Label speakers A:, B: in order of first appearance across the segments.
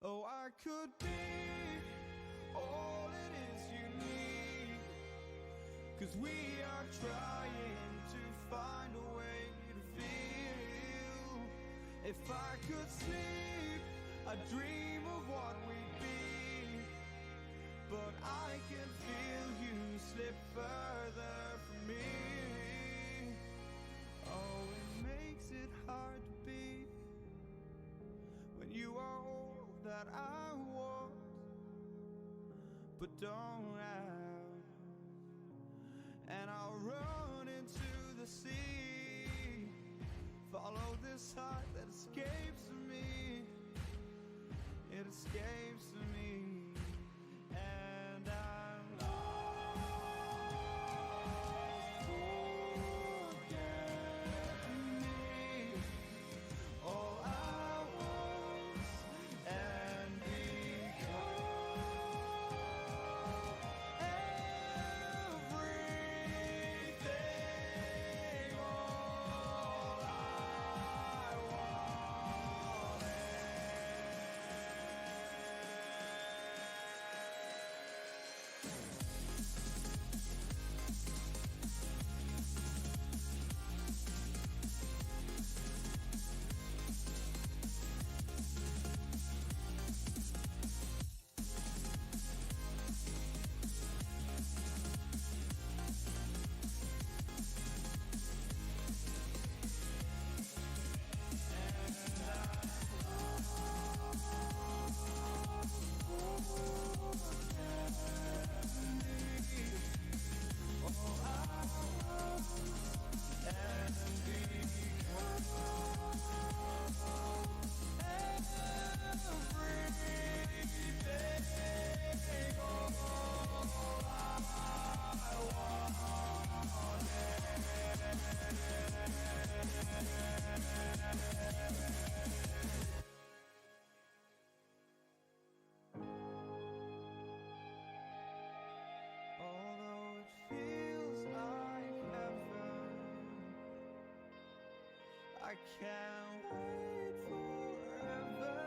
A: Oh, I could be all it is you need, 'cause we are trying to find a way to feel. If I could sleep, I'd dream of what we'd be, but I can feel you slip further from me. Oh, it makes it hard to be when you are all that I want but don't have. And I'll run into the sea, follow this heart that escapes me. It escapes me, and I'm lost. Forget me, all I was and become everything, all I Although it feels like heaven, I can't wait forever.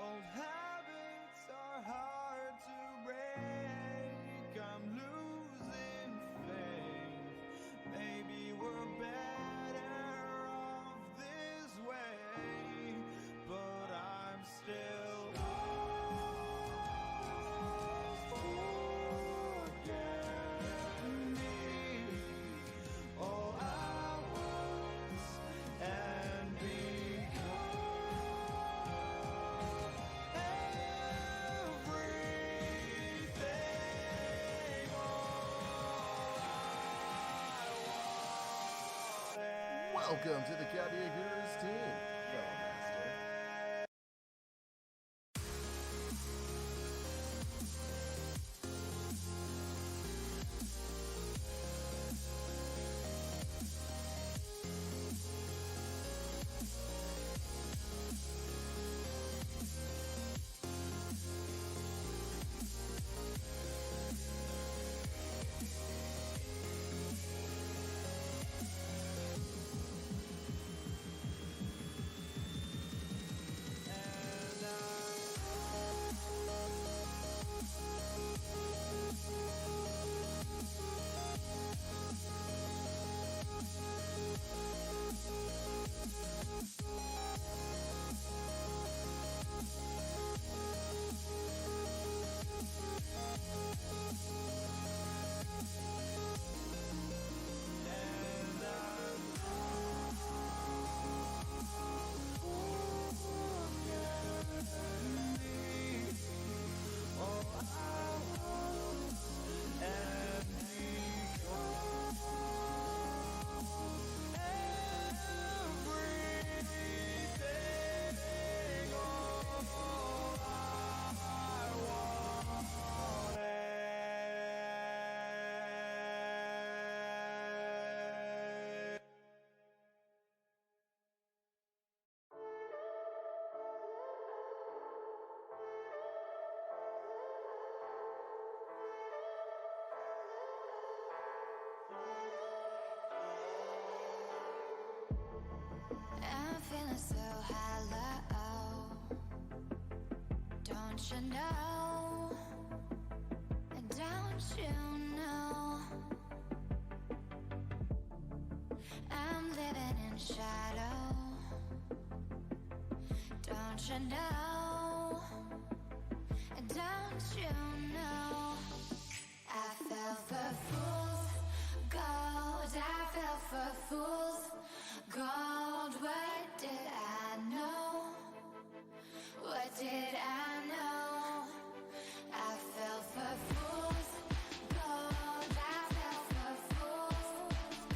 A: Old habits are hard to break. I'm losing faith. Maybe we're better off this way, but I'm still
B: Welcome to the Caviar Heroes team, fellow master.
C: I'm feeling so hollow. Don't you know? Don't you know? I'm living in shadow. Don't you know? Don't you know? I fell for fool's gold. I fell for fool's gold. What did I know? What did I know? I fell for fool's gold. I fell for fool's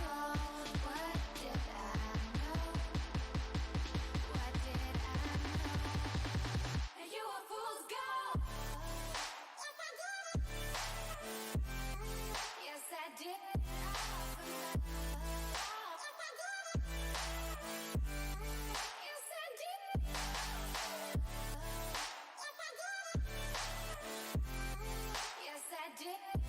C: gold. What did I know? What did I know? You were fool's gold. Yes, I did. Yes, I did. Yes, I did.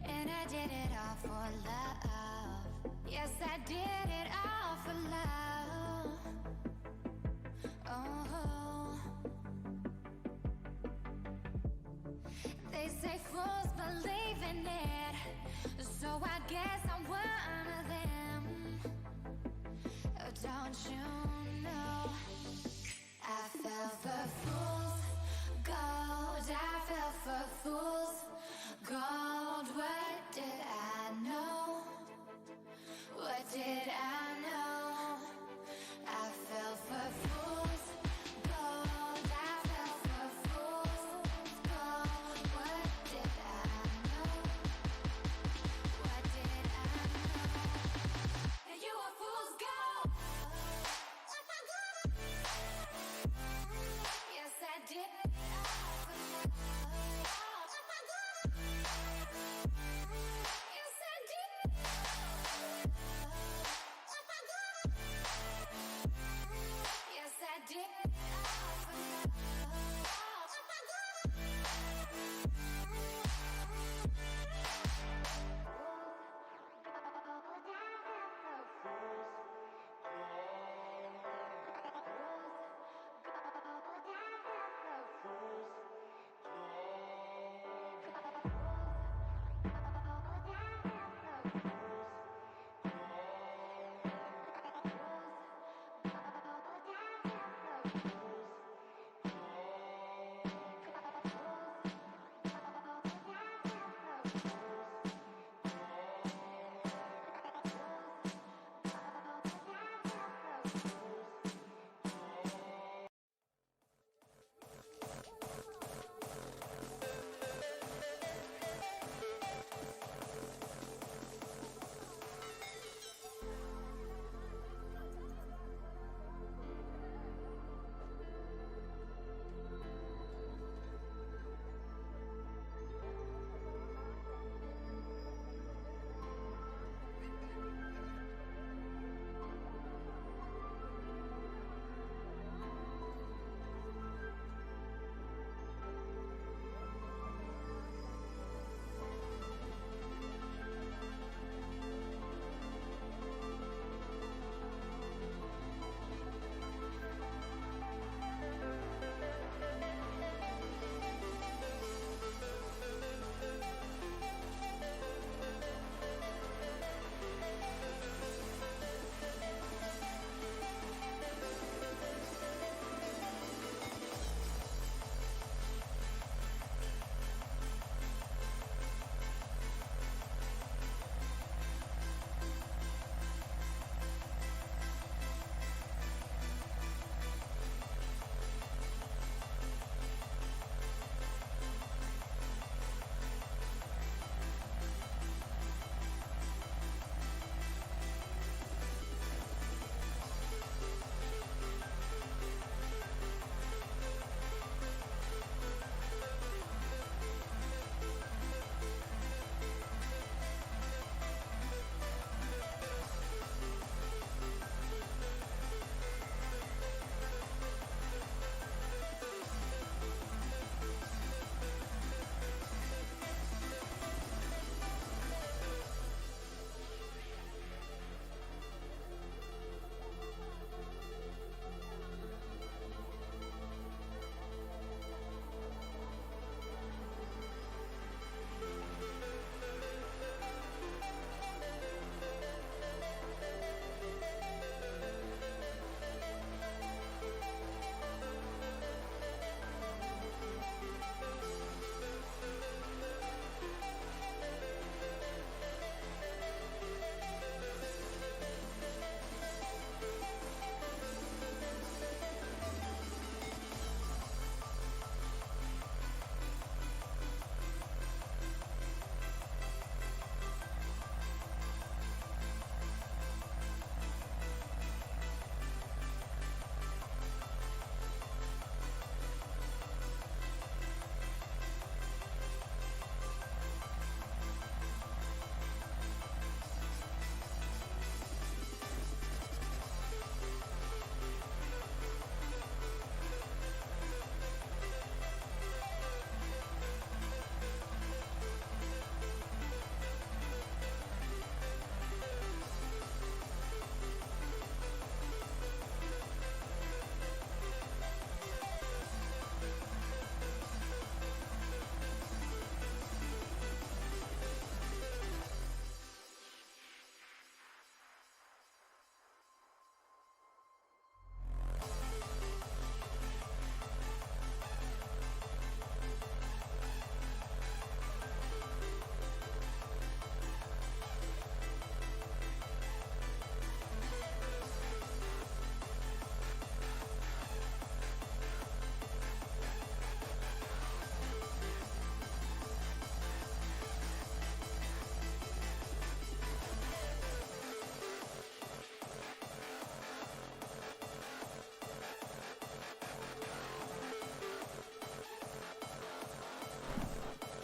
C: And I did it all for love. Yes, I did it all for love. Oh, they say fools believe in it, so I guess I'm one of them. Oh, don't you know? I fell for fool's gold. I fell for fool's gold. What did I know? What did I know? I fell for fool's gold. I fell for fool's gold. What did I know? What did I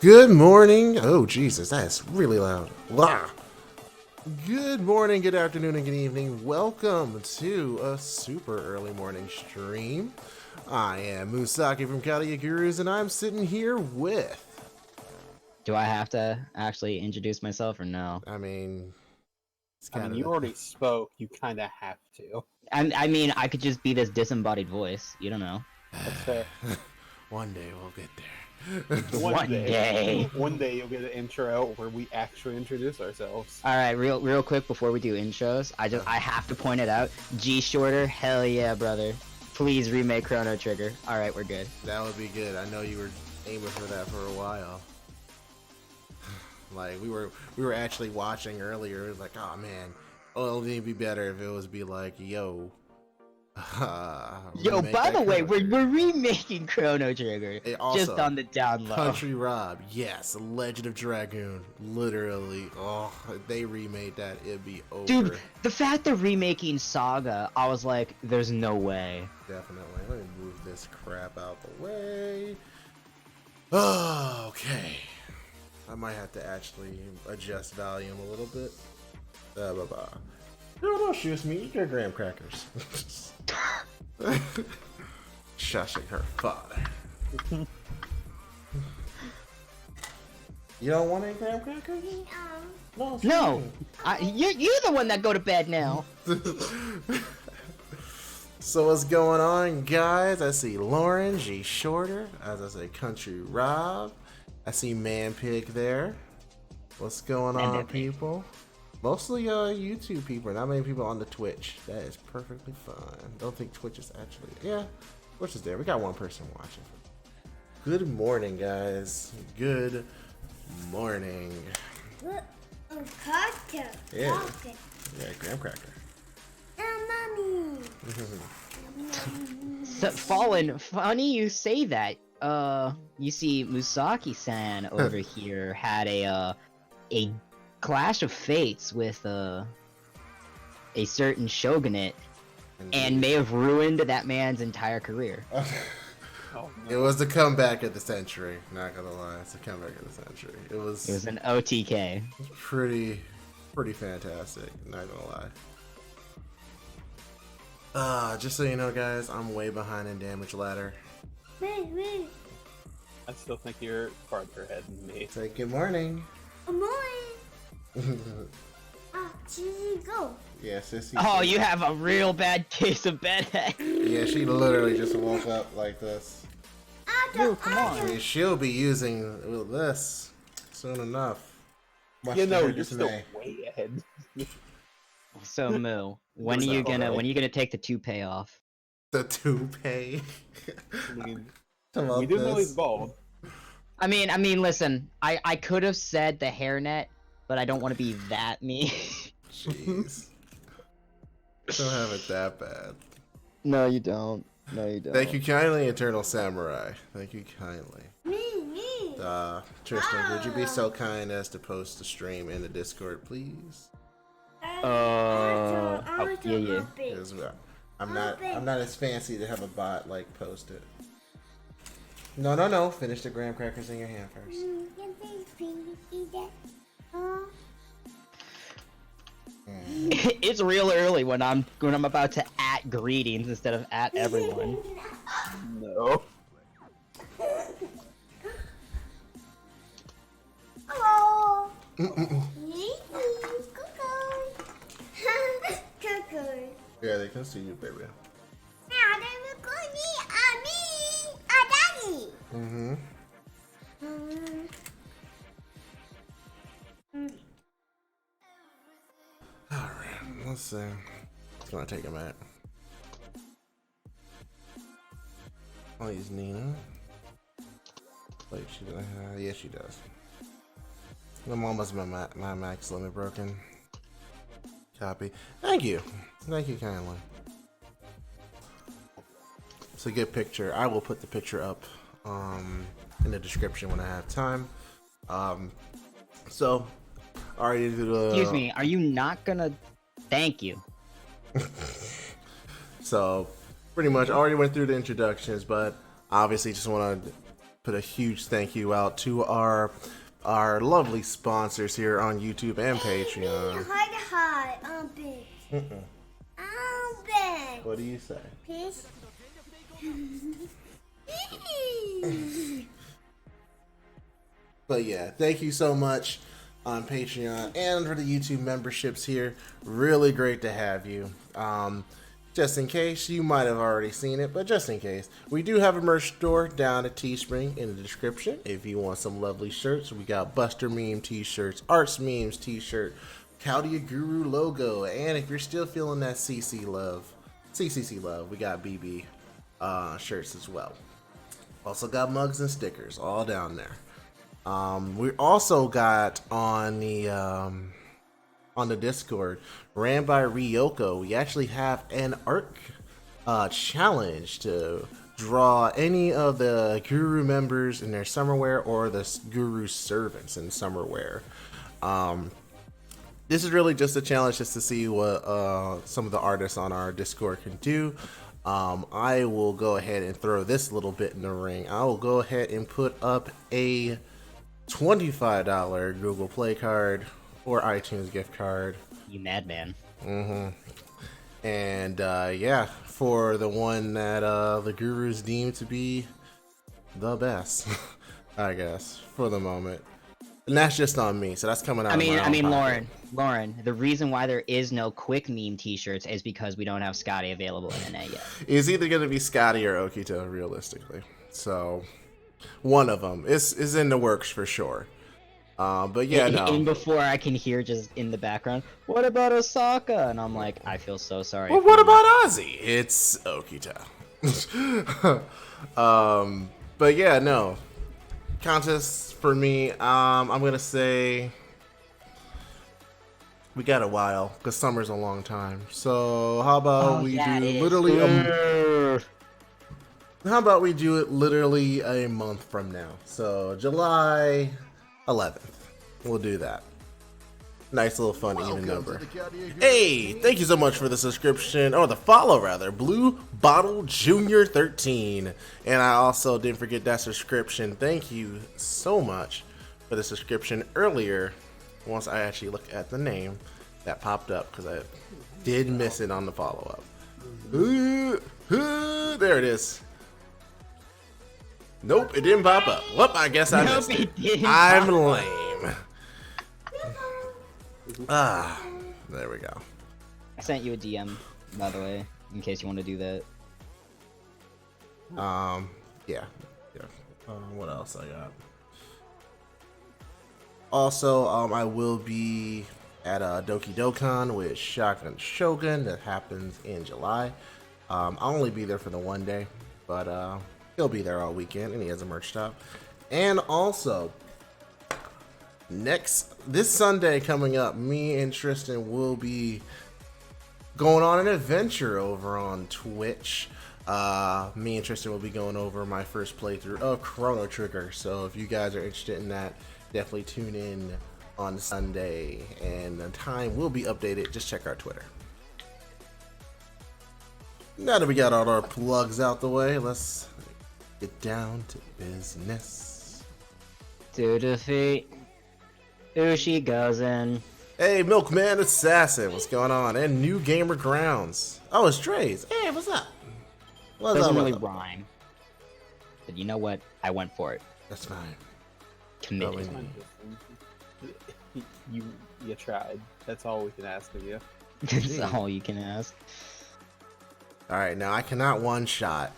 B: Good morning. Oh, Jesus, that is really loud. Wow. Good morning, good afternoon, and good evening. Welcome to a super early morning stream. I am Musaki from Chaldea Gurus, and I'm sitting here with...
D: Do I have to actually introduce myself or no?
B: I mean...
E: you already spoke. You kind of have to.
D: I mean, I could just be this disembodied voice. You don't know.
E: That's fair.
B: One day we'll get there.
D: One day.
E: One day you'll get an intro where we actually introduce ourselves.
D: All right, real quick before we do intros, I have to point it out. G Shorter, hell yeah, brother. Please remake Chrono Trigger. All right, we're good.
B: That would be good. I know you were aiming for that for a while. Like we were actually watching earlier. It was like, oh man, oh, it'd be better if it was like, yo.
D: Yo, by the way, we're remaking Chrono Trigger.
B: Also,
D: just on the down low.
B: Country Rob, yes, Legend of Dragoon, literally. Oh, if they remade that, it'd be over.
D: Dude, the fact they're remaking Saga, I was like, there's no way.
B: Definitely. Let me move this crap out the way. Oh, okay. I might have to actually adjust volume a little bit. No, don't shoot me. Eat your graham crackers. Shushing her father. You don't want any graham crackers? No.
D: No, you're the one that go to bed now.
B: So what's going on, guys? I see Lauren, G Shorter, as I say, Country Rob. I see Man Pig there. What's going on, people? Mostly YouTube people, not many people on the Twitch. That is perfectly fine. Don't think Twitch is actually... Yeah, Twitch is there. We got one person watching. Good morning, guys. Good morning.
F: Look, a cracker.
B: Yeah. Yeah, graham cracker.
F: Mommy.
D: So, Fallen, funny you say that. You see, Musaki-san over here had a clash of fates with a certain shogunate, and may have ruined that man's entire career.
E: Oh, no.
B: It was the comeback of the century. Not gonna lie, it's the comeback of the century. It was
D: an OTK.
B: pretty fantastic. Not gonna lie. Just so you know, guys, I'm way behind in damage ladder.
F: Wait.
E: I still think you're farther ahead than me.
B: Say good morning.
F: Good morning. Cheesy, go.
B: Yeah, sissy.
D: Oh, you have a real bad case of bedhead.
B: Yeah, she literally just woke up like this.
D: Dude, come
B: I
D: on.
B: mean, she'll be using this soon enough. Much
E: You
B: to
E: know,
B: her
E: you're still
B: dismay.
E: way ahead.
D: So Moo, when are you gonna take the toupee off?
B: The toupee.
E: I mean,
B: About
E: we do know he's
B: this.
E: bald.
D: I mean, listen, I could have said the hairnet, but I don't want to be that mean.
B: Jeez. Don't have it that bad.
D: No, you don't. No, you don't.
B: Thank you kindly, Eternal Samurai. Thank you kindly.
F: Me.
B: Tristan, would you be so kind as to post the stream in the Discord, please?
D: Yeah.
B: Because I'm not as fancy to have a bot like post it. No. Finish the graham crackers in your hand first.
D: It's real early when I'm about to at greetings instead of at everyone.
E: No.
F: Hello.
B: Yeah, they can see you, baby. Mm-hmm. Alright, let's see. It's gonna take a minute. Oh, he's Nina. Wait, she doesn't have... Yeah, she does. I'm almost my max limit broken. Copy. Thank you. Thank you kindly. It's a good picture. I will put the picture up in the description when I have time. So, already do the...
D: Excuse me, are you not gonna... Thank you.
B: So, pretty much already went through the introductions, but obviously just want to put a huge thank you out to our lovely sponsors here on YouTube and Patreon.
F: Hi, big. Big.
B: What do you say?
F: Peace.
B: But yeah, thank you so much on Patreon and for the YouTube memberships here. Really great to have you. Just in case, you might have already seen it, but just in case, we do have a merch store down at Teespring in the description. If you want some lovely shirts, we got Buster Meme t-shirts, Arts Memes t-shirt, Chaldea Guru logo, and if you're still feeling that CCC love, we got BB shirts as well. Also got mugs and stickers all down there. We also got on the Discord, ran by Reeniko, we actually have an art challenge to draw any of the Guru members in their summerwear or the Guru servants in summerwear. This is really just a challenge just to see what some of the artists on our Discord can do. I will go ahead and throw this little bit in the ring. I will go ahead and put up a $25 Google Play card or iTunes gift card.
D: You madman.
B: And yeah, for the one that the Gurus deem to be the best, I guess, for the moment. And that's just on me, so that's coming out.
D: I mean, Lauren, the reason why there is no quick meme t-shirts is because we don't have Scotty available in NA yet.
B: It's either going to be Scotty or Okito, realistically. So one of them is in the works for sure. But yeah, no.
D: And before I can hear just in the background, what about Osaka? And I'm like, I feel so sorry.
B: Well, what about Ozzy? It's Okita. But yeah, no. Contest for me, I'm gonna say we got a while because summer's a long time. So how about how about we do it literally a month from now? So July 11th, we'll do that. Nice little fun even number. Hey, thank you so much for the subscription, or the follow rather, Blue Bottle Junior 13. And I also didn't forget that subscription. Thank you so much for the subscription earlier. Once I actually look at the name that popped up, because I did miss it on the follow up. There it is. Nope, it didn't pop up. Whoop, I guess I missed it. I'm lame. There we go.
D: I sent you a DM, by the way, in case you want to do that.
B: Yeah. What else I got? Also, I will be at Doki Dokkan with Shotgun Shogun. That happens in July. I'll only be there for the one day, but he'll be there all weekend, and he has a merch shop. And also, this Sunday coming up, me and Tristan will be going on an adventure over on Twitch. Me and Tristan will be going over my first playthrough of Chrono Trigger. So if you guys are interested in that, definitely tune in on Sunday, and the time will be updated. Just check our Twitter. Now that we got all our plugs out the way, let's get down to business.
D: To defeat Ushigozen.
B: Hey, Milkman Assassin, what's going on? And New Gamer Grounds. Oh, it's Dre's. Hey, what's up?
D: Doesn't really rhyme. But you know what? I went for it.
B: That's fine.
D: Committed.
E: You tried. That's all we can ask of you.
D: That's all you can ask.
B: Alright, now I cannot one shot.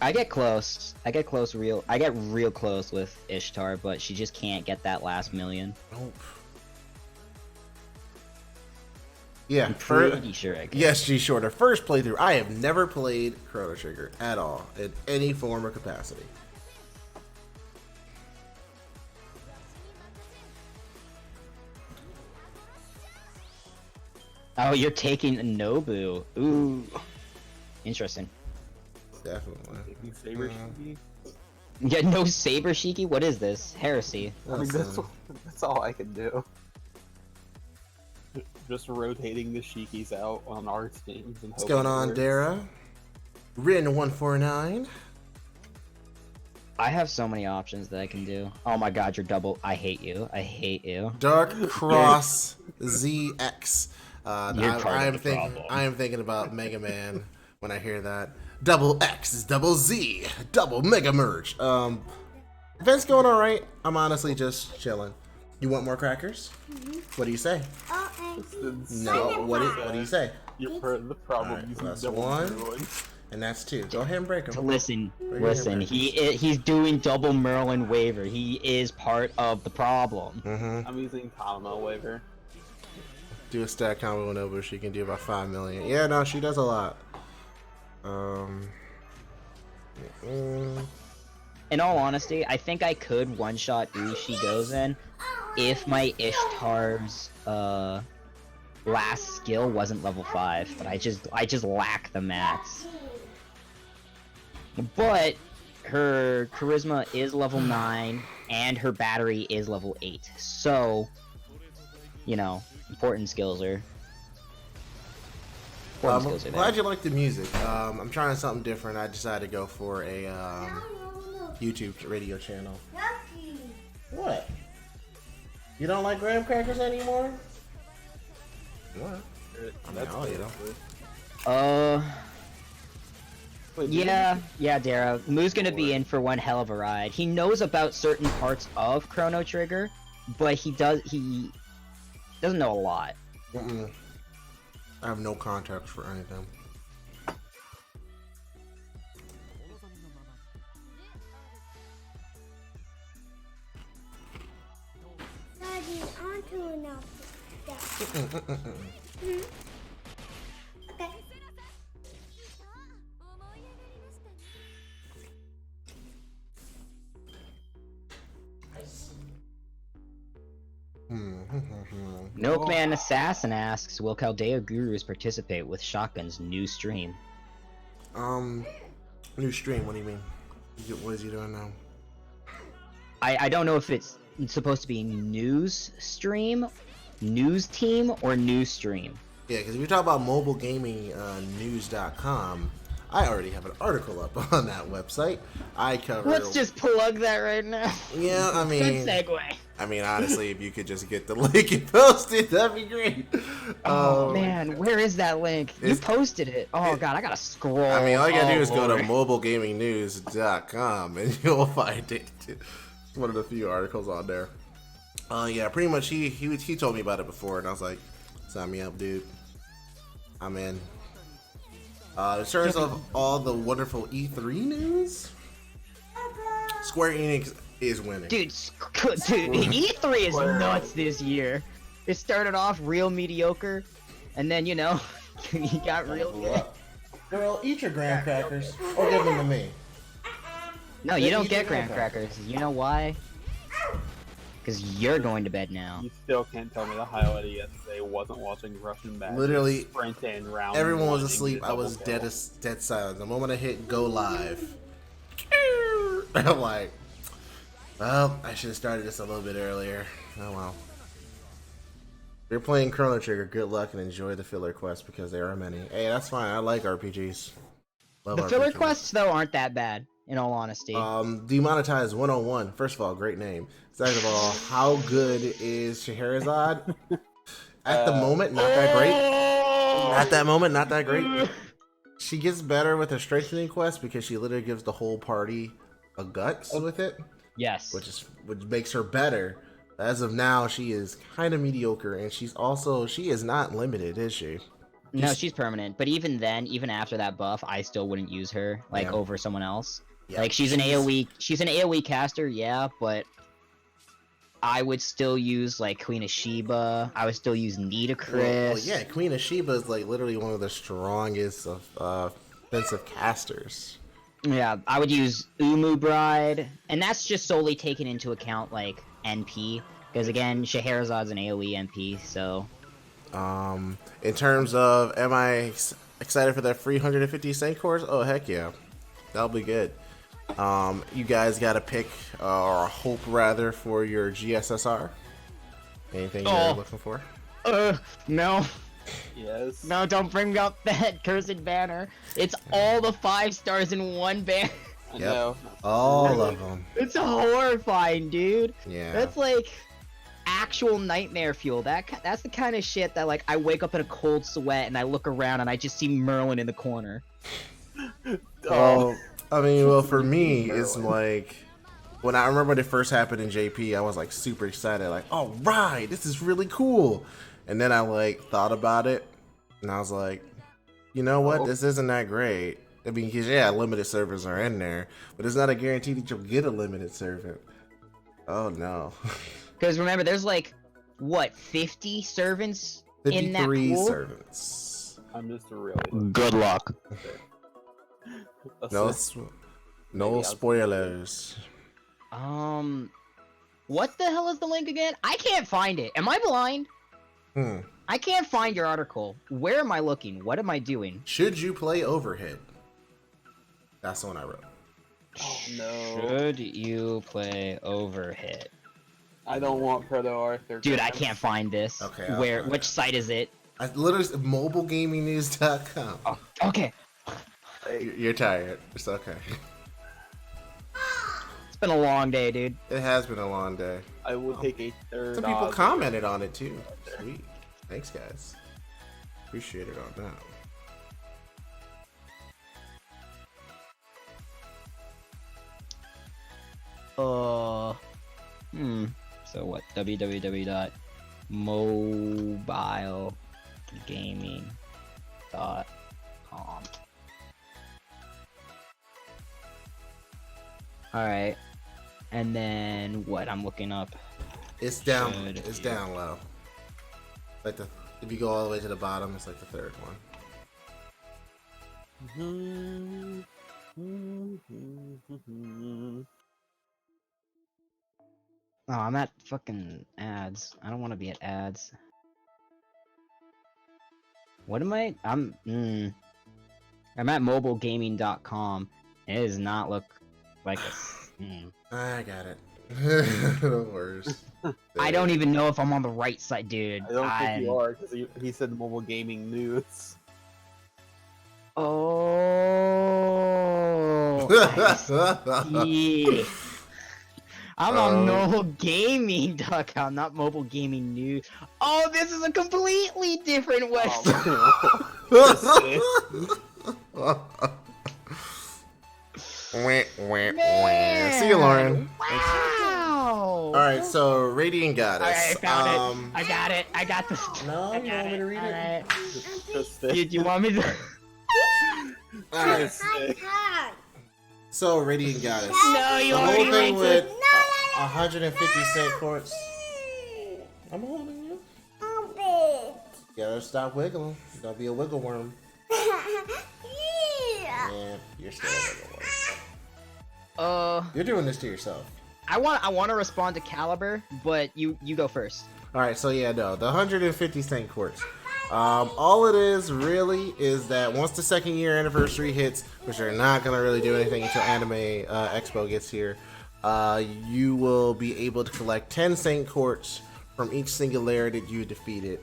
D: I get close. I get real close with Ishtar, but she just can't get that last million.
B: Nope. Yeah,
D: I'm pretty sure I can.
B: Yes, G Shorter. First playthrough. I have never played Chrono Trigger at all, in any form or capacity.
D: Oh, you're taking Nobu. Ooh. Interesting.
B: Definitely.
E: Saber Shiki?
D: Yeah, no Saber Shiki? What is this? Heresy.
E: I mean, that's all I can do. Just rotating the Shikis out on our teams. And
B: what's going on, Dara? Rin149.
D: I have so many options that I can do. Oh my god, you're double. I hate you. I hate you.
B: Dark Cross ZX.
D: You're part of the problem.
B: I am thinking about Mega Man when I hear that. Double X is double Z, double Mega Merge. Event's going all right. I'm honestly just chilling. You want more crackers? What do you say?
F: Oh, thank you.
B: No. What do you say?
E: You're part of the problem.
B: Alright,
E: using
B: that's
E: double
B: one.
E: steroids.
B: And that's 2. Go ahead and break them.
D: Listen. He's doing double Merlin waiver. He is part of the problem.
E: I'm using Tanama waiver.
B: Do a stack combo with Nova. She can do about 5 million. Yeah, no, she does a lot.
D: In all honesty, I think I could one-shot Ushi Gozen if my Ishtar's last skill wasn't level 5, but I just lack the mats. But her charisma is level 9 and her battery is level 8. So, you know, important skills are
B: I'm glad you like the music. I'm trying something different. I decided to go for a YouTube radio channel. What? You don't like graham crackers anymore? What?
E: That's
B: I'll eat them.
E: Wait,
D: Yeah, Dara. Moo's gonna be in for one hell of a ride. He knows about certain parts of Chrono Trigger, but he doesn't know a lot.
B: I have no context for anything.
F: Daddy, on to enough. Okay.
D: Milkman Assassin asks, will Chaldea Gurus participate with Shotgun's new stream?
B: New stream, what do you mean? What is he doing now?
D: I don't know if it's supposed to be news stream, news team, or news stream.
B: Yeah, because if you talk about mobile gaming news.com, I already have an article up on that website. I cover.
D: Let's just plug that right now.
B: Yeah, I mean.
D: Good segue.
B: I mean, honestly, if you could just get the link and post it, that'd be great.
D: Oh man, where is that link? You posted it. Oh god, I gotta scroll.
B: I mean, all you gotta do is go to mobilegamingnews.com and you'll find it. It's one of the few articles on there. Yeah, pretty much he told me about it before, and I was like, sign me up, dude. I'm in. In terms of all the wonderful E3 news, Square Enix is winning.
D: Dude, E3 is nuts this year. It started off real mediocre, and then, you know, you got real good.
B: Girl, eat your graham crackers, or give them to me.
D: No, you don't get graham crackers. You know why? Because you're going to bed now.
E: You still can't tell me the highlight of yesterday wasn't watching Russian Bad.
B: Literally,
E: sprint in round
B: everyone was
E: one
B: asleep.
E: and
B: I was
E: double kill.
B: dead silent. The moment I hit go live, I'm like, well, I should have started this a little bit earlier. Oh well. If you're playing Chrono Trigger, good luck and enjoy the filler quests because there are many. Hey, that's fine. I like RPGs. Love
D: The filler
B: RPGs.
D: quests, though, aren't that bad, in all honesty.
B: Demonetized 101. First of all, great name. Second of all, how good is Scheherazade? At the moment, not that great. At that moment, not that great. She gets better with her strengthening quest because she literally gives the whole party a guts with it,
D: Yes.
B: which makes her better. As of now, she is kind of mediocre, and she is not limited, is she?
D: No, she's permanent. But even then, even after that buff, I still wouldn't use her, like,
B: Yeah.
D: over someone else.
B: Yeah,
D: Like, she's an AoE caster, yeah, but I would still use, like, Queen of Sheba. I would still use Nitocris.
B: Well, yeah, Queen of Sheba is like literally one of the strongest of offensive casters.
D: Yeah, I would use Umu Bride, and that's just solely taken into account, like, NP. Because, again, Scheherazade's an AoE NP, so...
B: In terms of, am I excited for that free 150 Saint cores? Oh, heck yeah. That'll be good. You guys got to pick, or hope rather, for your GSSR? Anything you're looking for?
D: No.
E: Yes.
D: No, don't bring up that cursed banner. It's all the 5 stars in one banner.
E: I
B: Yep.
E: know.
B: All of them.
D: It's horrifying, dude.
B: Yeah.
D: That's like actual nightmare fuel. That's the kind of shit that like I wake up in a cold sweat and I look around and I just see Merlin in the corner.
B: Well, I mean, well, for me, it's like when I remember when it first happened in JP, I was like super excited, like, all right, this is really cool. And then I like thought about it, and I was like, you know what, this isn't that great. I mean, because yeah, limited servers are in there, but it's not a guarantee that you'll get a limited servant. Oh no.
D: Because remember, there's like what 50 servants in that
B: 53
D: pool.
B: servants.
E: I'm just a really.
D: Good luck.
B: No, no spoilers.
D: What the hell is the link again? I can't find it. Am I blind? I can't find your article. Where am I looking? What am I doing?
B: Should you play Overhead? That's the one I wrote.
E: Oh no.
D: Should you play Overhead?
E: I don't want Proto Arthur.
D: Dude, I can't find this.
B: Okay, I'll
D: Where?
B: find
D: Which
B: it.
D: site is it?
B: I literally mobilegamingnews.com.
D: Oh, okay.
B: You're tired. It's okay.
D: It's been a long day, dude.
B: It has been a long day.
E: I will take a third.
B: Some people
E: odds.
B: commented on it too. Sweet. Thanks, guys. Appreciate it on that.
D: So what? www.mobilegaming.com. Alright. And then what? I'm looking up.
B: It's down.
D: Should
B: It's
D: you-
B: down low. Like if you go all the way to the bottom, it's like the third one.
D: Oh, I'm at fucking ads. I don't want to be at ads. What am I? I'm at mobilegaming.com. It does not look like a.
B: I got it. No worries.
D: I don't even know if I'm on the right side, dude.
E: I don't think you are because he said mobile gaming news.
D: Oh. I see. I'm on mobilegaming.com, not mobile gaming news. Oh, this is a completely different website.
B: See you, Lauren.
D: Wow.
B: All right, so Radiant Goddess.
D: Alright, I found it. I got it. I got this.
B: No,
D: I
B: you
D: got
B: want me to read it?
D: Alright.
E: Tristan.
D: Do you want me to?
B: All right,
F: Hug.
B: so Radiant Goddess.
D: No, you
B: The whole
D: already
B: thing
D: read
B: with
D: it.
B: 150 cent quartz. I'm holding you.
F: Open.
B: You gotta stop wiggling. Don't be a wiggle worm.
F: Yeah.
B: Yeah, you're still a wiggle worm. You're doing this to yourself.
D: I want to respond to Caliber, but you go first.
B: All right, so yeah, no, the 150 cent quartz. All it is really is that once the second year anniversary hits, which they're not gonna really do anything until Anime Expo gets here, you will be able to collect 10 Saint Quartz from each singularity that you defeated.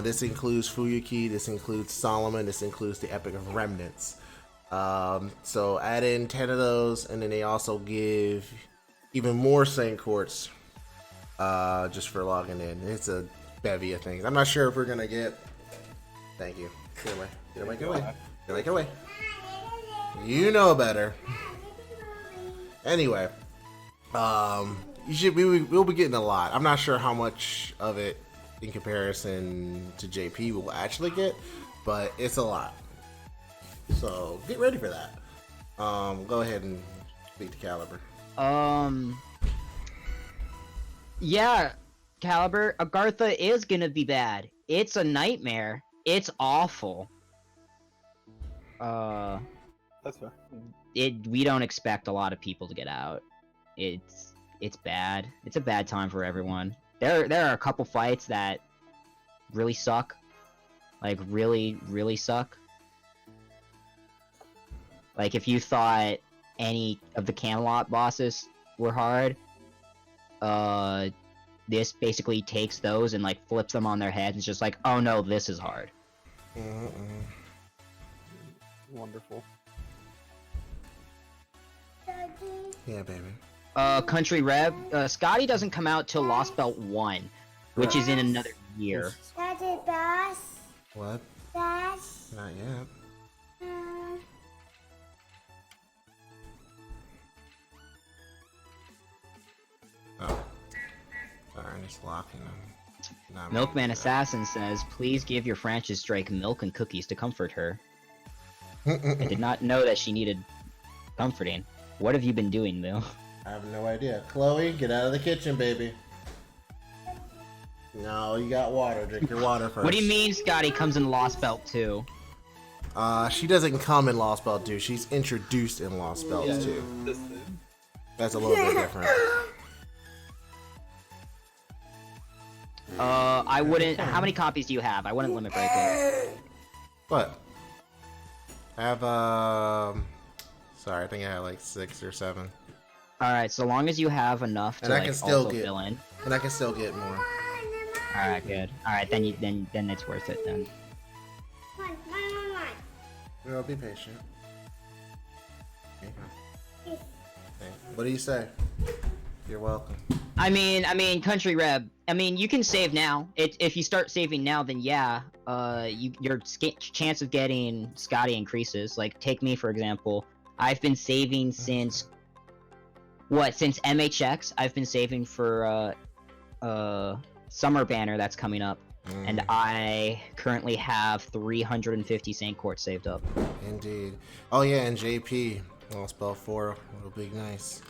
B: This includes Fuyuki, this includes Solomon, this includes the Epic of Remnants. So add in 10 of those, and then they also give even more Saint Quartz just for logging in. It's a bevy of things. I'm not sure if we're gonna get. Thank you. Get away. Get away. Get away. Get away. Get away. You know better. Anyway, we'll be getting a lot. I'm not sure how much of it in comparison to JP we'll actually get, but it's a lot. So get ready for that. Go ahead and speak to Caliber.
D: Yeah, Caliber, Agartha is gonna be bad. It's a nightmare. It's awful.
E: That's fair.
D: We don't expect a lot of people to get out. It's bad. It's a bad time for everyone. There are a couple fights that really suck. Like really, really suck. Like if you thought any of the Camelot bosses were hard, this basically takes those and like flips them on their heads. It's just like, oh no, this is hard.
E: Wonderful.
B: Yeah, baby.
D: Country Rev, Scotty doesn't come out till Lost Belt 1, which is in another year.
F: Daddy Bass.
B: What?
F: Bass.
B: Not yet. Oh. Sorry, I'm just locking them. Not
D: Milkman Assassin says, please give your Francis Drake milk and cookies to comfort her. I did not know that she needed comforting. What have you been doing, Lil?
B: I have no idea. Chloe, get out of the kitchen, baby. No, you got water. Drink your water first.
D: What do you mean Scotty comes in Lost Belt 2?
B: She doesn't come in Lost Belt 2. She's introduced in Lost Belt 2. That's a little bit different.
D: I wouldn't... How many copies do you have? I wouldn't limit break it.
B: What? I have, sorry, I think I have like 6 or 7.
D: Alright, so long as you have enough to
B: And I
D: like,
B: can still
D: also
B: get-
D: fill in.
B: And I can still get more.
D: Alright, good. Alright, then it's worth it then.
F: One.
B: Girl, be patient. Okay. Okay. What do you say? You're welcome.
D: I mean, Country Reb. I mean, you can save now. If you start saving now, then yeah, your chance of getting Scotty increases. Like, take me for example. I've been saving since since MHX. I've been saving for Summer Banner that's coming up, and I currently have 350 Saint Quartz saved up.
B: Indeed. Oh yeah, and JP. Lost Belt 4 will be nice.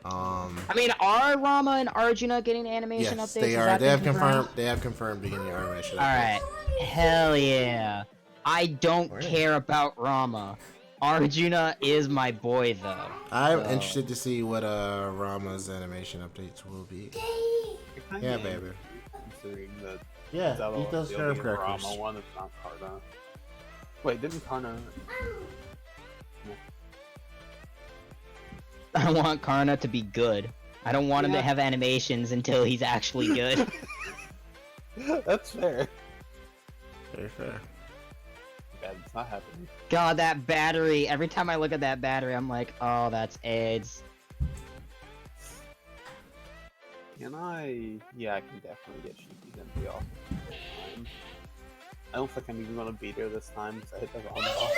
D: I mean, are Rama and Arjuna getting animation
B: Yes,
D: updates?
B: they
D: Has
B: are.
D: that
B: They
D: been
B: have
D: confirmed?
B: confirmed. They have confirmed beginning of animation.
D: All right, hell yeah. I don't care about Rama. Arjuna is my boy though.
B: I'm interested to see what Rama's animation updates will be. Yeah, baby.
E: Considering that
B: Yeah,
E: Zelda
B: eat those
E: will
B: herb
E: be a Rama
B: crackers.
E: one, it's not Karna. Wait, didn't Karna?
D: I want Karna to be good. I don't want him to have animations until he's actually good.
E: That's fair.
B: Very fair.
E: Bad, it's not happening.
D: God, that battery. Every time I look at that battery, I'm like, oh, that's AIDS.
E: Can I? Yeah, I can definitely get Sheepy's MP off this time. I don't think I'm even gonna beat her this time because I hit the wrong boss.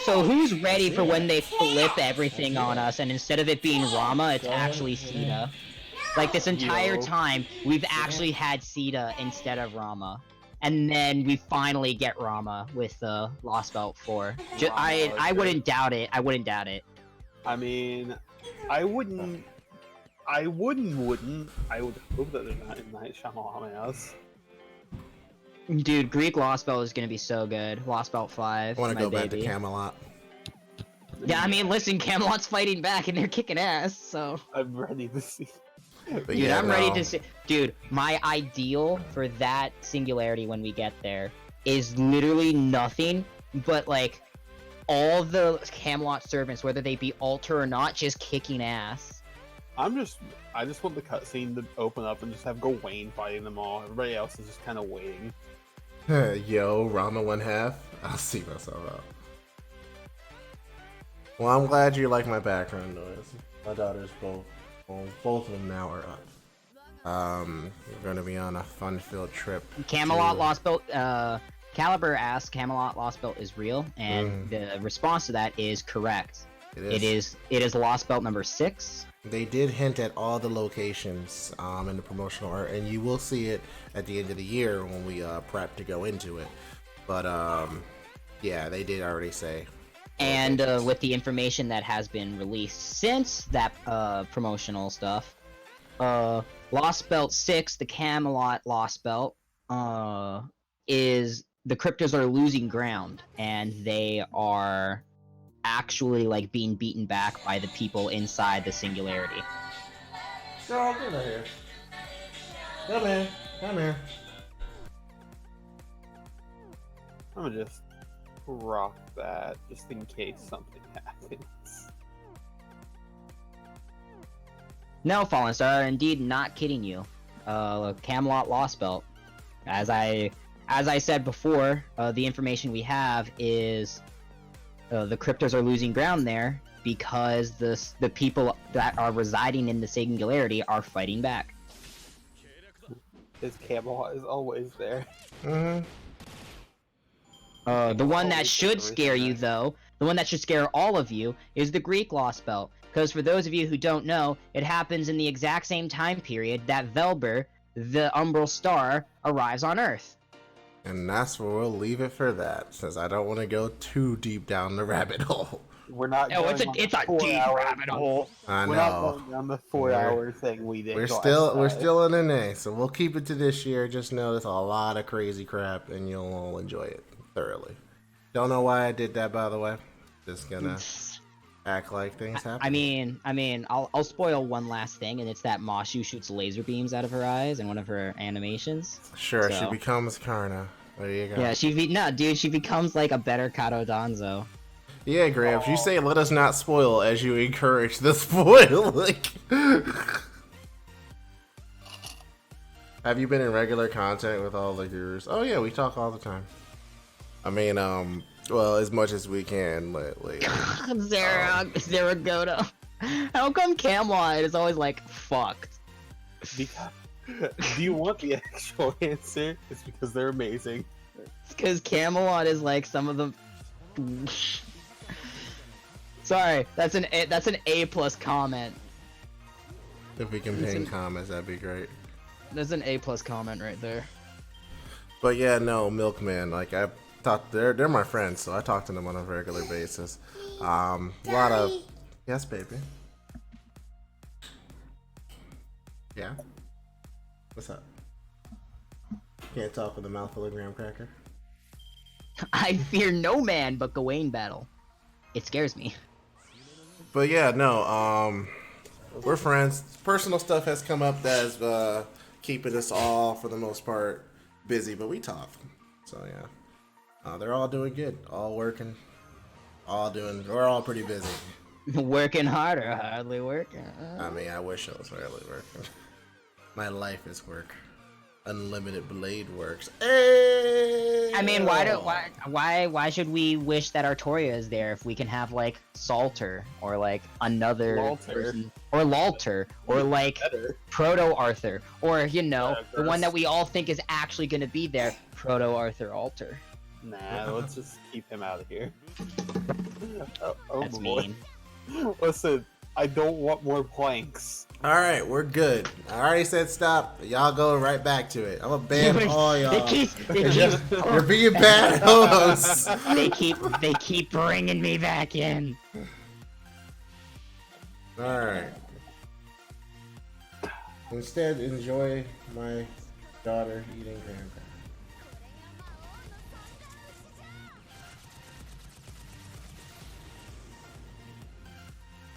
D: So who's ready for when they flip everything on us and instead of it being Rama, it's actually Sita? Like this entire time, we've actually had Sita instead of Rama. And then we finally get Rama with Lost Belt 4. I wouldn't doubt it. I wouldn't doubt it.
E: I mean, I wouldn't. I would hope that they're not in Night Shyamalan.
D: Dude, Greek Lost Belt is gonna be so good. Lost Belt 5.
B: I want to
D: my
B: go back to
D: baby.
B: Camelot.
D: Yeah, I mean, listen, Camelot's fighting back and they're kicking ass, so.
E: I'm ready to see.
B: But
D: Dude,
B: yeah,
D: I'm ready
B: no.
D: to see. Dude, my ideal for that singularity when we get there is literally nothing but like all the Camelot servants, whether they be altar or not, just kicking ass.
E: I just want the cutscene to open up and just have Gawain fighting them all. Everybody else is just kind of waiting.
B: Yo, Rama 1/2. I'll see myself out. Well, I'm glad you like my background noise. My daughters both of them now are up. We're gonna be on a fun-filled trip.
D: Camelot
B: to-
D: Lost Belt. Caliber asks, Camelot Lost Belt is real, and the response to that is correct. It is Lost Belt number 6.
B: They did hint at all the locations in the promotional art, and you will see it at the end of the year when we prep to go into it. But yeah, they did already say.
D: And with the information that has been released since that promotional stuff, Lost Belt 6, the Camelot Lost Belt, is the cryptos are losing ground, and they are actually like being beaten back by the people inside the singularity.
B: Girl, get out here. Come here. Come here.
E: I'm gonna just rock that just in case something happens.
D: No, Fallen Star, indeed not kidding you. Camelot Lost Belt. As I said before, the information we have is the cryptos are losing ground there because the people that are residing in the singularity are fighting back.
E: His camel is always there.
B: Mm-hmm.
D: The one that
E: Always
D: should
E: the
D: scare
E: reason
D: you, though, the one that should scare all of you, is the Greek Lost Belt. Because for those of you who don't know, it happens in the exact same time period that Velber, the Umbral Star, arrives on Earth.
B: And that's where we'll leave it for that, since I don't want to go too deep down the rabbit hole.
E: We're not.
D: Oh,
E: going
D: it's a
E: on
D: deep
E: the 4-hour
D: rabbit hole.
B: I
E: We're not
B: know.
E: going down the 4-hour thing we did.
B: We're
E: last
B: still
E: time.
B: in A, so we'll keep it to this year. Just know there's a lot of crazy crap, and you'll all enjoy it thoroughly. Don't know why I did that, by the way. Just gonna act like things happen.
D: I mean, I'll spoil one last thing, and it's that Mashu shoots laser beams out of her eyes in one of her animations.
B: Sure, she
D: So-
B: becomes Karna. There you go.
D: Yeah, she becomes like a better Kato Danzo.
B: Yeah, Gramps, you say let us not spoil as you encourage the spoil. Like, have you been in regular contact with all the gurus? Oh yeah, we talk all the time. I mean, well, as much as we can lately.
D: Zeragoto. How come Camelot is always like fucked?
E: Because, do you want the actual answer? It's because they're amazing.
D: Because Camelot is like some of the. Sorry, that's an A plus comment.
B: If we can pin comments, that'd be great.
D: That's an A plus comment right there.
B: But yeah, no, Milkman. Like I thought, they're my friends, so I talk to them on a regular basis. A lot of yes, baby. Yeah. What's up? Can't talk with a mouthful of graham cracker.
D: I fear no man but Gawain battle. It scares me.
B: But yeah, no, we're friends. Personal stuff has come up that's keeping us all, for the most part, busy, but we talk. So yeah, they're all doing good, all working, we're all pretty busy.
D: Working hard or hardly working?
B: I mean, I wish I was hardly working. My life is work. Unlimited blade works. Hey!
D: I mean, why should we wish that Artoria is there if we can have like Salter or like another
E: Lalter.
D: person, or Lalter or like
E: Better.
D: Proto Arthur, or you know
E: Yeah,
D: the one
E: gross.
D: that we all think is actually gonna be there, Proto Arthur Alter.
E: Nah, let's just keep him out of here. Oh
D: That's
E: boy.
D: mean.
E: Listen, I don't want more planks.
B: All right, we're good. I already said stop. Y'all go right back to it. I'm gonna ban all y'all. You're being bad hosts.
D: they keep bringing me back in.
B: All right. Instead, enjoy my daughter eating graham crackers.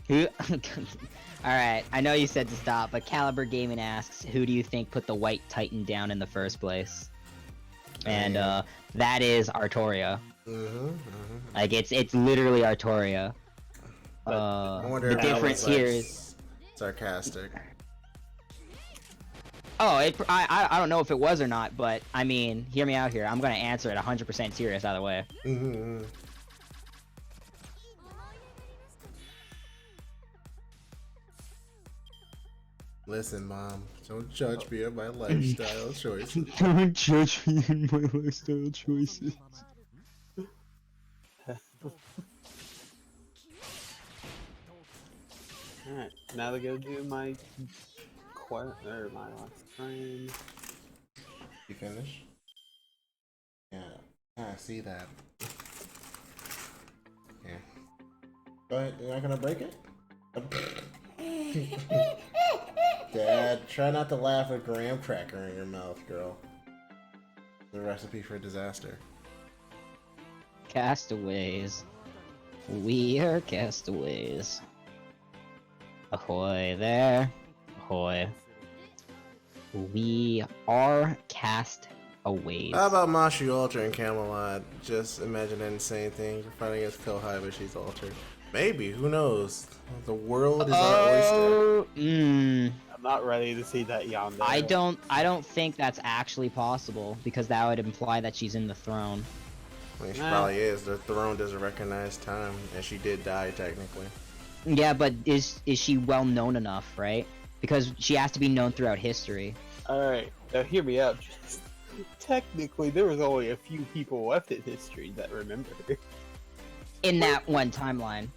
D: Who? Alright, I know you said to stop, but Caliber Gaming asks, who do you think put the White Titan down in the first place? And that is Artoria. Like it's literally Artoria.
B: I wonder
D: The
B: if that
D: difference
B: was,
D: here
B: like,
D: is
B: sarcastic.
D: I don't know if it was or not, but I mean, hear me out here. I'm gonna answer it 100% serious either way.
B: Listen, Mom, don't judge me on my lifestyle choices.
D: Don't judge me in my lifestyle choices.
E: Alright, now they're gonna do my my last frame.
B: You finish? Yeah, I see that. Yeah. Go ahead, you're not gonna break it? Dad, try not to laugh at graham cracker in your mouth, girl. The recipe for disaster.
D: Castaways. We are castaways. Ahoy there. Ahoy. We are castaways.
B: How about Mashu Ultra and Camelot? Just imagine that insane thing. You're fighting against Kohai, but she's Ultra. Maybe, who knows? The world is our oyster.
D: Oh,
E: Not ready to see that yonder.
D: I don't think that's actually possible because that would imply that she's in the throne.
B: I mean, she probably is. The throne doesn't recognize time, and she did die technically.
D: Yeah, but is she well known enough, right? Because she has to be known throughout history.
E: Alright, now hear me out. Technically, there was only a few people left in history that remember her.
D: In that one timeline.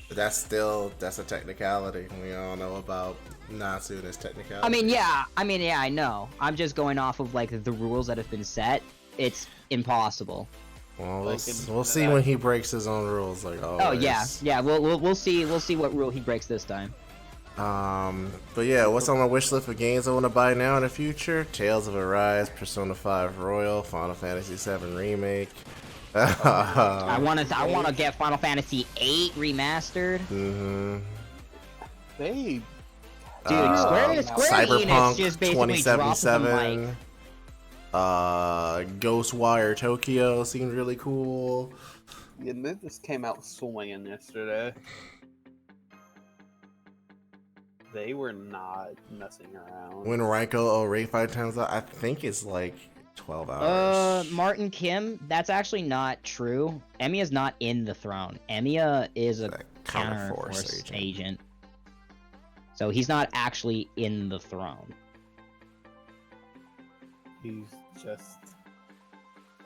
B: But that's a technicality. We all know about Natsu and his technicality.
D: I mean, yeah, I know. I'm just going off of like the rules that have been set. It's impossible.
B: Well,
E: Like
B: we'll see when he breaks his own rules. Like,
D: oh yeah, we'll see what rule he breaks this time.
B: But yeah, what's on my wish list for games I want to buy now in the future? Tales of Arise, Persona 5 Royal, Final Fantasy 7 Remake.
D: I wanna get Final Fantasy 8 remastered.
B: Mm-hmm.
E: They...
D: Dude, Square Enix
B: Cyberpunk
D: just basically dropped them,
B: 2077. Ghostwire Tokyo seemed really cool.
E: Yeah, they just came out swinging yesterday. They were not messing around.
B: When Reeniko rate 5 times out, I think it's like 12 hours.
D: Martin Kim, that's actually not true. Emiya's not in the throne. Emiya is a counter-force agent. So he's not actually in the throne.
E: He's just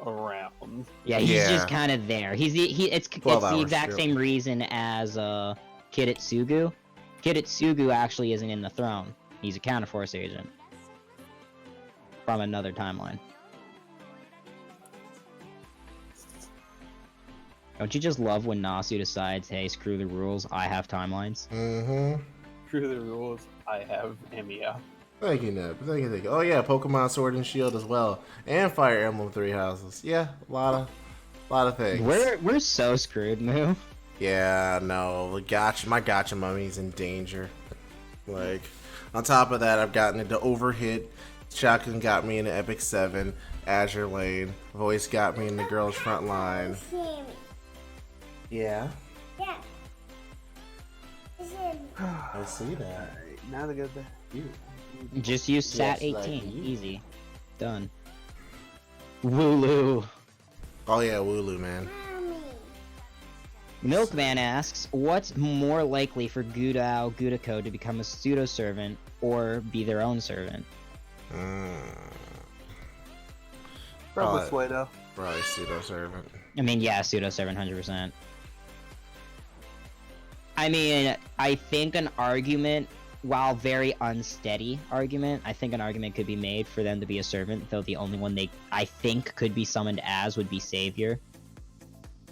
E: around.
D: Yeah, he's just kind of there. It's the exact same reason as Kidetsugu. Kidetsugu actually isn't in the throne. He's a counter-force agent from another timeline. Don't you just love when Nasu decides, hey, screw the rules, I have timelines?
B: Mm-hmm.
E: Screw the rules, I have Emiya.
B: Thank you, Neb. Thank you. Oh yeah, Pokemon Sword and Shield as well, and Fire Emblem 3 Houses. Yeah, a lot of things.
D: We're so screwed, Moo.
B: Yeah, no, my gotcha mummy's in danger. Like, on top of that, I've gotten into Overhit. Shotgun got me into Epic 7. Azure Lane. Voice got me in the Girls Front Line. Yeah.
F: Yeah.
B: I see that.
E: Now they go back to you.
D: Just use SAT
B: Yes,
D: 18.
B: like you.
D: Easy. Done. Wooloo.
B: Oh yeah, Wooloo, man.
D: Milkman asks, what's more likely for Gudako to become a pseudo-servant or be their own servant?
E: Probably Suedo.
B: Probably pseudo-servant.
D: I mean, yeah, pseudo-servant, 100%. I mean, I think an argument, while very unsteady argument, I think an argument could be made for them to be a servant, though the only one I think could be summoned as would be Savior.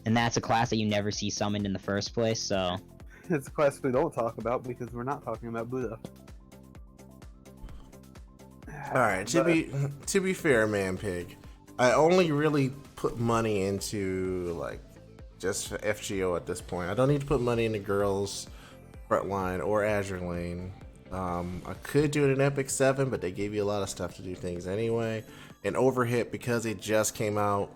D: And that's a class that you never see summoned in the first place, so...
E: It's a class we don't talk about because we're not talking about Buddha.
B: Alright, to be fair, Man Pig, I only really put money into, like, just FGO at this point. I don't need to put money into Girls Frontline or Azure Lane. I could do it in Epic 7, but they gave you a lot of stuff to do things anyway. And Overhit, because it just came out,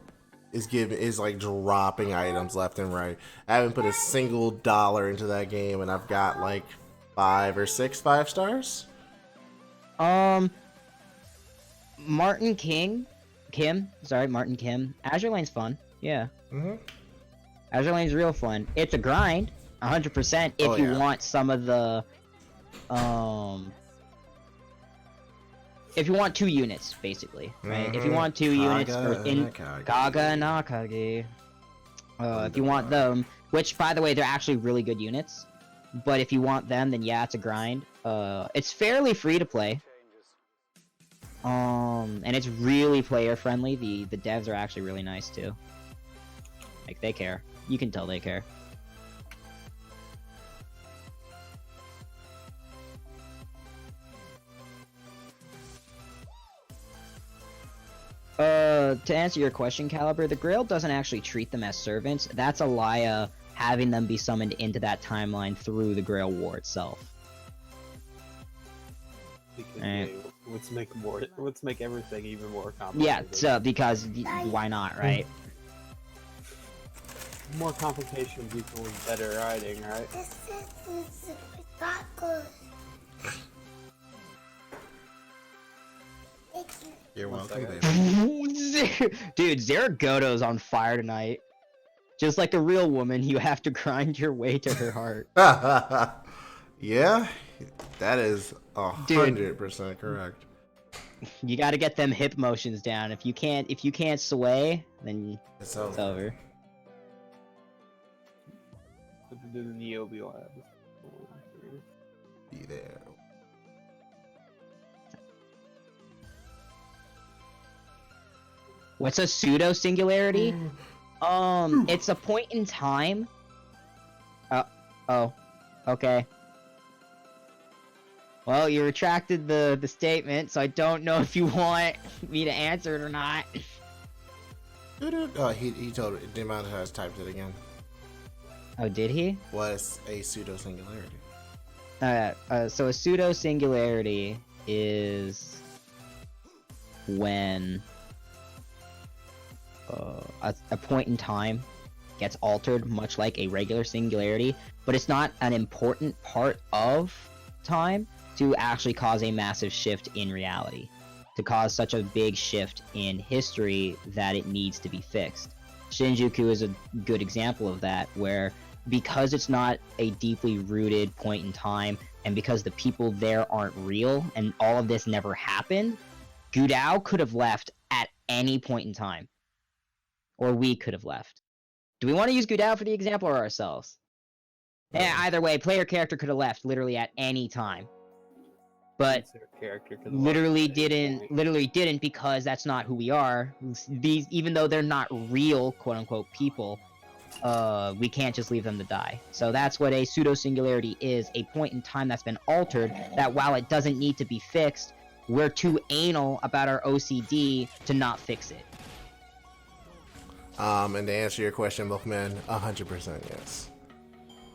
B: is like dropping items left and right. I haven't put a single dollar into that game, and I've got like 5 or 6 5-stars.
D: Martin Kim. Azure Lane's fun. Yeah. Azure Lane's real fun. It's a grind, 100%. If you want some of the, if you want 2 units, basically, right? If you want 2 units in Gaga and Akagi, if you want them, which by the way, they're actually really good units. But if you want them, then yeah, it's a grind. It's fairly free to play. And it's really player friendly. The devs are actually really nice too. Like, they care. You can tell they care. To answer your question, Caliber, the Grail doesn't actually treat them as servants. That's Illya having them be summoned into that timeline through the Grail War itself.
E: Because let's make everything even more complicated.
D: Yeah, so, because why not, right?
E: More complications equals better writing, right?
B: You're
E: One
B: welcome,
E: second.
B: baby.
D: Dude, Zaragoto's on fire tonight. Just like a real woman, you have to grind your way to her heart.
B: Yeah, that is 100% correct.
D: You got to get them hip motions down. If you can't sway, then
B: It's
D: it's
B: over.
D: over.
E: Do the Neo be live?
B: Be there.
D: What's a pseudo singularity? It's a point in time. Oh, okay. Well, you retracted the statement, so I don't know if you want me to answer it or not.
B: Oh, he told it. Demon has typed it again.
D: Oh, did he?
B: What's a pseudo singularity?
D: So a pseudo singularity is when a point in time gets altered, much like a regular singularity, but it's not an important part of time to actually cause a massive shift in reality, to cause such a big shift in history that it needs to be fixed. Shinjuku is a good example of that, where because it's not a deeply rooted point in time, and because the people there aren't real, and all of this never happened, Gudao could have left at any point in time. Or we could have left. Do we want to use Gudao for the example or ourselves? Yeah, either way, player character could have left literally at any time. But
E: Character could
D: literally didn't because that's not who we are. These, even though they're not real quote-unquote people, we can't just leave them to die. So that's what a pseudo-singularity is, a point in time that's been altered, that while it doesn't need to be fixed, we're too anal about our OCD to not fix it.
B: And to answer your question, Milkman, 100% yes.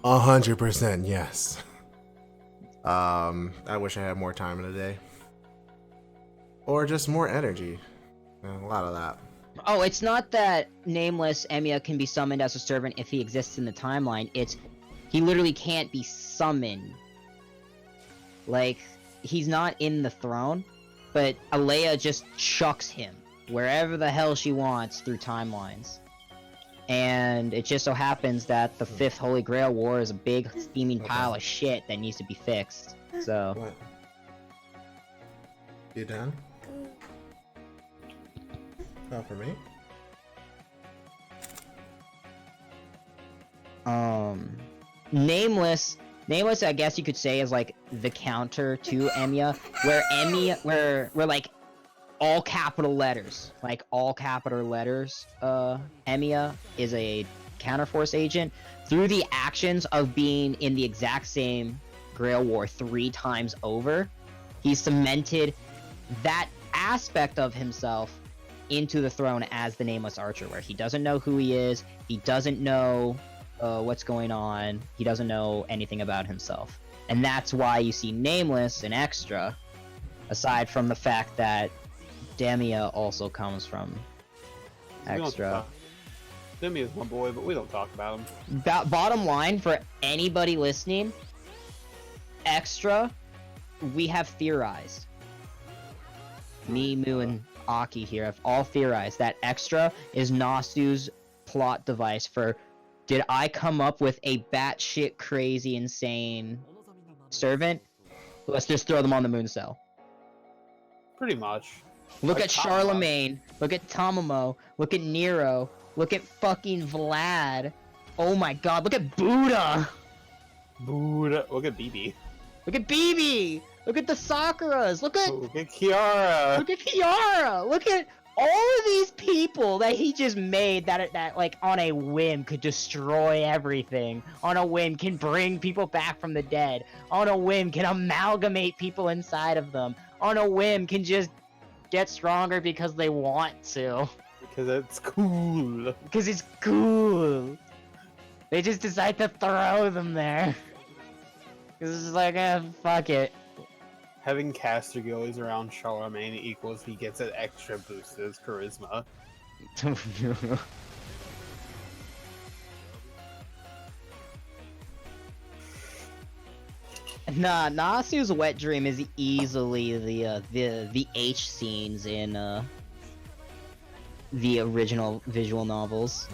B: 100% yes. I wish I had more time in a day. Or just more energy. A lot of that.
D: Oh, it's not that nameless Emiya can be summoned as a servant if he exists in the timeline. It's he literally can't be summoned. Like, he's not in the throne, but Alea just chucks him wherever the hell she wants through timelines. And it just so happens that the 5th Holy Grail War is a big steaming pile of shit that needs to be fixed. So,
B: What? You done? Oh, for me?
D: Nameless, I guess you could say, is like the counter to Emiya, where like all capital letters, Emiya is a counterforce agent through the actions of being in the exact same Grail War 3 times over. He cemented that aspect of himself into the throne as the Nameless Archer, where he doesn't know who he is, he doesn't know what's going on, he doesn't know anything about himself. And that's why you see Nameless and Extra, aside from the fact that Demia also comes from Extra.
E: Demi is my boy, but we don't talk about him.
D: Bottom line, for anybody listening, Extra, we have theorized. Me, Mu, and Aki here have all theorized that Extra is Nasu's plot device for, did I come up with a batshit crazy insane servant? Let's just throw them on the moon cell.
E: Pretty much.
D: Look
E: Like
D: at
E: Tamamo.
D: Charlemagne, look at Tamamo, look at Nero, look at fucking Vlad. Oh my god, look at Buddha!
E: Buddha. Look at BB.
D: Look at BB! Look at the Sakuras! Look at
E: Kiara.
D: Look at Kiara! Look at all of these people that he just made that like on a whim could destroy everything. On a whim can bring people back from the dead. On a whim can amalgamate people inside of them. On a whim can just get stronger because they want to.
E: Because it's cool.
D: Because it's cool. They just decide to throw them there. Because it's just like, fuck it.
E: Having Castergillies around Charlemagne equals he gets an extra boost to his charisma.
D: Nah, Nasu's wet dream is easily the H scenes in the original visual novels.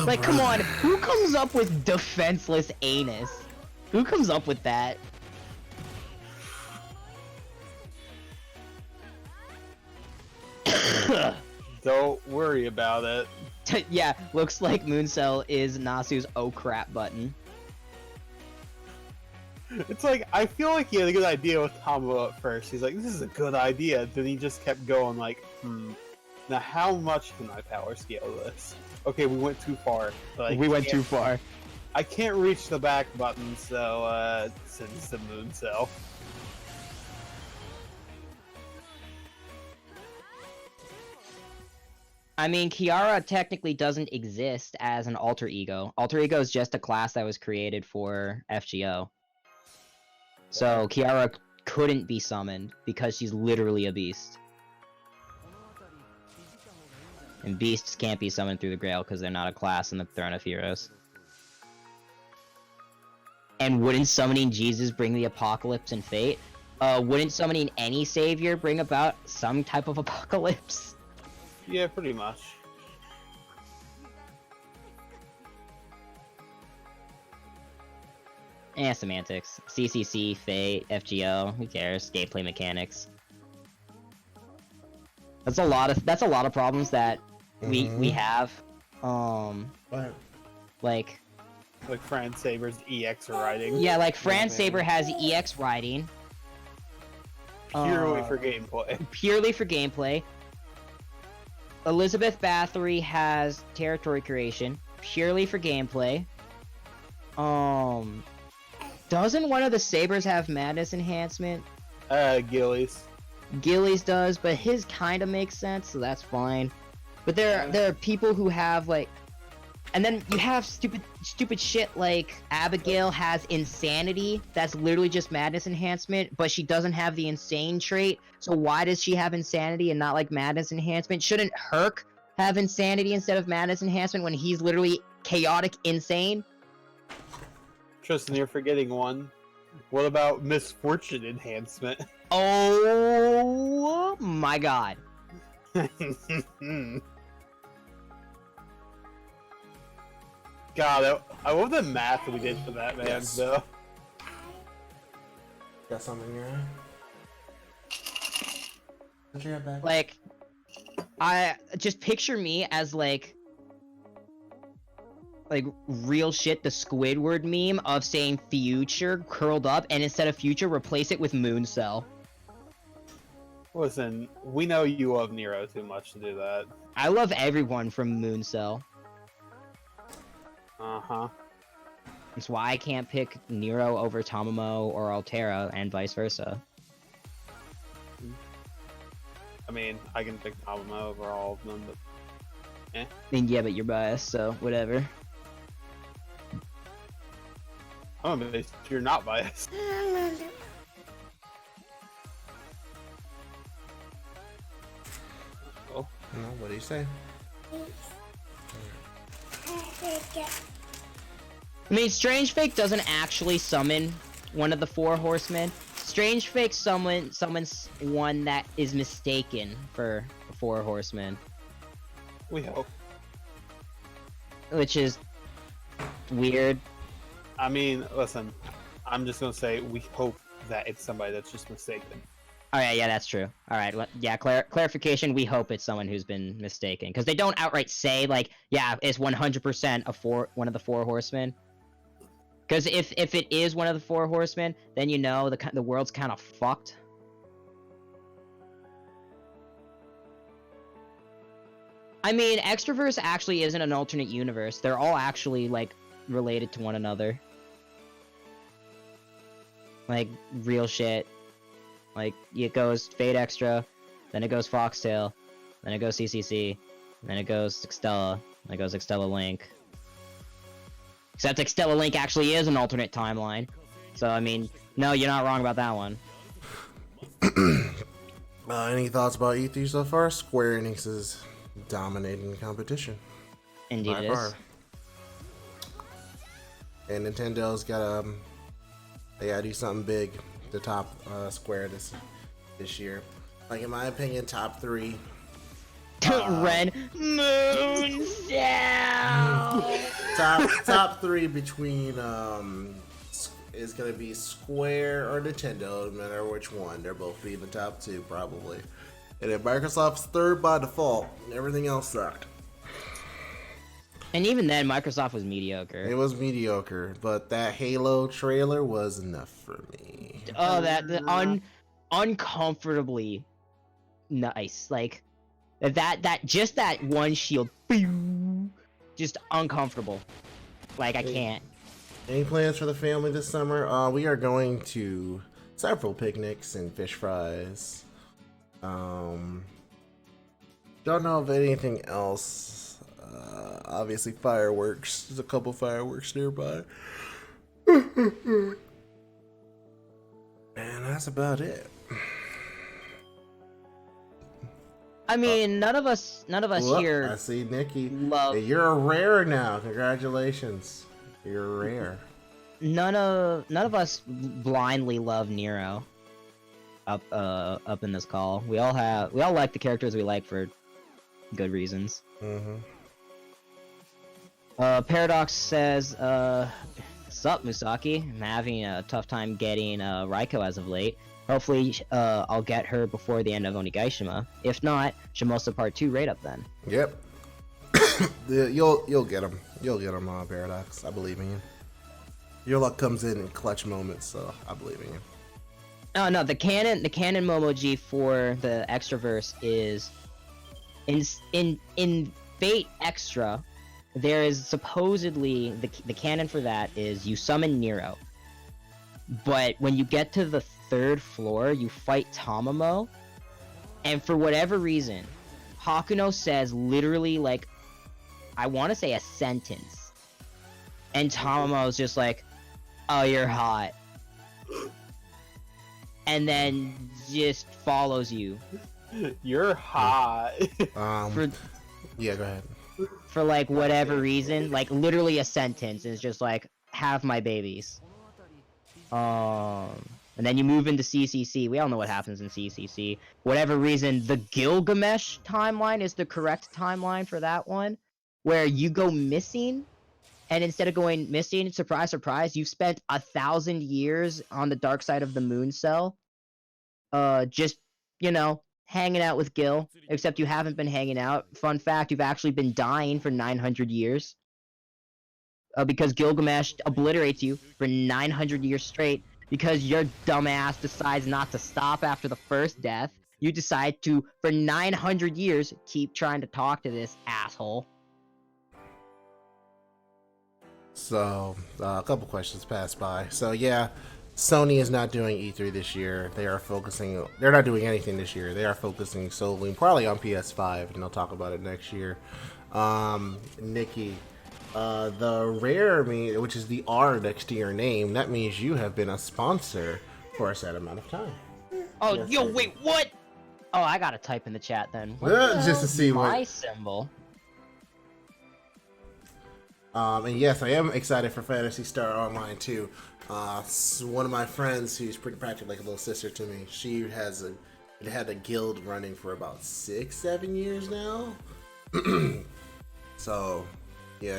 D: Like, come on, who comes up with defenseless anus? Who comes up with that?
E: Don't worry about it.
D: Yeah, looks like Mooncell is Nasu's oh crap button.
E: It's like, I feel like he had a good idea with Tombo at first. He's like, this is a good idea. Then he just kept going like, now how much can I power scale this? Okay, we went too far. But
D: We went too far.
E: I can't reach the back button, so, sends the moon cell.
D: I mean, Kiara technically doesn't exist as an alter ego. Alter ego is just a class that was created for FGO. So Kiara couldn't be summoned because she's literally a beast. And beasts can't be summoned through the Grail because they're not a class in the Throne of Heroes. And wouldn't summoning Jesus bring the apocalypse and fate? Wouldn't summoning any savior bring about some type of apocalypse?
E: Yeah, pretty much.
D: Semantics. CCC, Fate, FGO, who cares? Gameplay mechanics. That's a lot of problems that we have. Like
E: Fran Saber's EX riding.
D: yeah, like Fran Saber has EX riding.
E: Purely for gameplay.
D: Purely for gameplay. Elizabeth Bathory has territory creation, purely for gameplay. Doesn't one of the Sabers have madness enhancement?
E: Gillies.
D: Gillies does, but his kinda makes sense, so that's fine. But there are people who have like, and then you have stupid shit like Abigail has insanity. That's literally just madness enhancement, but she doesn't have the insane trait. So why does she have insanity and not like madness enhancement? Shouldn't Herc have insanity instead of madness enhancement when he's literally chaotic insane?
E: Tristan, you're forgetting one. What about misfortune enhancement?
D: Oh my god.
E: God, I love the math we did for that, man,
B: Yes.
E: though.
B: Got something in your eye? Put your head back.
D: Like, I just picture me as like real shit, the Squidward meme of saying future curled up, and instead of future, replace it with Mooncell.
E: Listen, we know you love Nero too much to do that.
D: I love everyone from Mooncell.
E: Uh-huh.
D: That's why I can't pick Nero over Tamamo or Altera, and vice versa.
E: I mean, I can pick Alma over all of them, but...
D: I mean, yeah, but you're biased, so whatever.
E: I'm amazed you're not biased. Oh.
B: No, what do you say?
D: I mean, Strange Fake doesn't actually summon one of the four horsemen. Strange Fake summons one that is mistaken for the four horsemen.
E: We hope.
D: Which is weird.
E: I mean, listen, I'm just gonna say we hope that it's somebody that's just mistaken.
D: Oh yeah, that's true. Alright, yeah, clarification, we hope it's someone who's been mistaken. Because they don't outright say, like, yeah, it's 100% one of the four horsemen. Because if it is one of the four horsemen, then you know the world's kind of fucked. I mean, Extraverse actually isn't an alternate universe. They're all actually, like, related to one another. Like, real shit. Like, it goes Fate Extra, then it goes Foxtail, then it goes CCC, then it goes Extella, then it goes Extella Link. Except Extella Link actually is an alternate timeline. So, I mean, no, you're not wrong about that one.
B: Any thoughts about E3 so far? Square Enix is dominating the competition.
D: Indeed
B: By
D: it is.
B: far. And Nintendo's got they gotta do something big to top Square this year. Like in my opinion, top 3.
D: Ren Moon Down.
B: top 3 between is gonna be Square or Nintendo, no matter which one. They're both being the top 2 probably. And then Microsoft's 3rd by default. Everything else sucked.
D: And even then, Microsoft was mediocre.
B: It was mediocre, but that Halo trailer was enough for me.
D: Oh, uncomfortably nice. Like just that one shield, just uncomfortable. Like I can't.
B: Any plans for the family this summer? We are going to several picnics and fish fries. Don't know of anything else. Obviously fireworks. There's a couple fireworks nearby. And that's about it.
D: I mean, none of us
B: Look,
D: here
B: I see Nikki.
D: love.
B: Hey, you're a rare now. Congratulations. You're rare.
D: None of us blindly love Nero. Up in this call, we all like the characters we like for good reasons.
B: Mm-hmm.
D: Paradox says, sup Musaki? I'm having a tough time getting Reeniko as of late. Hopefully, I'll get her before the end of Onigashima. If not, Shimosa Part 2 right up then.
B: Yep. You'll get them. You'll get them, Paradox. I believe in you. Your luck comes in clutch moments, so I believe in you.
D: Oh no, the canon Momoji for the Extraverse is in Fate Extra. There is supposedly the canon for that is you summon Nero, but when you get to the 3rd floor, you fight Tamamo, and for whatever reason, Hakuno says literally like, I want to say a sentence, and Tamamo is just like, "Oh, you're hot," and then just follows you.
E: You're hot.
B: Yeah, go ahead.
D: For like whatever reason, like literally a sentence, and it's just like, "Have my babies." And then you move into CCC. We all know what happens in CCC. Whatever reason, the Gilgamesh timeline is the correct timeline for that one, where you go missing, and instead of going missing, surprise, surprise, you've spent 1,000 years on the dark side of the moon cell, just, hanging out with Gil, except you haven't been hanging out. Fun fact, you've actually been dying for 900 years. Because Gilgamesh obliterates you for 900 years straight, because your dumbass decides not to stop after the first death. You decide to, for 900 years, keep trying to talk to this asshole.
B: So, a couple questions passed by. So, yeah, Sony is not doing E3 this year. They're not doing anything this year. They are focusing solely, probably on PS5, and they'll talk about it next year. Nikki, the rare, which is the R next to your name, that means you have been a sponsor for a set amount of time.
D: Oh,
B: Yes,
D: yo,
B: sir.
D: wait, what? Oh, I gotta type in the chat then.
B: Just to see
D: My
B: what.
D: symbol.
B: And yes, I am excited for Phantasy Star Online too. One of my friends, who's pretty practically like a little sister to me, she had a guild running for about 6-7 years now. So, yeah,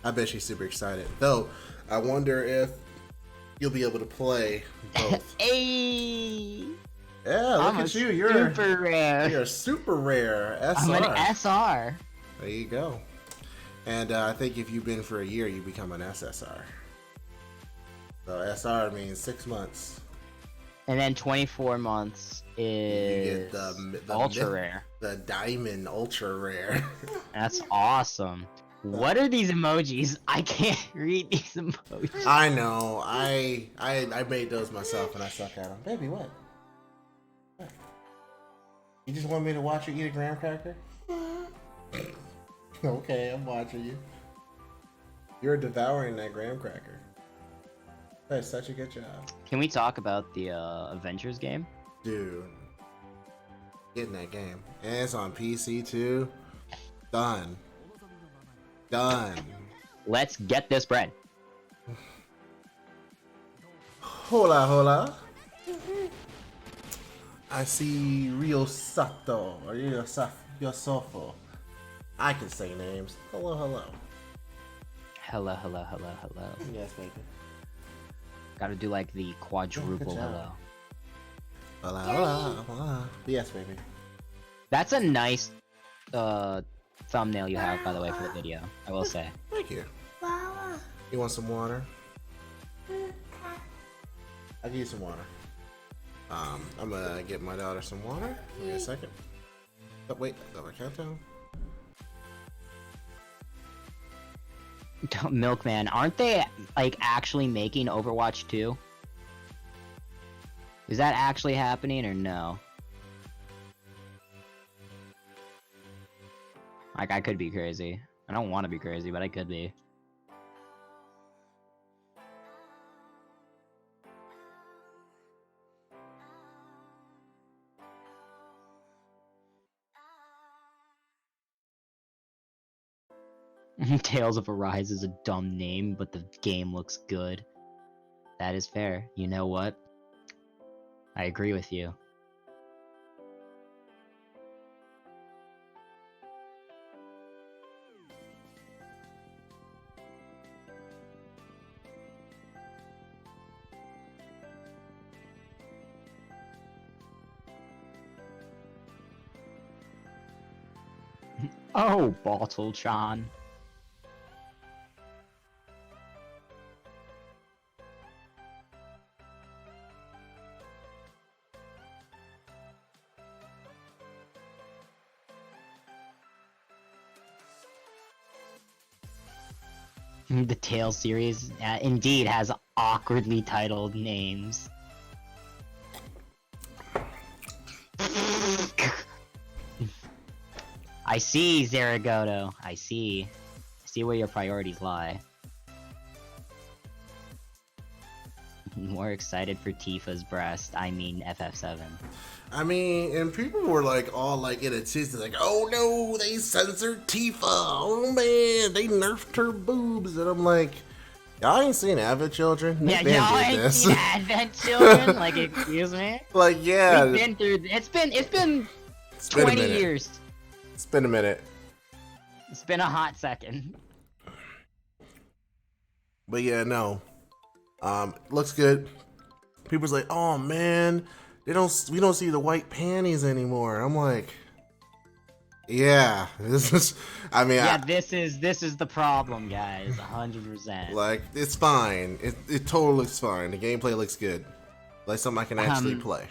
B: I bet she's super excited. Though, I wonder if you'll be able to play both.
D: Hey!
B: Yeah, look
D: I'm
B: at
D: a
B: you. You're
D: super rare.
B: a super rare SR.
D: I'm an SR.
B: There you go. And I think if you've been for a year, you become an SSR. So SR means 6 months.
D: And then 24 months
B: You
D: is
B: get the
D: ultra rare.
B: The diamond ultra rare.
D: That's awesome. What are these emojis? I can't read these emojis.
B: I know. I made those myself and I suck at them. Baby, what? You just want me to watch you eat a graham cracker? Okay, I'm watching you. You're devouring that graham cracker. That's such a good job.
D: Can we talk about the Avengers game?
B: Dude. Getting that game. And it's on PC too. Done.
D: Let's get this bread.
B: Hola, hola. I see Rio Sato or Yosofo. I can say names. Hello, hello.
D: Hello, hello, hello, hello.
B: Yes, baby.
D: Gotta do like the quadruple
B: job.
D: hello.
B: Hola, hola, hola. Yes, baby.
D: That's a nice thumbnail you have, by the way, for the video. I will say.
B: Thank you.
F: Wow.
B: You want some water? I'll give you some water. I'm gonna get my daughter some water. Give me a second. Oh, wait, dollar countdown.
D: Milkman, aren't they like actually making Overwatch 2? Is that actually happening or no? Like, I could be crazy. I don't want to be crazy, but I could be. Tales of Arise is a dumb name, but the game looks good. That is fair. You know what? I agree with you. Oh, Bottle-chan. The Tales series indeed has awkwardly titled names. I see, Zaragoto. I see where your priorities lie. More excited for Tifa's breast. I mean FF7.
B: I mean, and people were like all like in a tizzy, like, oh no, they censored Tifa. Oh man, they nerfed her boobs. And I'm like, y'all ain't seen Advent Children?
D: Yeah,
B: Nick Van
D: y'all
B: did
D: ain't
B: this.
D: seen Advent Children? Like, excuse me?
B: Like, yeah.
D: We've been through. It's been
B: It's been a
D: 20
B: minute.
D: years.
B: It's been a minute.
D: It's been a hot second.
B: But yeah, no. Looks good. People's like, oh man, we don't see the white panties anymore. I'm like, yeah, this is. I mean,
D: Yeah, this is the problem, guys. 100%.
B: like it's fine. It totally looks fine. The gameplay looks good. Like something I can actually play.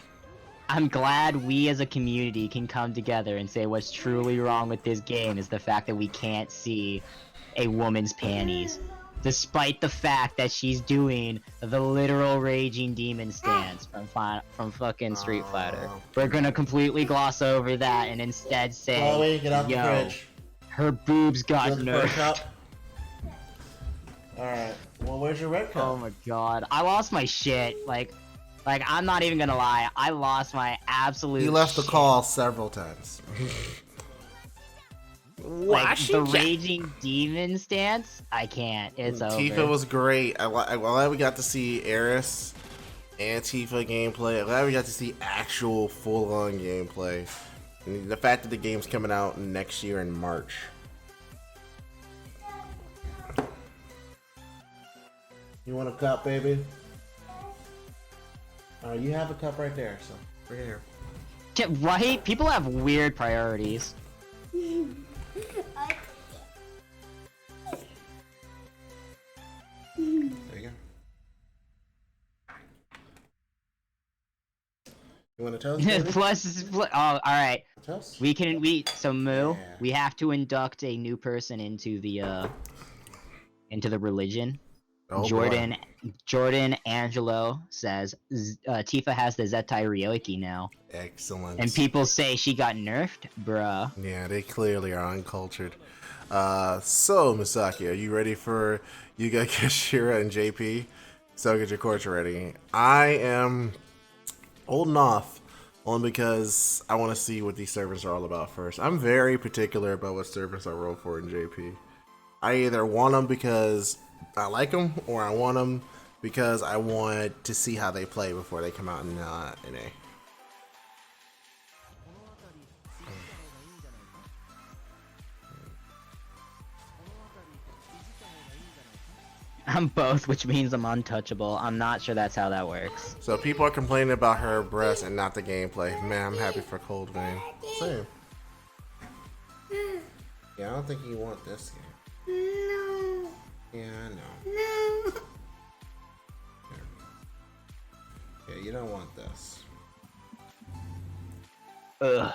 D: I'm glad we as a community can come together and say what's truly wrong with this game is the fact that we can't see a woman's panties. Despite the fact that she's doing the literal raging demon stance from fucking Street Fighter. We're gonna completely gloss over that and instead say,
B: Chloe, get out the
D: yo,
B: fridge.
D: her boobs got
B: Look for a cup.
D: nerfed.
B: All right. Well, where's your red cup?
D: Oh my god. I lost my shit. Like, I'm not even gonna lie. I lost my absolute
B: You left the
D: shit.
B: call several times.
D: Like, the raging demon stance? I can't. It's over.
B: Tifa was great. I'm glad we got to see Eris and Tifa gameplay. I'm glad we got to see actual full-on gameplay. And the fact that the game's coming out next year in March. You want a cup, baby? You have a cup right there, so right here.
D: Right? People have weird priorities.
B: There you go. You want to toast? Baby?
D: Plus, oh, all right.
B: Toast?
D: So Moo,
B: Yeah.
D: we have to induct a new person into the religion.
B: Oh,
D: Jordan
B: boy.
D: Jordan Angelo says Tifa has the Zettai Ryoiki now.
B: Excellent.
D: And people say she got nerfed, bruh.
B: Yeah, they clearly are uncultured. So, Misaki, are you ready for Yuga Kashira and JP? So get your Quartz ready. I am holding off only because I want to see what these servers are all about first. I'm very particular about what servers I roll for in JP. I either want them because I like them, or I want them because I want to see how they play before they come out in NA.
D: I'm both, which means I'm untouchable. I'm not sure that's how that works.
B: So people are complaining about her breasts and not the gameplay. Man, I'm happy for Cold Vein. Same. Yeah, I don't think you want this game.
F: No.
B: Yeah, I know.
F: No.
B: Yeah, you don't want this.
D: Ugh.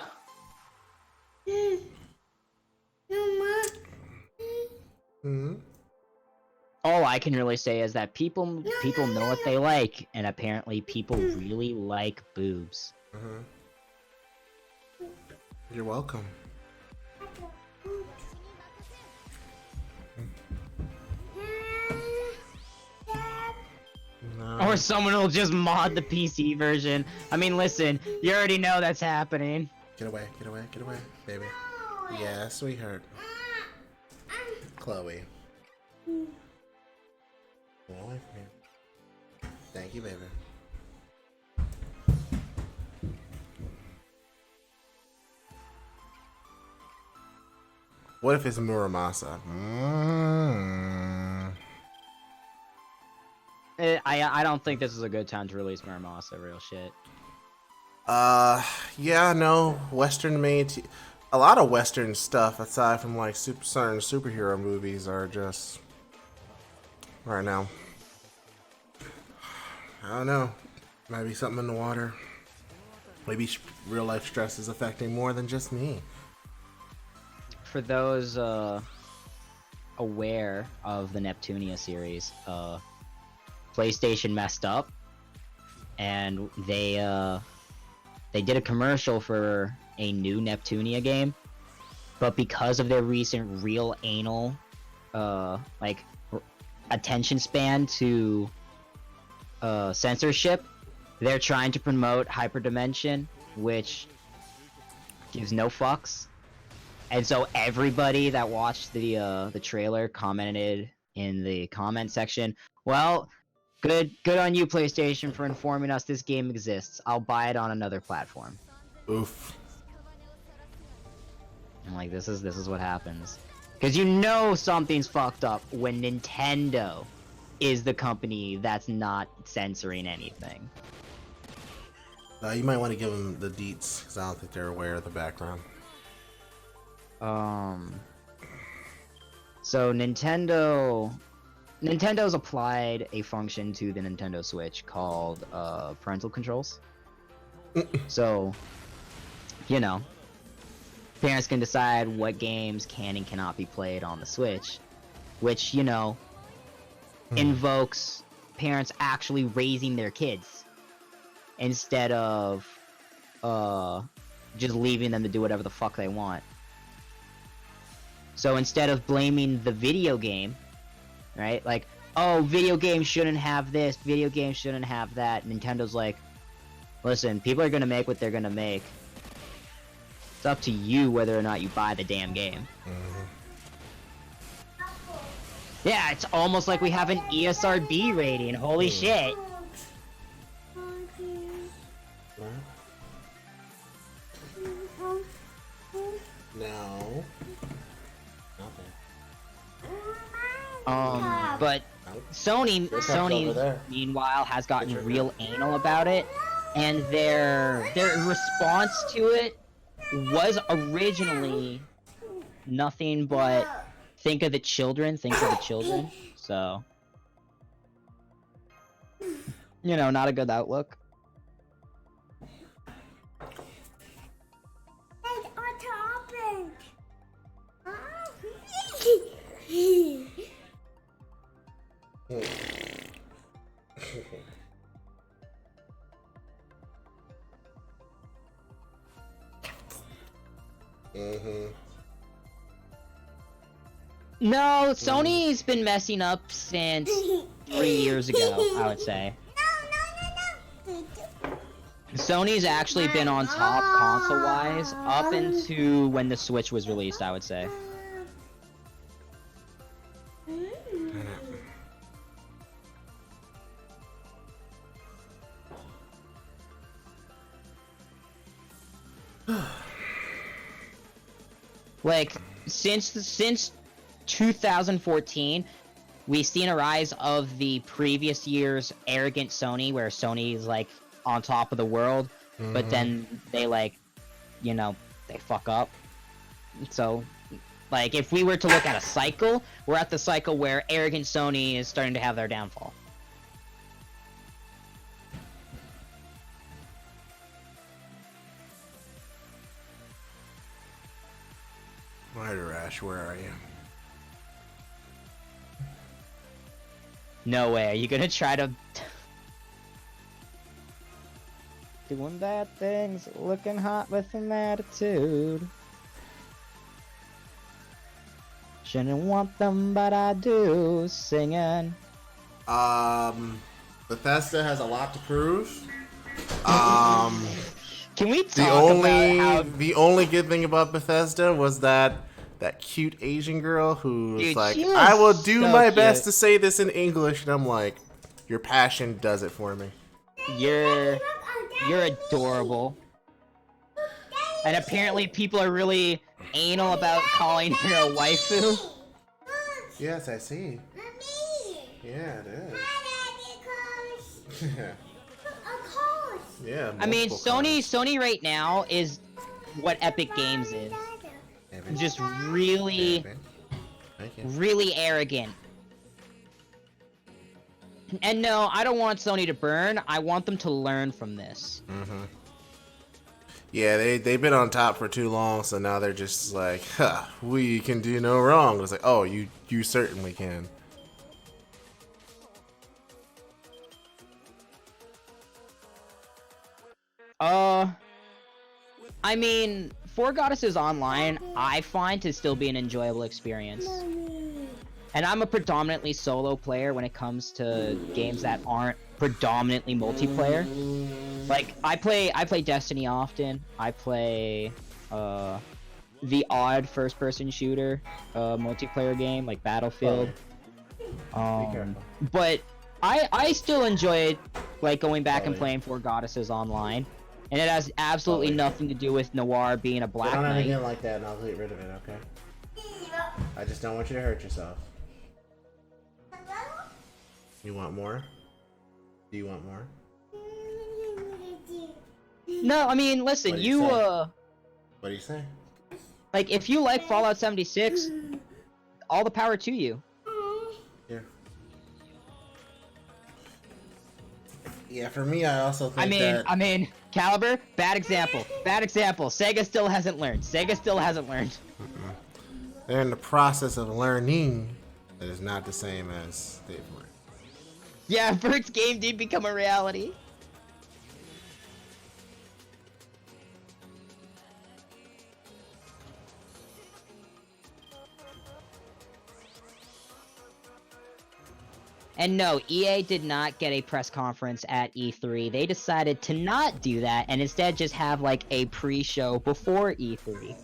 F: Mama.
B: Hmm.
D: All I can really say is that people know what they like, and apparently people really like boobs.
B: You're welcome. No.
D: Or someone will just mod the PC version. I mean, listen, you already know that's happening.
B: Get away, get away, get away, baby. Yeah, sweetheart. Chloe. Get away from here. Thank you, baby. What if it's Muramasa?
D: I don't think this is a good time to release Muramasa, real shit.
B: Yeah, no, Western made. A lot of Western stuff, aside from like certain superhero movies, are just right now. I don't know. Might be something in the water. Maybe real life stress is affecting more than just me.
D: For those aware of the Neptunia series, PlayStation messed up, and they did a commercial for a new Neptunia game, but because of their recent real anal attention span to censorship, they're trying to promote hyperdimension, which gives no fucks. And so everybody that watched the trailer commented in the comment section, well, good on you, PlayStation, for informing us this game exists. I'll buy it on another platform.
B: Oof.
D: I'm like, this is what happens. Because you know something's fucked up when Nintendo is the company that's not censoring anything.
B: You might want to give them the deets, because I don't think they're aware of the background.
D: So Nintendo's applied a function to the Nintendo Switch called parental controls. So, you know, parents can decide what games can and cannot be played on the Switch, which, you know, invokes parents actually raising their kids instead of just leaving them to do whatever the fuck they want. So instead of blaming the video game, right? Like, oh, video games shouldn't have this, video games shouldn't have that. Nintendo's like, listen, people are gonna make what they're gonna make. It's up to you whether or not you buy the damn game. Yeah, it's almost like we have an ESRB rating. Holy shit.
B: No.
D: But Sony meanwhile has gotten real anal about it, and their response to it was originally nothing but think of the children, so you know, not a good outlook. No, Sony's been messing up since 3 years ago, I would say. Sony's actually been on top console-wise up into when the Switch was released, I would say. Like, since 2014, we've seen a rise of the previous year's arrogant Sony, where Sony is like on top of the world, but then they like, you know, they fuck up. So, like, if we were to look at a cycle, we're at the cycle where arrogant Sony is starting to have their downfall.
B: Rider Ash, where are you?
D: No way, are you gonna try to... Doing bad things, looking hot with an attitude. Shouldn't want them, but I do, singing.
B: Bethesda has a lot to prove.
D: Can we talk about how...
B: The only good thing about Bethesda was that cute Asian girl who's
D: Dude,
B: like,
D: she was
B: I will do
D: so
B: my
D: cute.
B: best to say this in English, and I'm like, your passion does it for me.
D: You're adorable. And apparently people are really anal about calling her a waifu.
B: Yes, I see. Yeah, it is. Yeah.
D: I mean,
B: multiple cars.
D: Sony right now is what Epic Games is. Just really,
B: Thank you.
D: really arrogant. And no, I don't want Sony to burn. I want them to learn from this.
B: Yeah, they've been on top for too long, so now they're just like, huh, we can do no wrong. It's like, oh, you certainly can.
D: I mean, Four Goddesses Online, I find to still be an enjoyable experience. And I'm a predominantly solo player when it comes to games that aren't predominantly multiplayer. Like, I play Destiny often. I play, the odd first-person shooter, multiplayer game, like Battlefield. But I still enjoy, like, going back and playing Four Goddesses Online. And it has absolutely nothing to do with Noir being a Black
B: Don't have
D: Knight.
B: anything like that, and I'll get rid of it, okay? I just don't want you to hurt yourself. You want more? Do you want more?
D: No, I mean, listen,
B: What do you say? What do you say?
D: like, if you like Fallout 76, all the power to you.
B: Here. Yeah, for me, I also think
D: I mean, Caliber, bad example. Bad example. Sega still hasn't learned.
B: they're in the process of learning. That is not the same as they've learned.
D: Yeah, Bert's game did become a reality. And no, EA did not get a press conference at E3. They decided to not do that and instead just have like a pre-show before E3.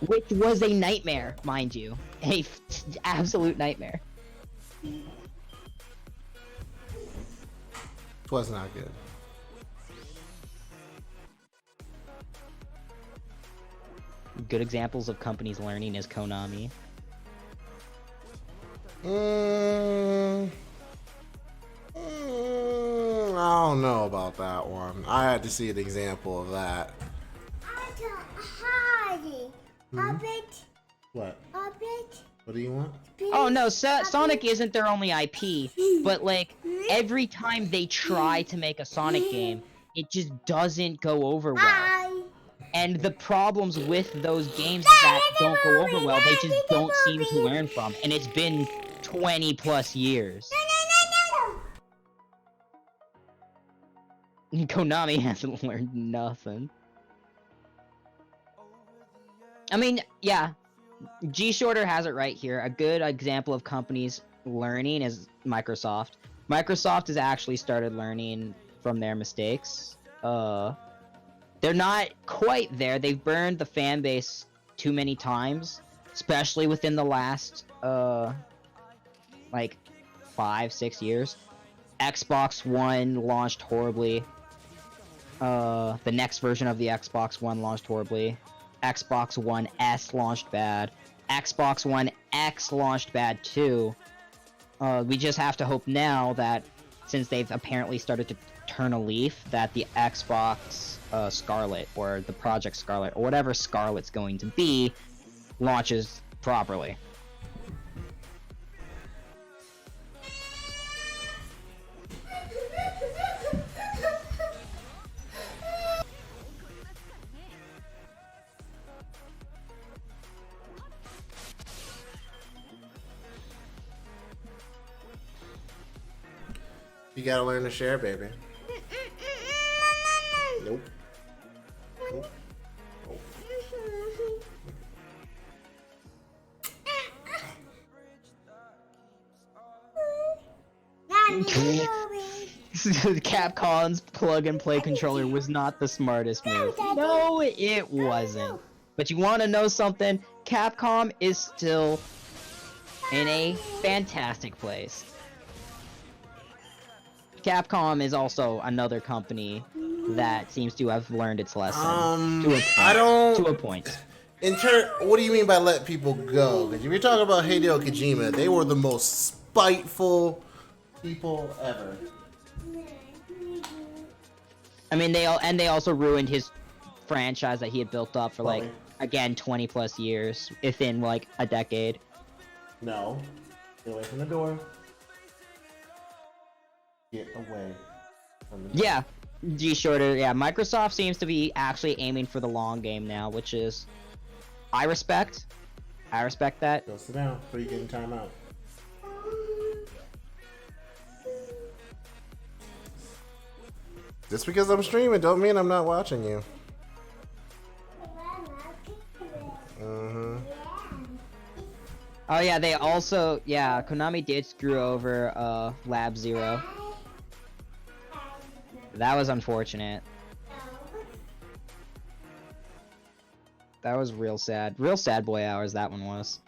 D: Which was a nightmare, mind you. A absolute nightmare.
B: It was not good.
D: Good examples of companies learning is Konami.
B: I don't know about that one. I had to see an example of that. What? What do you want?
D: Oh no, Sonic isn't their only IP, but like, every time they try to make a Sonic game, it just doesn't go over well. And the problems with those games that don't go over well, they just don't seem to learn from. And it's been 20 plus years. Konami hasn't learned nothing. I mean, yeah, G Shorter has it right here. A good example of companies learning is Microsoft. Microsoft has actually started learning from their mistakes. They're not quite there. They've burned the fan base too many times, especially within the last, like 5-6 years. Xbox One launched horribly. The next version of the Xbox One launched horribly. Xbox One S launched bad. Xbox One X launched bad too. We just have to hope now that, since they've apparently started to turn a leaf, that the Xbox Scarlet, or the Project Scarlet, or whatever Scarlet's going to be, launches properly.
B: You gotta learn to share, baby. Nope. Nope.
D: Capcom's plug-and-play controller was not the smartest move. No, it wasn't. But you want to know something? Capcom is still in a fantastic place. Capcom is also another company that seems to have learned its lesson. To a point. To a point.
B: What do you mean by let people go? Because if you're talking about Hideo Kojima, they were the most spiteful people ever.
D: I mean, they also ruined his franchise that he had built up for, like, again, 20 plus years, within like a decade.
B: No. Get away from the door. Get away from the door.
D: Yeah, G Shorter. Yeah, Microsoft seems to be actually aiming for the long game now, which is, I respect that.
B: Go sit down before you get in timeout. Just because I'm streaming don't mean I'm not watching you.
D: Oh yeah, they also, yeah, Konami did screw over Lab Zero. That was unfortunate. That was real sad. Real sad boy hours that one was.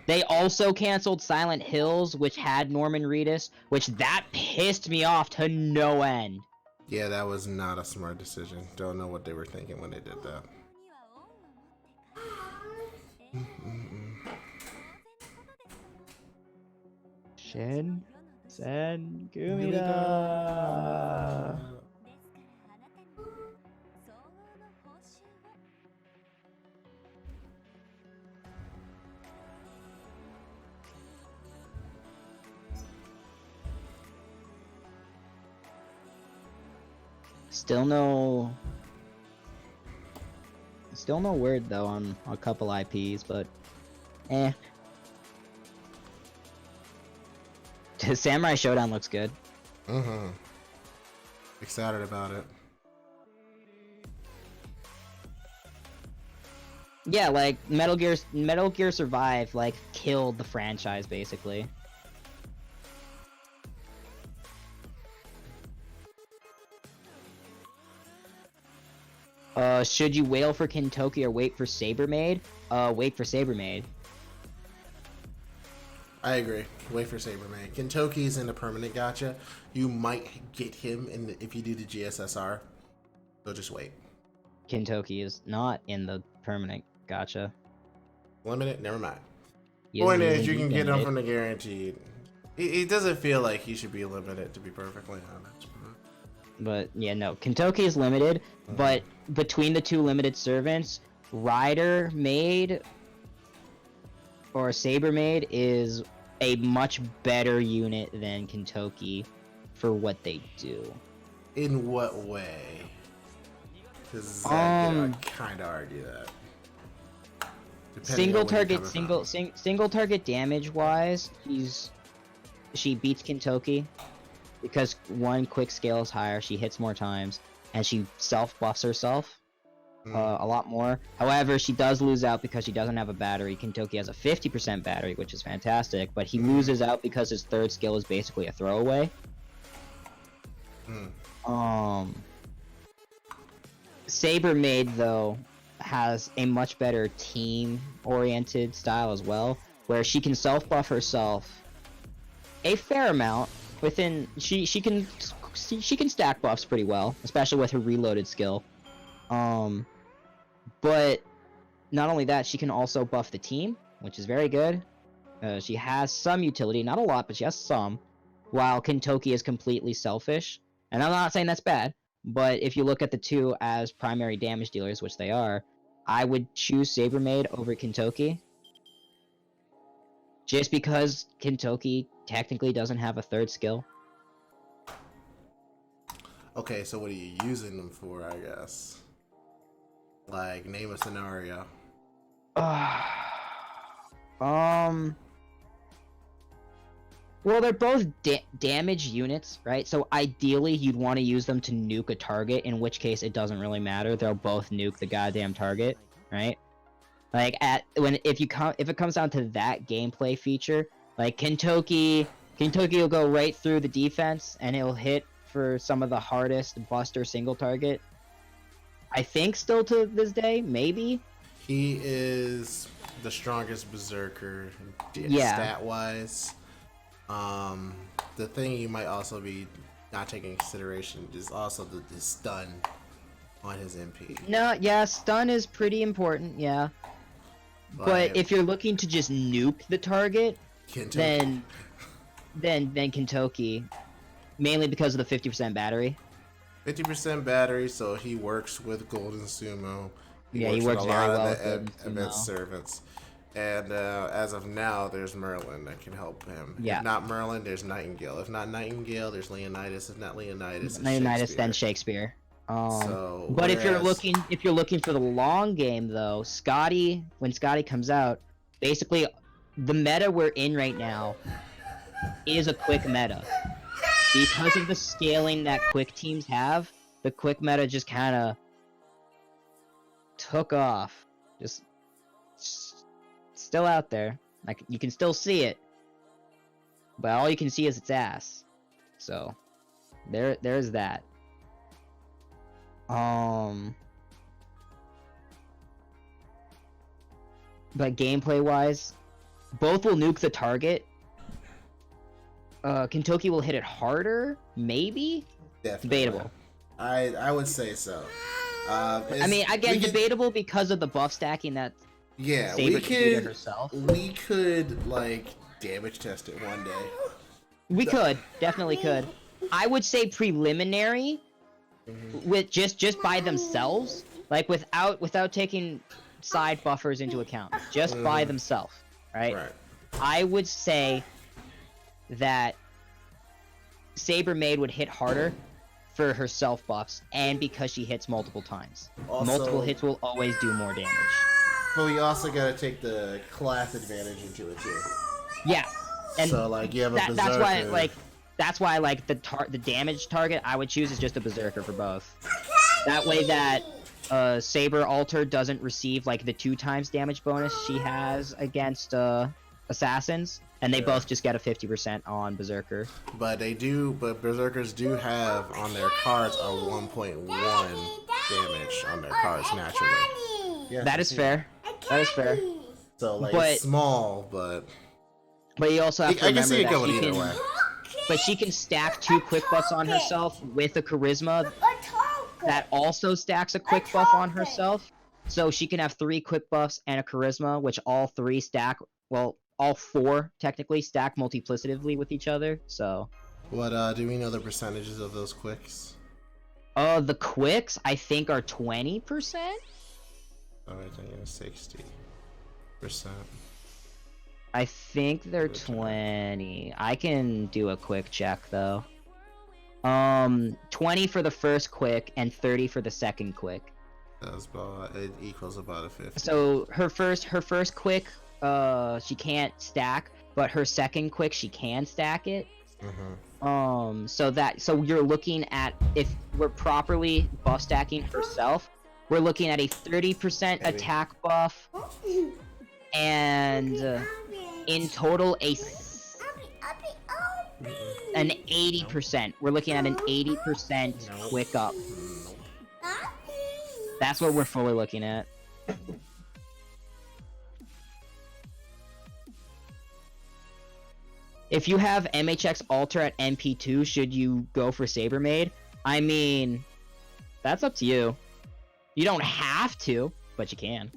D: They also canceled Silent Hills, which had Norman Reedus, which that pissed me off to no end.
B: Yeah, that was not a smart decision. Don't know what they were thinking when they did that.
D: Shin Sen Gumida. Still no word though on a couple IPs, but eh. Samurai Showdown looks good.
B: Excited about it.
D: Yeah, like Metal Gear Survive like killed the franchise basically. Should you wail for Kentucky or wait for Sabermaid? Wait for Sabermaid.
B: I agree. Wait for Sabermaid. Kentucky's in a permanent gacha. You might get him if you do the GSSR. So just wait.
D: Kentucky is not in the permanent gacha.
B: Limited? Never mind. Point is, you can get him from the guaranteed. It doesn't feel like he should be limited, to be perfectly honest.
D: But yeah, no. Kentucky is limited, but between the two limited servants, Rider Maid or Sabermaid is a much better unit than Kentucky for what they do.
B: In what way? Because I kind of argue that.
D: Single target damage wise, she beats Kentucky because one quick scale is higher, she hits more times, and she self buffs herself a lot more. However, she does lose out because she doesn't have a battery. Kentucky has a 50% battery, which is fantastic, but he loses out because his third skill is basically a throwaway. Sabermaid though has a much better team-oriented style as well, where she can self-buff herself a fair amount within. She can she can stack buffs pretty well, especially with her reloaded skill. But not only that, she can also buff the team, which is very good. She has some utility, not a lot, but she has some. While Kintoki is completely selfish, and I'm not saying that's bad, but if you look at the two as primary damage dealers, which they are, I would choose Sabermaid over Kintoki. Just because Kintoki technically doesn't have a third skill.
B: Okay, so what are you using them for, I guess? Like, name a scenario.
D: Well, they're both damage units, right? So ideally, you'd want to use them to nuke a target, in which case it doesn't really matter. They'll both nuke the goddamn target, right? Like if it comes down to that gameplay feature, like Kintoki will go right through the defense and it'll hit for some of the hardest buster single target. I think still to this day, maybe.
B: He is the strongest berserker, stat wise. The thing you might also be not taking into consideration is also the stun on his MP.
D: No, yeah, stun is pretty important, yeah. But if you're looking to just nuke the target, then Kintoki, mainly because of the 50% battery.
B: 50% battery, so he works with Golden Sumo.
D: He works very well with
B: the advanced servants. And as of now, there's Merlin that can help him.
D: Yeah.
B: If not Merlin, there's Nightingale. If not Nightingale, there's Leonidas. If not Leonidas, it's
D: Leonidas, then Shakespeare.
B: But
D: whereas... if you're looking for the long game though, when Scotty comes out, basically the meta we're in right now is a quick meta. Because of the scaling that quick teams have, the quick meta just kind of took off. Just still out there. Like you can still see it, but all you can see is its ass. So there's that. But gameplay wise, both will nuke the target. Kintoki will hit it harder, maybe.
B: Definitely.
D: Debatable.
B: I would say so.
D: I mean, again, debatable because of the buff stacking that.
B: Yeah,
D: Saber could herself.
B: We could like damage test it one day.
D: We could, definitely could. I would say preliminary, with just by themselves, like without taking side buffers into account, just by themselves, right? I would say that Sabermaid would hit harder for her self buffs, and because she hits multiple times.
B: Also,
D: multiple hits will always do more damage.
B: But we also gotta take the class advantage into it too.
D: Yeah, and
B: so like you have a berserker.
D: That's why the damage target I would choose is just a berserker for both. That way that Saber Alter doesn't receive like the 2x damage bonus she has against assassins, and they both just get a 50% on berserker.
B: But berserkers do have on their cards a 1.1 damage on their cards naturally.
D: Yeah, that is fair. That is fair.
B: So like small, but
D: you also have to remember
B: that
D: she can stack 2 quick buffs on herself with a charisma that also stacks a quick buff on herself. So she can have 3 quick buffs and a charisma, which all 3 stack. Well, all 4 technically stack multiplicatively with each other. So.
B: What do we know the percentages of those quicks?
D: The quicks I think are 20%.
B: Alright, I think 60%.
D: I think they're 20. I can do a quick check though. 20 for the first quick and 30 for the second quick.
B: It equals about a 50.
D: So her first quick, she can't stack, but her second quick she can stack it. So you're looking at, if we're properly buff stacking herself, we're looking at a 30% attack buff, and in total an 80%. We're looking at an 80% quick up. That's what we're fully looking at. if you have MHX Alter at MP2, should you go for Saber Maid? I mean, that's up to you. You don't have to, but you can.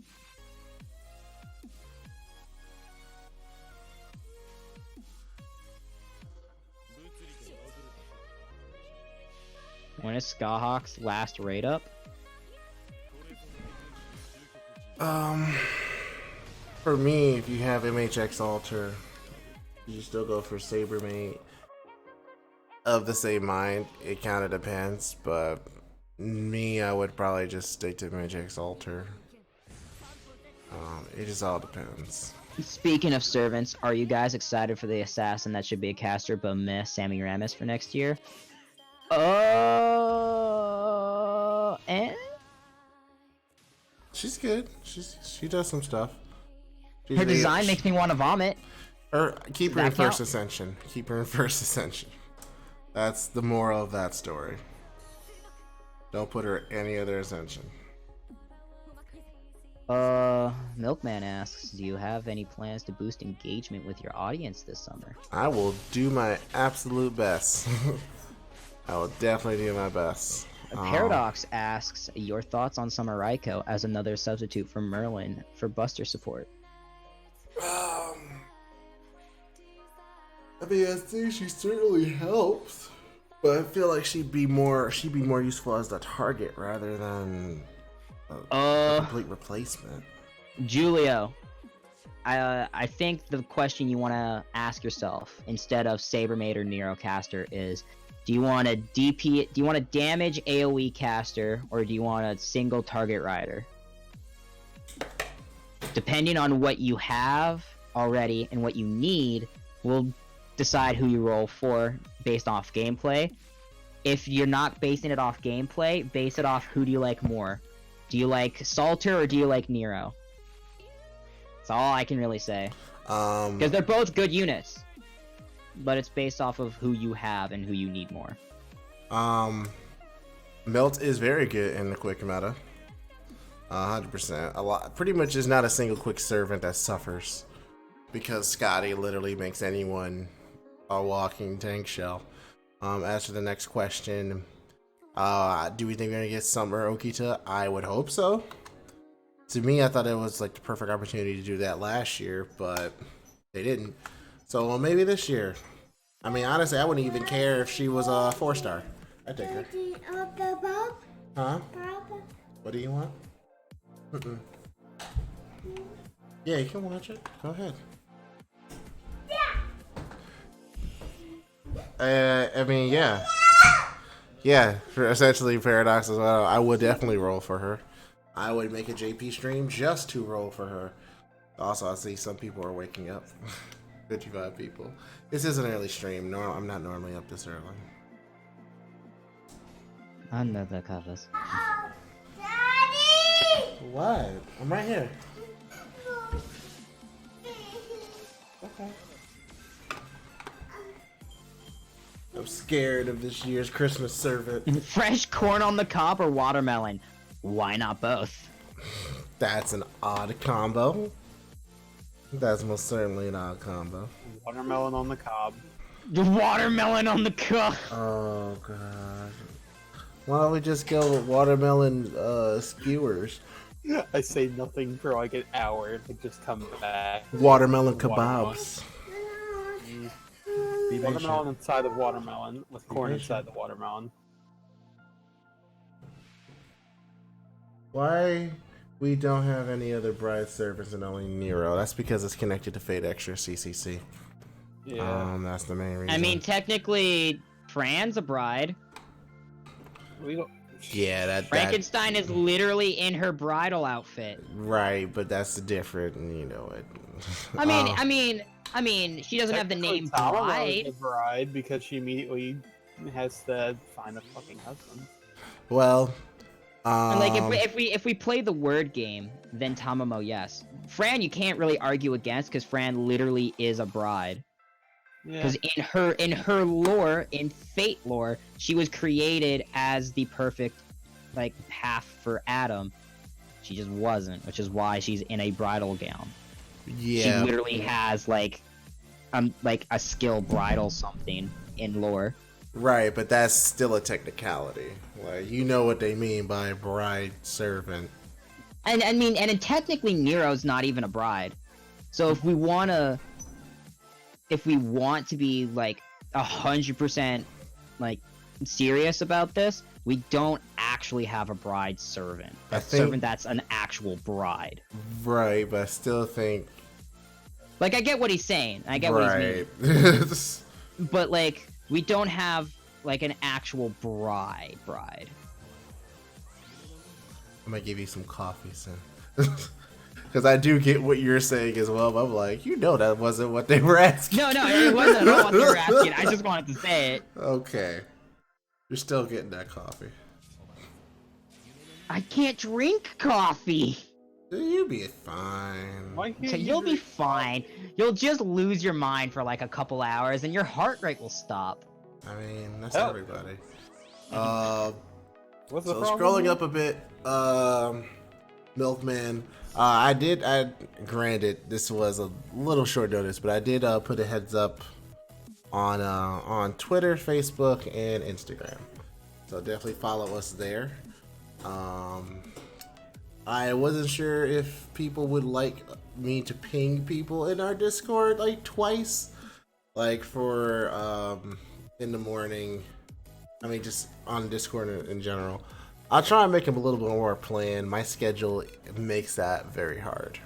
D: When is Skahawk's last raid up?
B: For me, if you have MHX Alter, you still go for Sabermate. Of the same mind, it kind of depends, but me, I would probably just stick to MHX Alter. It just all depends.
D: Speaking of servants, are you guys excited for the assassin that should be a caster but meh, Sammy Ramis for next year?
B: She's good. She does some stuff.
D: Her design makes me want to vomit.
B: Keep her in first ascension. Keep her in first ascension. That's the moral of that story. Don't put her any other ascension.
D: Milkman asks, do you have any plans to boost engagement with your audience this summer?
B: I will do my absolute best. I will definitely do my best.
D: Paradox asks, your thoughts on Summer Raikou as another substitute for Merlin for Buster support?
B: I mean, I think she certainly helps, but I feel like she'd be more useful as the target rather than a complete replacement.
D: Julio, I think the question you want to ask yourself instead of Sabermaid or Nerocaster is, do you want a DP? Do you want a damage AOE caster, or do you want a single target rider? Depending on what you have already and what you need, will decide who you roll for based off gameplay. If you're not basing it off gameplay, base it off who do you like more. Do you like Salter or do you like Nero? That's all I can really say. Because they're both good units. But it's based off of who you have and who you need more.
B: Melt is very good in the quick meta. 100%. A lot. Pretty much is not a single quick servant that suffers. Because Scotty literally makes anyone a walking tank shell. As for the next question, do we think we're going to get Summer Okita? I would hope so. To me, I thought it was like the perfect opportunity to do that last year, but they didn't. So well, maybe this year. I mean, honestly, I wouldn't even care if she was a 4-star. I'd take her. Huh? What do you want? Yeah, you can watch it. Go ahead. I mean, yeah. Yeah, for essentially Paradox as well. I would definitely roll for her. I would make a JP stream just to roll for her. Also, I see some people are waking up. 55 people. This is an early stream. No, I'm not normally up this early.
D: Another covers.
F: Daddy!
B: What? I'm right here. Okay. I'm scared of this year's Christmas servant.
D: Fresh corn on the cob or watermelon? Why not both?
B: That's an odd combo. That's most certainly an odd combo.
E: Watermelon on the cob.
D: The watermelon on the cob!
B: Oh god. Why don't we just go with watermelon skewers?
E: I say nothing for like an hour, but just come back.
B: Watermelon kebabs. Be patient.
E: Watermelon inside of watermelon, with corn
B: patient.
E: inside the watermelon.
B: Why we don't have any other bride service and only Nero? That's because it's connected to Fate Extra CCC.
E: Yeah.
B: That's the main reason.
D: I mean, technically, Fran's a bride.
E: We don't.
B: yeah, that
D: Frankenstein is literally in her bridal outfit.
B: right, but that's different, you know it.
D: I mean, she doesn't have the name
E: Tamamo
D: bride.
E: is a bride because she immediately has to find a fucking husband.
B: Well,
D: And like if we play the word game, then Tamamo, yes. Fran, you can't really argue against because Fran literally is a bride.
E: Yeah.
D: Because in her lore, in Fate lore, she was created as the perfect like path for Adam. She just wasn't, which is why she's in a bridal gown.
B: yeah.
D: She literally has like like a skill bridle something in lore.
B: Right, but that's still a technicality. Like, you know what they mean by bride servant.
D: And I mean, and technically Nero's not even a bride. So if we want to be like 100% like serious about this, we don't actually have a bride servant. A servant that's an actual bride.
B: Right, but I still think.
D: Like, I get what he's saying. I get what he's meaning. But like, we don't have like an actual bride.
B: I'm gonna give you some coffee soon. Because I do get what you're saying as well, but I'm like, that wasn't what they were asking.
D: No, it wasn't at all what they were asking. I just wanted to say it.
B: Okay. You're still getting that coffee.
D: I can't drink coffee.
B: You'll be fine.
D: So you'll be fine. You'll just lose your mind for like a couple hours and your heart rate will stop.
B: I mean, that's everybody.
E: What's the
B: so
E: problem?
B: Scrolling up a bit, Milkman. Granted, this was a little short notice, but I did put a heads up on Twitter, Facebook, and Instagram. So definitely follow us there. I wasn't sure if people would like me to ping people in our Discord like twice, like for in the morning. I mean, just on Discord in general. I'll try and make them a little bit more planned. My schedule makes that very hard.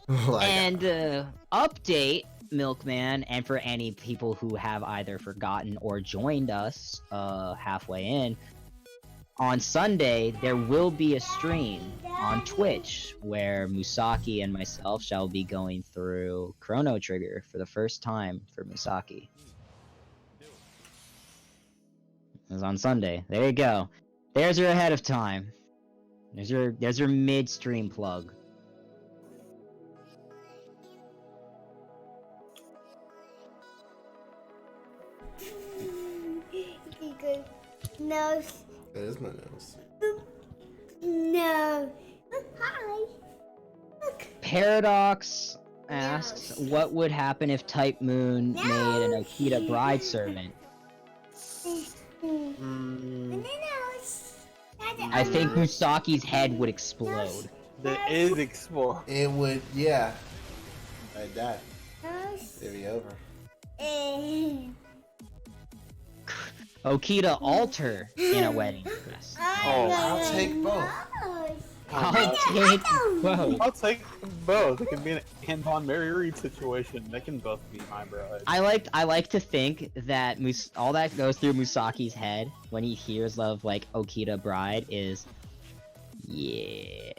D: Update, Milkman, and for any people who have either forgotten or joined us halfway in, on Sunday there will be a stream on Twitch where Musaki and myself shall be going through Chrono Trigger for the first time for Musaki. It's on Sunday. There you go. There's your ahead of time. There's your mid-stream plug.
F: Nose.
B: That is my nose.
F: No. Hi. Look.
D: Paradox asks, what would happen if Type Moon made an Okita bride servant? I think Musaki's head would explode.
E: There is explore.
B: It would, yeah. I'd die. It'd be over.
D: Okita alter in a wedding dress.
B: I'll take both.
D: I'll take both.
E: I'll take both. It can be an Anton Mary Reed situation. They can both be my bride.
D: I like to think that all that goes through Musaki's head when he hears of like Okita bride is, yeah.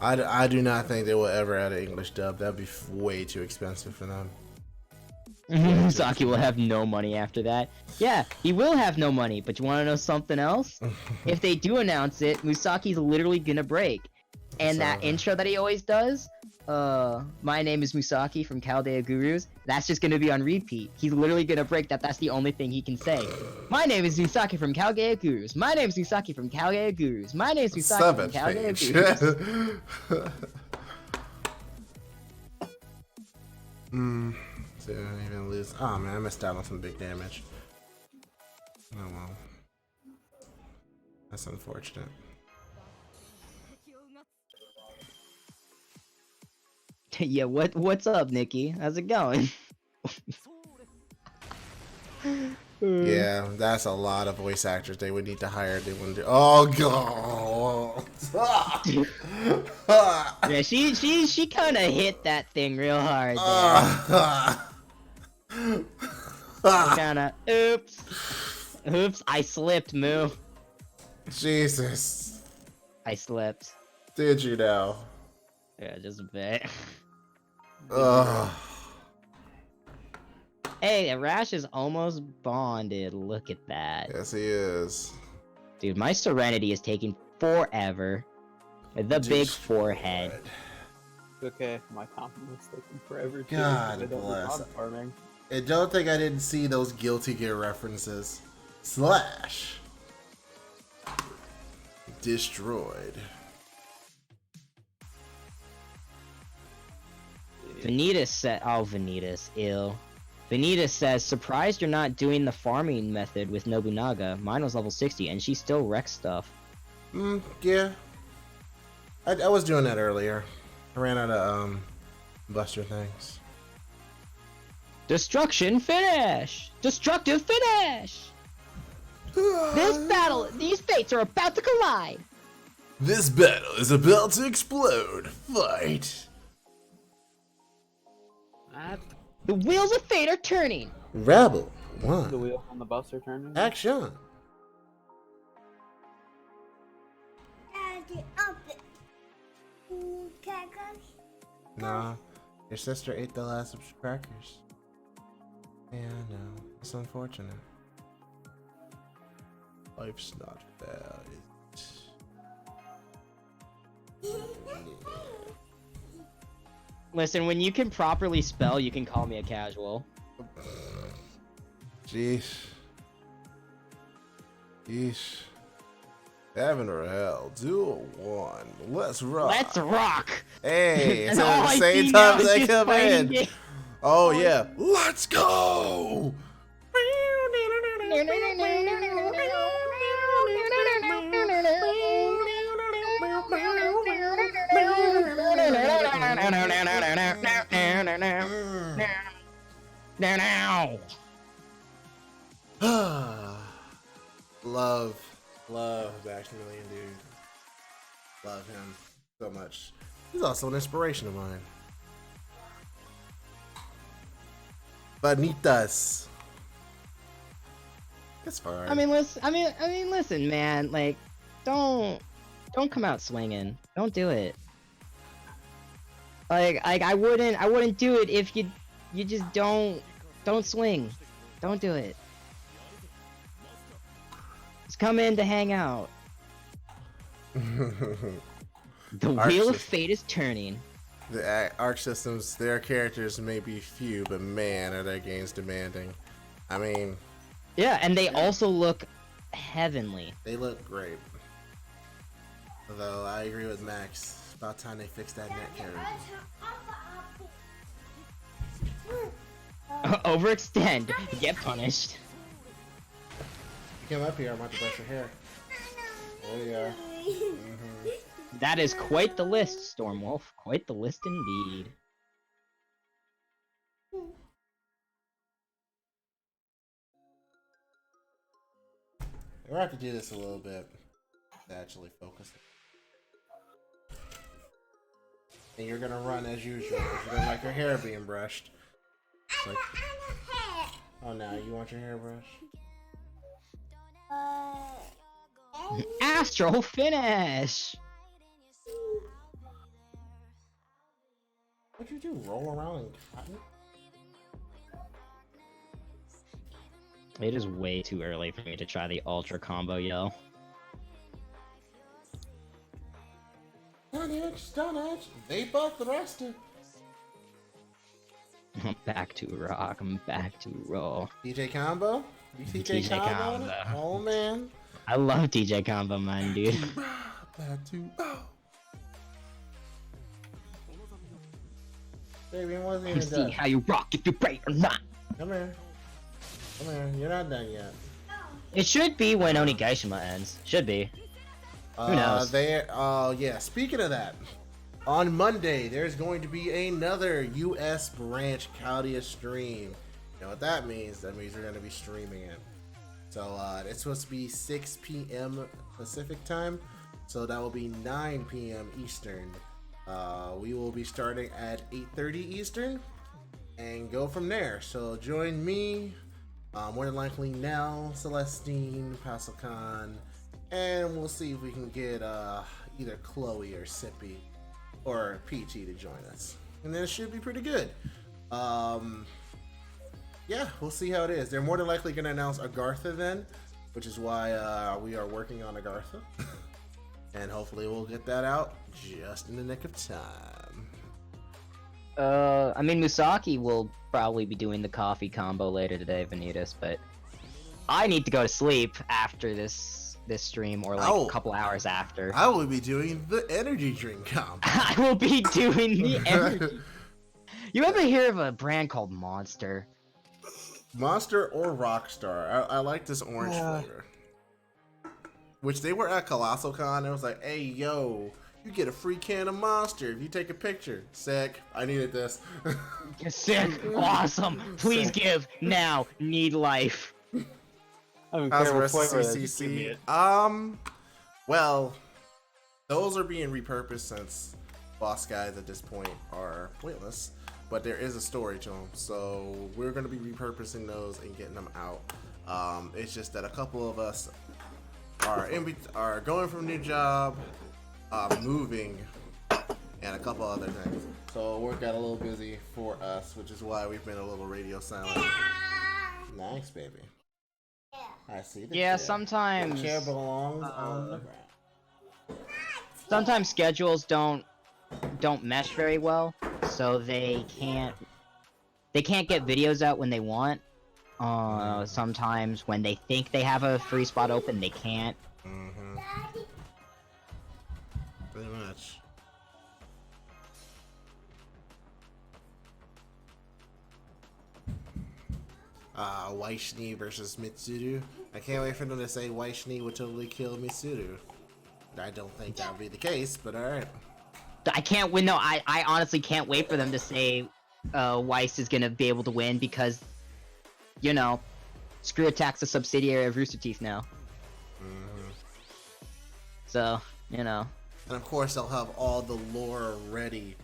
B: I do not think they will ever add an English dub. That'd be way too expensive for them.
D: Musaki will have no money after that. Yeah, he will have no money, but you want to know something else? If they do announce it, Musaki's literally gonna break. And that intro that he always does, my name is Musaki from Chaldea Gurus, that's just gonna be on repeat. He's literally gonna break that. That's the only thing he can say. My name is Musaki from Chaldea Gurus. My name is Musaki from Chaldea Gurus. My name is Musaki from Chaldea Gurus.
B: Didn't even lose. Oh man, I missed out on some big damage. Oh well. That's unfortunate.
D: Yeah, what's up, Nikki? How's it going?
B: Yeah, that's a lot of voice actors they would need to hire. They wouldn't do. Oh god.
D: Yeah, she kind of hit that thing real hard. Kinda. Oops. I slipped, Moo.
B: Jesus.
D: I slipped.
B: Did you now?
D: Yeah, just a bit.
B: Ugh.
D: Hey, Rash is almost bonded. Look at that.
B: Yes, he is.
D: Dude, my Serenity is taking forever. The big forehead.
E: Okay, my compliments taking forever.
B: God bless. I don't think I didn't see those Guilty Gear references. Slash. Destroyed.
D: Vanitas said, oh, Vanitas, ill. Benita says, surprised you're not doing the farming method with Nobunaga. Mine was level 60 and she still wrecks stuff.
B: Yeah. I was doing that earlier. I ran out of buster things.
D: Destruction finish! Destructive finish! This battle, these fates are about to collide!
B: This battle is about to explode. Fight!
D: The wheels of fate are turning!
B: Rebel
E: The
B: 1.
E: wheels on the bus are turning.
B: Action!
F: Daddy, open. Crackers.
B: Nah, your sister ate the last of the crackers. Yeah, I know. It's unfortunate. Life's not fair, is it?
D: Listen, when you can properly spell, you can call me a casual.
B: Jeez. Yeesh. Heaven or hell, duel 1. Let's rock.
D: Let's rock!
B: Hey, it's
D: And all
B: at the
D: I
B: same
D: see
B: time
D: now
B: as
D: is
B: I
D: just
B: come
D: fighting
B: in.
D: games.
B: Oh yeah, let's go! Love Maximilian, dude. Love him so much. He's also an inspiration of mine. Bonitas. It's fine.
D: I mean, listen, man. Like, don't come out swinging. Don't do it. Like I wouldn't do it if you just don't swing. Don't do it. Just come in to hang out. The wheel of fate is turning.
B: The Arc Systems, their characters may be few, but man, are their games demanding. I mean,
D: Yeah, and they also look heavenly.
B: they look great. Although I agree with Max, it's about time they fix that net carry.
D: Overextend, get punished.
B: You come up here, I'm about to brush your hair. There you go.
D: That is quite the list, Stormwolf. Quite the list indeed.
B: We're gonna have to do this a little bit to actually focus. And you're gonna run as usual because you don't like your hair being brushed. It's like, oh, now you want your hair brushed?
D: Astral finish!
B: What'd you do? Roll around in cotton?
D: It is way too early for me to try the ultra combo, yo.
B: Don't edge. They both thrusted.
D: I'm back to rock. I'm back to roll.
B: DJ combo? You DJ combo?
D: combo.
B: Oh man.
D: I love DJ combo, man, dude.
B: Back to Baby, it wasn't
D: Come
B: even
D: see
B: done.
D: how you rock if you're great or not.
B: Come here. Come here. You're not done yet.
D: It should be when Onigashima ends. Should be. Who knows?
B: Yeah, speaking of that, on Monday, there's going to be another US branch Chaldea stream. You know what that means? That means we're going to be streaming it. So, it's supposed to be 6 p.m. Pacific time. So that will be 9 p.m. Eastern. We will be starting at 8:30 Eastern and go from there. So join me, more than likely NelCelestine, Passelcon, and we'll see if we can get either Chloe or Sippy or PT to join us. And then it should be pretty good. Yeah, we'll see how it is. They're more than likely going to announce Agartha then, which is why we are working on Agartha. And hopefully we'll get that out just in the nick of time.
D: I mean, Musaki will probably be doing the coffee combo later today, Vanitas, but I need to go to sleep after this stream, or like a couple hours after.
B: I will be doing the energy drink combo.
D: I will be doing the energy. You ever hear of a brand called Monster?
B: Monster or Rockstar. I like this orange flavor. Which they were at Colossal Con. It was like, hey, yo, you get a free can of Monster if you take a picture. Sick. I needed this.
D: Sick. Awesome. Please
B: Sick.
D: give now. Need life.
E: I don't
B: How's
E: care
B: the
E: what
B: rest of
E: flavor it is, just give me
B: CCC?
E: it.
B: Well, those are being repurposed since boss guys at this point are pointless. But there is a story to them, so we're going to be repurposing those and getting them out. It's just that a couple of us are going from a new job, moving, and a couple other things. So work got a little busy for us, which is why we've been a little radio silent. Nice, baby. I see the
D: Yeah,
B: chair.
D: sometimes.
B: The chair belongs on the ground.
D: Sometimes schedules don't mesh very well, so they can't get videos out when they want. Sometimes when they think they have a free spot open, they can't.
B: Mm-hmm. Pretty much. Waishni versus Mitsuru. I can't wait for them to say Waishni would totally kill Mitsuru. I don't think that would be the case, but alright.
D: I can't win. No, I honestly can't wait for them to say Weiss is gonna be able to win because, you know, Screw Attack's a subsidiary of Rooster Teeth now.
B: Mm-hmm.
D: So, you know.
B: And of course they'll have all the lore ready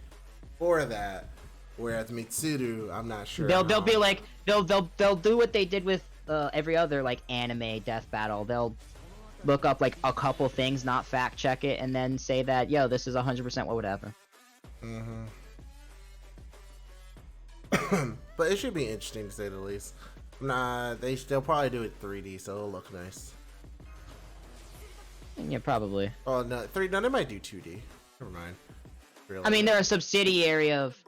B: for that. Whereas Mitsuru, I'm not sure.
D: They'll be like they'll do what they did with every other like anime death battle. They'll look up like a couple things, not fact check it, and then say that, yo, this is 100% what would happen.
B: Mm-hmm. But it should be interesting to say the least. Nah, they'll probably do it 3D, so it'll look nice.
D: Yeah, probably.
B: Oh no, no, they might do 2D. Never mind. Really.
D: I mean, they're a subsidiary of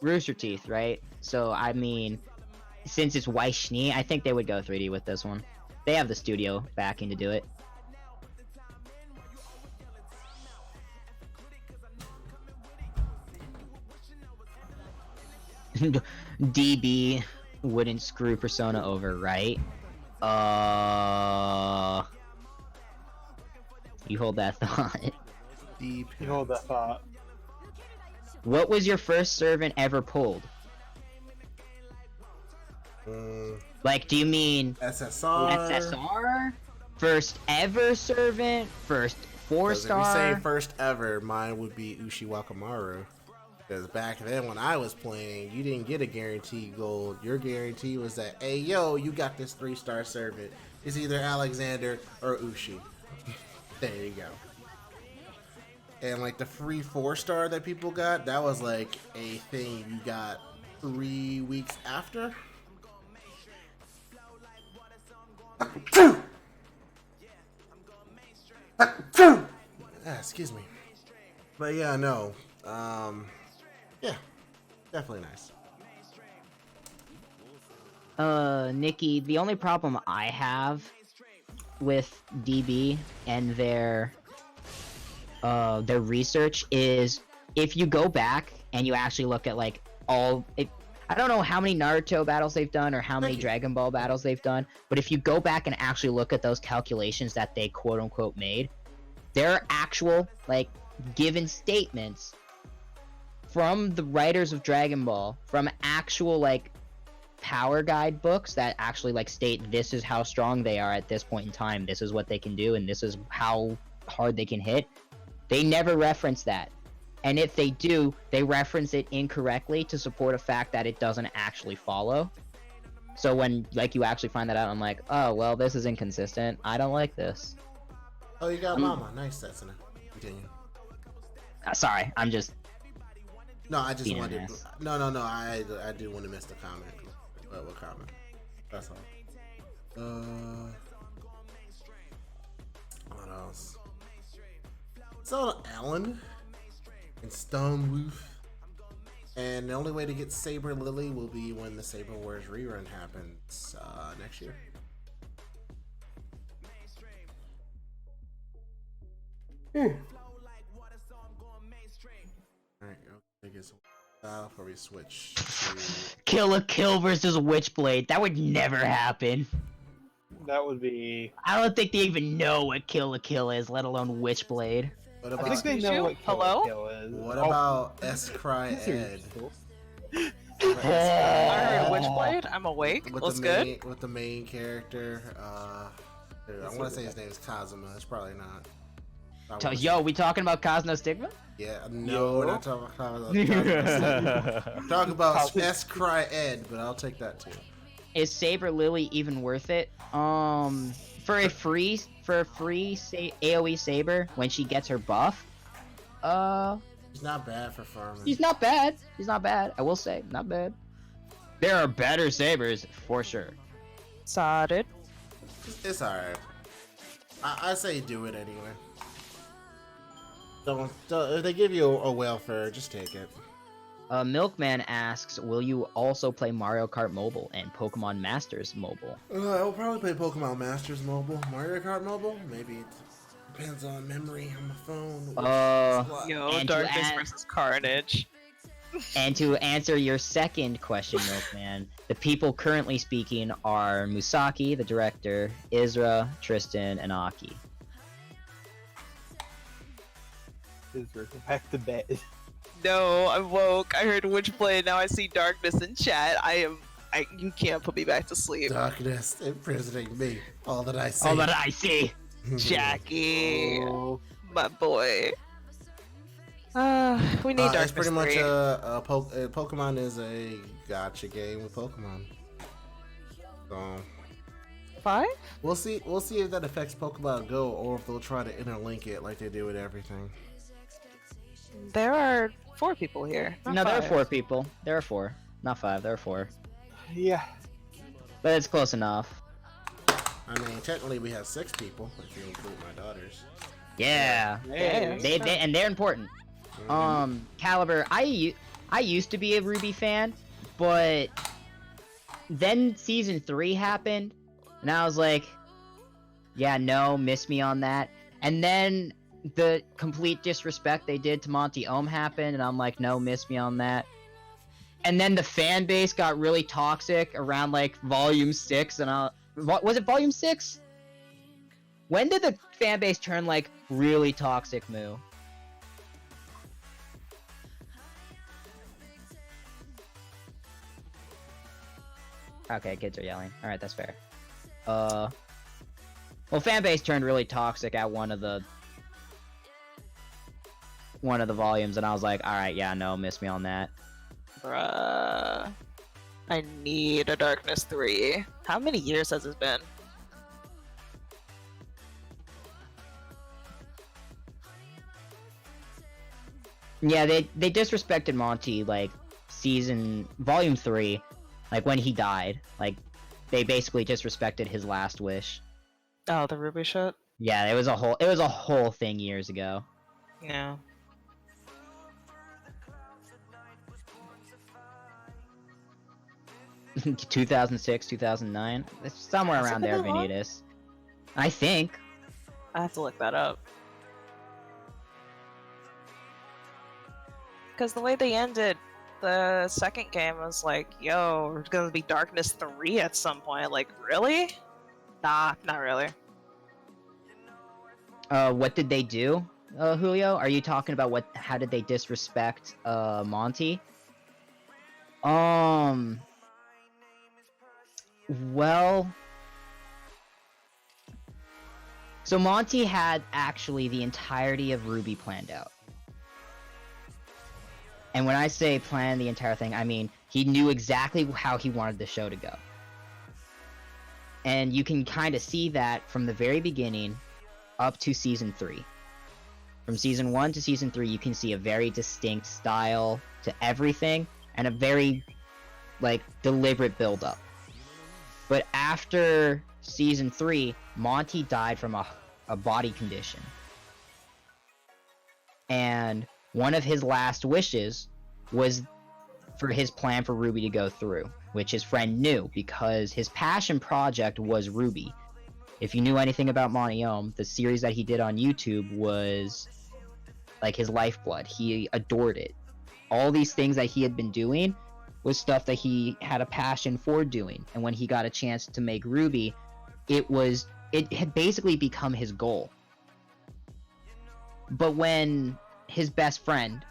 D: Rooster Teeth, right? So I mean, since it's Waishni, I think they would go 3D with this one. They have the studio backing to do it. DB wouldn't screw Persona over, right? You hold that thought.
B: Deep.
E: You hold that thought.
D: What was your first servant ever pulled? Like, do you mean
B: SSR?
D: SSR? First ever servant? First 4-star?
B: If you say first ever, mine would be Ushi Wakamaru. Because back then when I was playing, you didn't get a guaranteed gold. Your guarantee was that, hey yo, you got this 3-star servant. It's either Alexander or Ushi. There you go. And like the free 4-star that people got, that was like a thing you got 3 weeks after. Excuse me. But yeah, no. Yeah, definitely nice.
D: Nikki, the only problem I have with DB and their research is if you go back and you actually look at like I don't know how many Naruto battles they've done or how many Dragon Ball battles they've done, but if you go back and actually look at those calculations that they quote unquote made, there are actual like given statements from the writers of Dragon Ball, from actual like power guide books that actually like state this is how strong they are at this point in time, this is what they can do, and this is how hard they can hit. They never reference that. And if they do, they reference it incorrectly to support a fact that it doesn't actually follow. So when like you actually find that out, I'm like, oh well, this is inconsistent. I don't like this.
B: Oh, you got Mama. Nice, that's enough. Continue.
D: Sorry, I'm just.
B: No, I just
D: Being an
B: wanted.
D: ass.
B: No. I did want to miss the comment. What comment? That's all. What else? So Alan and Stone Wolf, and the only way to get Saber Lily will be when the Saber Wars rerun happens next year. Alright, I guess Before we switch to...
D: Kill a Kill versus Witchblade. That would never happen.
E: That would be.
D: I don't think they even know what Kill a Kill is, let alone Witchblade.
B: What
E: I think
B: about
E: they know what Kill
G: Hello?
E: la Kill is.
B: what
E: Oh,
B: about S-Cry
E: these are
B: Ed?
E: useful.
G: Alright, Witchblade, I'm awake.
B: With
G: Looks
B: the
G: good.
B: main, with the main character, dude, I want to say his name is Kazuma. It's probably not. I wanna
D: Yo,
B: say-
D: we talking about Cosmo Stigma?
B: Yeah, no, we're not talking about Kazuma. Talk about S-Cry Ed, but I'll take that too.
D: Is Saber Lily even worth it? For a free AoE Saber when she gets her buff,
B: He's not bad for farming.
D: he's not bad. He's not bad. I will say, not bad. There are better Sabers for sure.
G: Sodded.
B: It's alright. I say do it anyway. Don't if they give you a welfare, just take it.
D: Milkman asks, will you also play Mario Kart Mobile and Pokemon Masters Mobile?
B: I'll probably play Pokemon Masters Mobile. Mario Kart Mobile? Maybe it depends on memory on my phone.
G: Yo,
D: And to
G: Darkness
D: add-
G: versus Carnage.
D: And to answer your second question, Milkman, the people currently speaking are Musaki, the director, Xriya, Tristan, and Aki.
E: Back to bed.
G: No, I'm woke. I heard Witchblade, now I see Darkness in chat. You can't put me back to sleep.
B: Darkness imprisoning me. All that I see.
D: All that I see.
G: Jackie,
E: Oh,
G: my boy. We need Darkness
B: It's pretty much
G: 3.
B: Pokemon is a gotcha game with Pokemon. So
G: 5?
B: we'll see if that affects Pokemon Go or if they'll try to interlink it like they do with everything.
G: There are 4 people here. not
D: No, there are
G: 5.
D: 4 people. There are 4. Not 5, there are 4.
E: yeah.
D: But it's close enough.
B: I mean, technically we have 6 people if you include my daughters.
D: Yeah.
G: Yeah.
D: And they're important. Caliber, I used to be a Ruby fan, but then season 3 happened, and I was like, yeah, no, miss me on that. And then the complete disrespect they did to Monty Ohm happened, and I'm like, no, miss me on that. And then the fan base got really toxic around like volume 6, and was it volume 6? When did the fan base turn like really toxic, Moo? Okay, kids are yelling. Alright, that's fair. Well, fanbase turned really toxic at one of the volumes, and I was like, alright, yeah, no, miss me on that.
G: Bruh. I need a Darkness 3. How many years has this been?
D: Yeah, they disrespected Monty, like, volume 3, like, when he died. Like, they basically disrespected his last wish.
G: Oh, the Ruby shit?
D: Yeah, it was a whole thing years ago.
G: Yeah.
D: Yeah. 2006, 2009? It's somewhere
G: Has it
D: around
G: been
D: there,
G: that long?
D: Vanitas. I think.
G: I have to look that up. Because the way they ended the second game was like, yo, there's gonna be Darkness 3 at some point. Like, really? Nah, not really.
D: What did they do, Julio? Are you talking about how did they disrespect, Monty? Well... So Monty had actually the entirety of Ruby planned out. And when I say plan the entire thing, I mean he knew exactly how he wanted the show to go. And you can kind of see that from the very beginning up to Season 3. From Season 1 to Season 3, you can see a very distinct style to everything, and a very, like, deliberate build-up. But after Season 3, Monty died from a body condition. And one of his last wishes was for his plan for Ruby to go through, which his friend knew, because his passion project was Ruby. If you knew anything about Monty Ohm, the series that he did on YouTube was like his lifeblood. He adored it. all these things that he had been doing was stuff that he had a passion for doing. And when he got a chance to make RWBY, it had basically become his goal. But when his best friend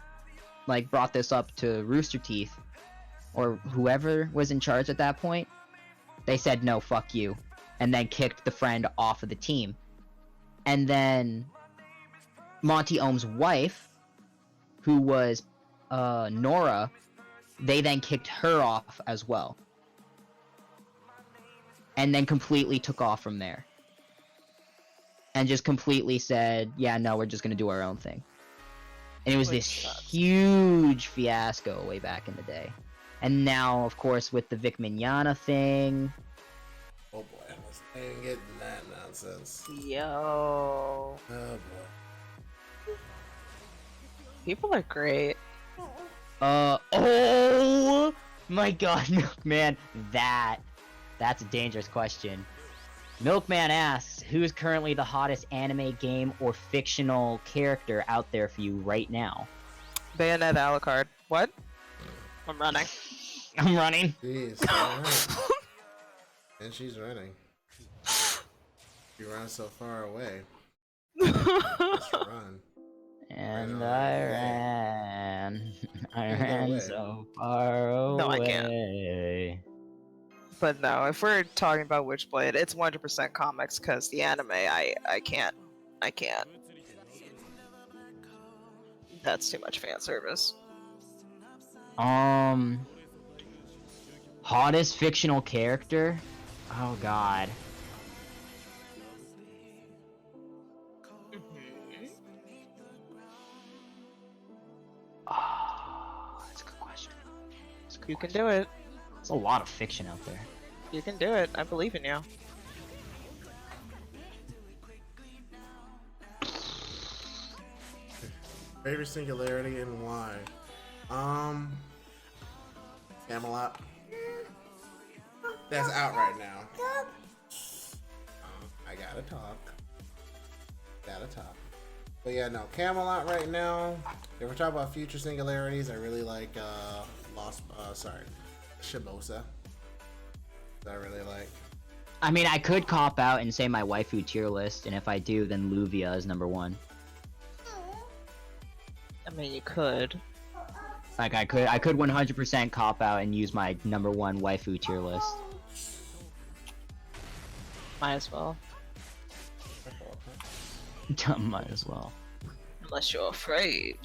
D: like brought this up to Rooster Teeth or whoever was in charge at that point, they said no, fuck you, and then kicked the friend off of the team. And then Monty Ohm's wife, who was Nora, they then kicked her off as well. And then completely took off from there. And just completely said, yeah, no, we're just gonna do our own thing. And it was this huge fiasco way back in the day. And now, of course, with the Vic Mignogna thing...
B: Oh boy, I ain't getting that nonsense.
G: Yo.
B: Oh boy.
G: People are great.
D: Oh my god, Milkman, that's a dangerous question. Milkman asks, who is currently the hottest anime, game, or fictional character out there for you right now?
G: Bayonet Alucard. What? I'm running.
D: I'm running.
B: Jeez, alright. And she's running. She runs so far away. Just run.
D: And
B: Right
D: I
B: on.
D: ran. I
B: Right
D: ran
B: away.
D: so far away.
G: No, I can't. But no, if we're talking about Witchblade, it's 100% comics because the anime, I can't. That's too much fan service.
D: Hottest fictional character? Oh god. Oh, that's a good question.
G: You can do it.
D: There's a lot of fiction out there.
G: You can do it. I believe in you.
B: Favorite singularity and why? Camelot. That's out right now. I gotta talk. But yeah, no, Camelot right now. If we're talking about future singularities, I really like Shibosa. That I really like.
D: I mean, I could cop out and say my waifu tier list, and if I do, then Luvia is number 1.
G: I mean, you could.
D: Like, I could 100% cop out and use my number 1 waifu tier list.
G: Might as well.
D: Might as well.
G: Unless you're afraid.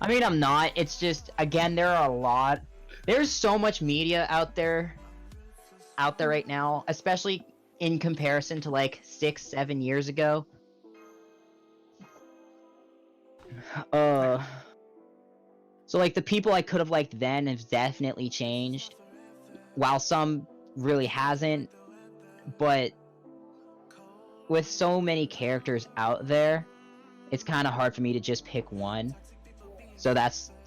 D: I mean, I'm not. It's just, again, there's so much media out there right now, especially in comparison to like 6-7 years ago. So like the people I could have liked then have definitely changed, while some really hasn't. But with so many characters out there, it's kind of hard for me to just pick one. So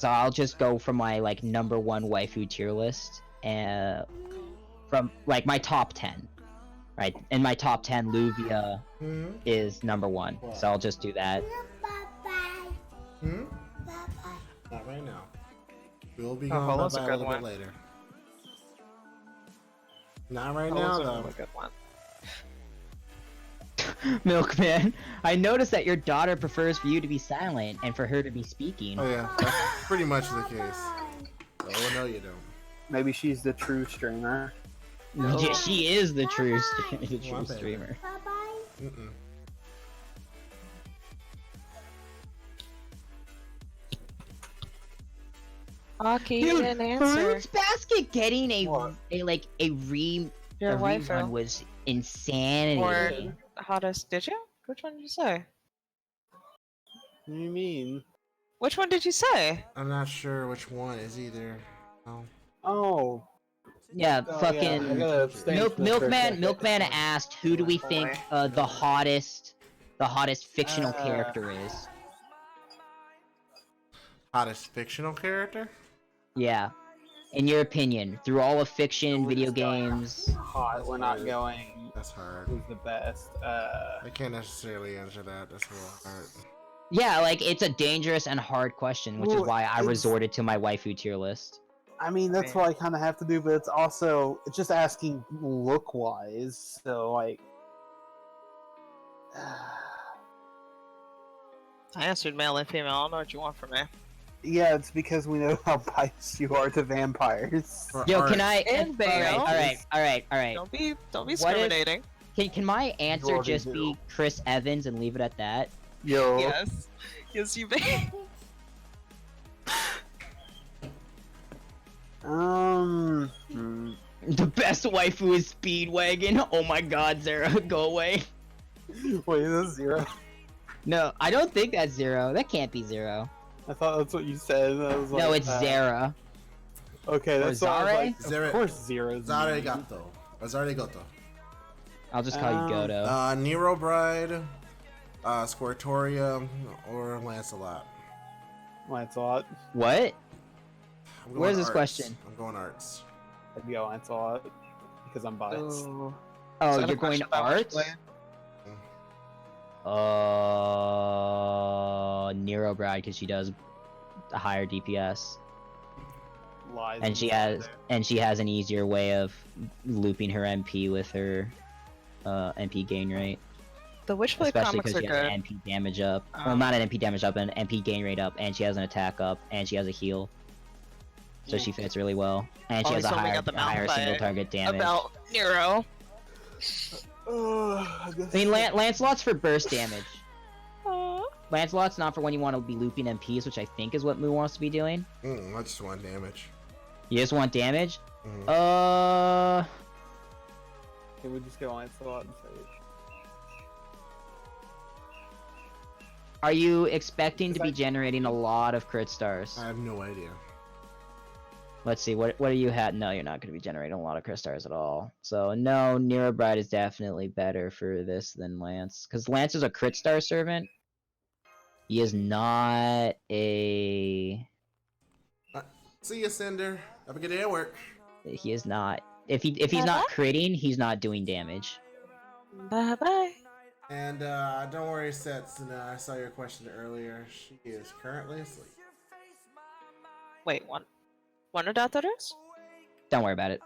D: I'll just go from my like number 1 waifu tier list, from like my top 10, right? In my top 10, Luvia is number 1. So I'll just do that.
B: Not right now. We'll be
G: Oh,
B: going
G: Holo's a
B: bye-bye a
G: good
B: little
G: one.
B: bit later. Not right now,
G: Holo's a
B: though.
G: really good one.
D: Milkman, I noticed that your daughter prefers for you to be silent and for her to be speaking.
B: Oh yeah, that's pretty much the case. Oh no, you don't.
E: Maybe she's the true streamer.
D: Yeah, she is the true,
F: Bye-bye.
D: the true streamer.
F: Bye-bye.
B: Mm-mm.
G: Aki,
D: Dude,
G: you didn't answer.
D: Fruits Basket getting a
E: What?
G: Your wife
D: rerun was insanity.
G: or hottest? Did you? Which one did you say?
E: What do you mean?
G: Which one did you say?
B: I'm not sure which one is either. Oh.
E: Oh.
D: Yeah,
E: Oh,
D: fucking
E: yeah, I gotta abstain from the first second.
D: Milkman asked, who do we think the hottest fictional
E: Uh,
D: character is?
B: Hottest fictional character?
D: Yeah, in your opinion, through all of fiction, video games.
E: Hot. We're not going.
B: That's hard.
E: Who's the best?
B: I can't necessarily answer that. That's a little hard.
D: Yeah, like it's a dangerous and hard question, which is
E: Well,
D: why I
E: it's-
D: resorted to my waifu tier list.
E: I mean, that's what I kind of have to do, but it's also it's just asking look wise. So like,
G: I answered male and female. I don't know what you want from me.
E: yeah, it's because we know how biased you are to vampires.
B: For
D: Yo,
B: art.
D: can I?
G: And
D: All
G: Bayo.
D: right.
G: Don't be
D: if-
G: discriminating.
D: Can my answer
E: already
D: just
E: do.
D: be Chris Evans and leave it at that?
E: Yo,
G: Yes. Yes, you may.
D: The best waifu is Speedwagon. Oh my God, Zero, go away.
E: wait, is this Zero?
D: No, I don't think that's Zero. That can't be Zero.
E: I thought that's what you said. And I was
D: No,
E: like,
D: it's Zera.
E: Okay, that's
D: Or
E: why I was
D: Zare?
E: like,
B: Zare-
E: of course Zero.
B: Zaregato. Zaregato.
D: I'll just call you Goto.
B: Nero Bride, Squirtoria, or Lancelot.
E: Lancelot.
D: What?
B: I'm going
D: Where's this
B: arts.
D: question?
B: I'm going arts.
E: I'd go Lancelot because I'm biased.
G: Ooh.
D: Oh,
G: Is that a
D: you're going
G: question about which
D: arts? Nero Bride because she does a higher DPS,
E: Lies.
D: and she has an easier way of looping her MP with her MP gain rate,
G: The Witchblade
D: especially
G: comics
D: because
G: are
D: she has
G: good.
D: an MP damage up. Well,
G: Um,
D: not an MP damage up, an MP gain rate up, and she has an attack up, and she has a heal. So she fits really well, and she
G: Always
D: has a
G: foaming
D: higher,
G: at the
D: a
G: mouth
D: higher
G: by-
D: single target damage.
G: About Nero.
E: I
D: I mean, Lancelot's for burst damage. Lancelot's not for when you want to be looping MPs, which I think is what Moo wants to be doing.
B: I just want damage.
D: You just want damage?
B: Mhm.
E: Can we just go Lancelot and say it?
D: Are you expecting to be generating a lot of crit stars?
B: I have no idea.
D: Let's see, what do you have? No, you're not going to be generating a lot of crit stars at all. So no, Nero Bride is definitely better for this than Lance, because Lance is a crit star servant. He is not a.
B: See ya, Cinder. Have a good day at work.
D: He is not. If he's not critting, he's not doing damage.
G: Bye bye.
B: And don't worry, Setsuna. I saw your question earlier. She is currently asleep.
G: Wait, one of daughters?
D: Don't worry about it.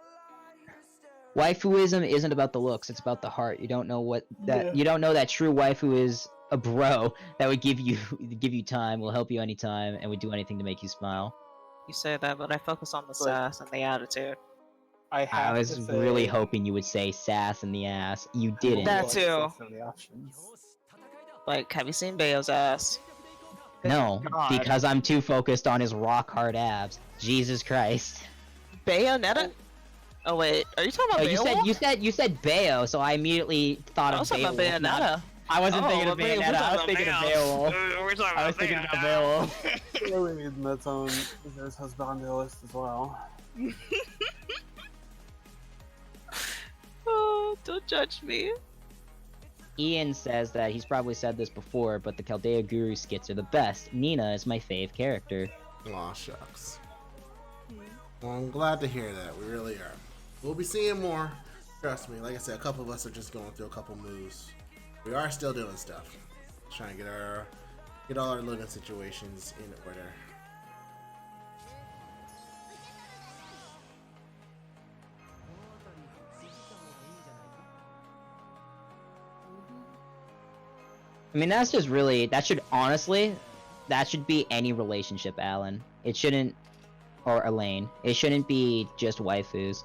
D: Waifuism isn't about the looks; it's about the heart. You don't know what that.
E: Yeah.
D: You don't know that true waifu is a bro that would give you time, will help you anytime, and would do anything to make you smile.
G: You say that, but I focus on the sass and the attitude.
E: I have
D: I was
E: to say,
D: really hoping you would say sass in the ass. You didn't.
G: That
E: Like,
G: too.
E: that's some of the options.
G: Like, have you seen Bayo's ass?
D: No,
G: God.
D: because I'm too focused on his rock hard abs. Jesus Christ.
G: Bayonetta? Oh wait, are you talking
D: Oh,
G: about Beowulf?
D: you said Bayo, so I immediately thought
G: I
D: of
G: was talking about
D: Beowulf. not-
G: Bayonetta.
D: I wasn't
G: Oh,
D: thinking of
G: but we're
D: Bayonetta. I was
G: talking
D: thinking of
G: about
D: Beowulf.
G: We're talking
D: I was thinking about Beowulf.
E: Really, and that's on his husband list as well.
G: Oh, don't judge me.
D: Ian says that he's probably said this before, but the Chaldea Guru skits are the best. Nina is my fave character.
B: Aw, shucks. Well, I'm glad to hear that. We really are. We'll be seeing more. Trust me. Like I said, a couple of us are just going through a couple moves. We are still doing stuff. Trying to get all our living situations in order.
D: I mean, that's just really, that should be any relationship, Alan. It shouldn't, or Elaine, it shouldn't be just waifus.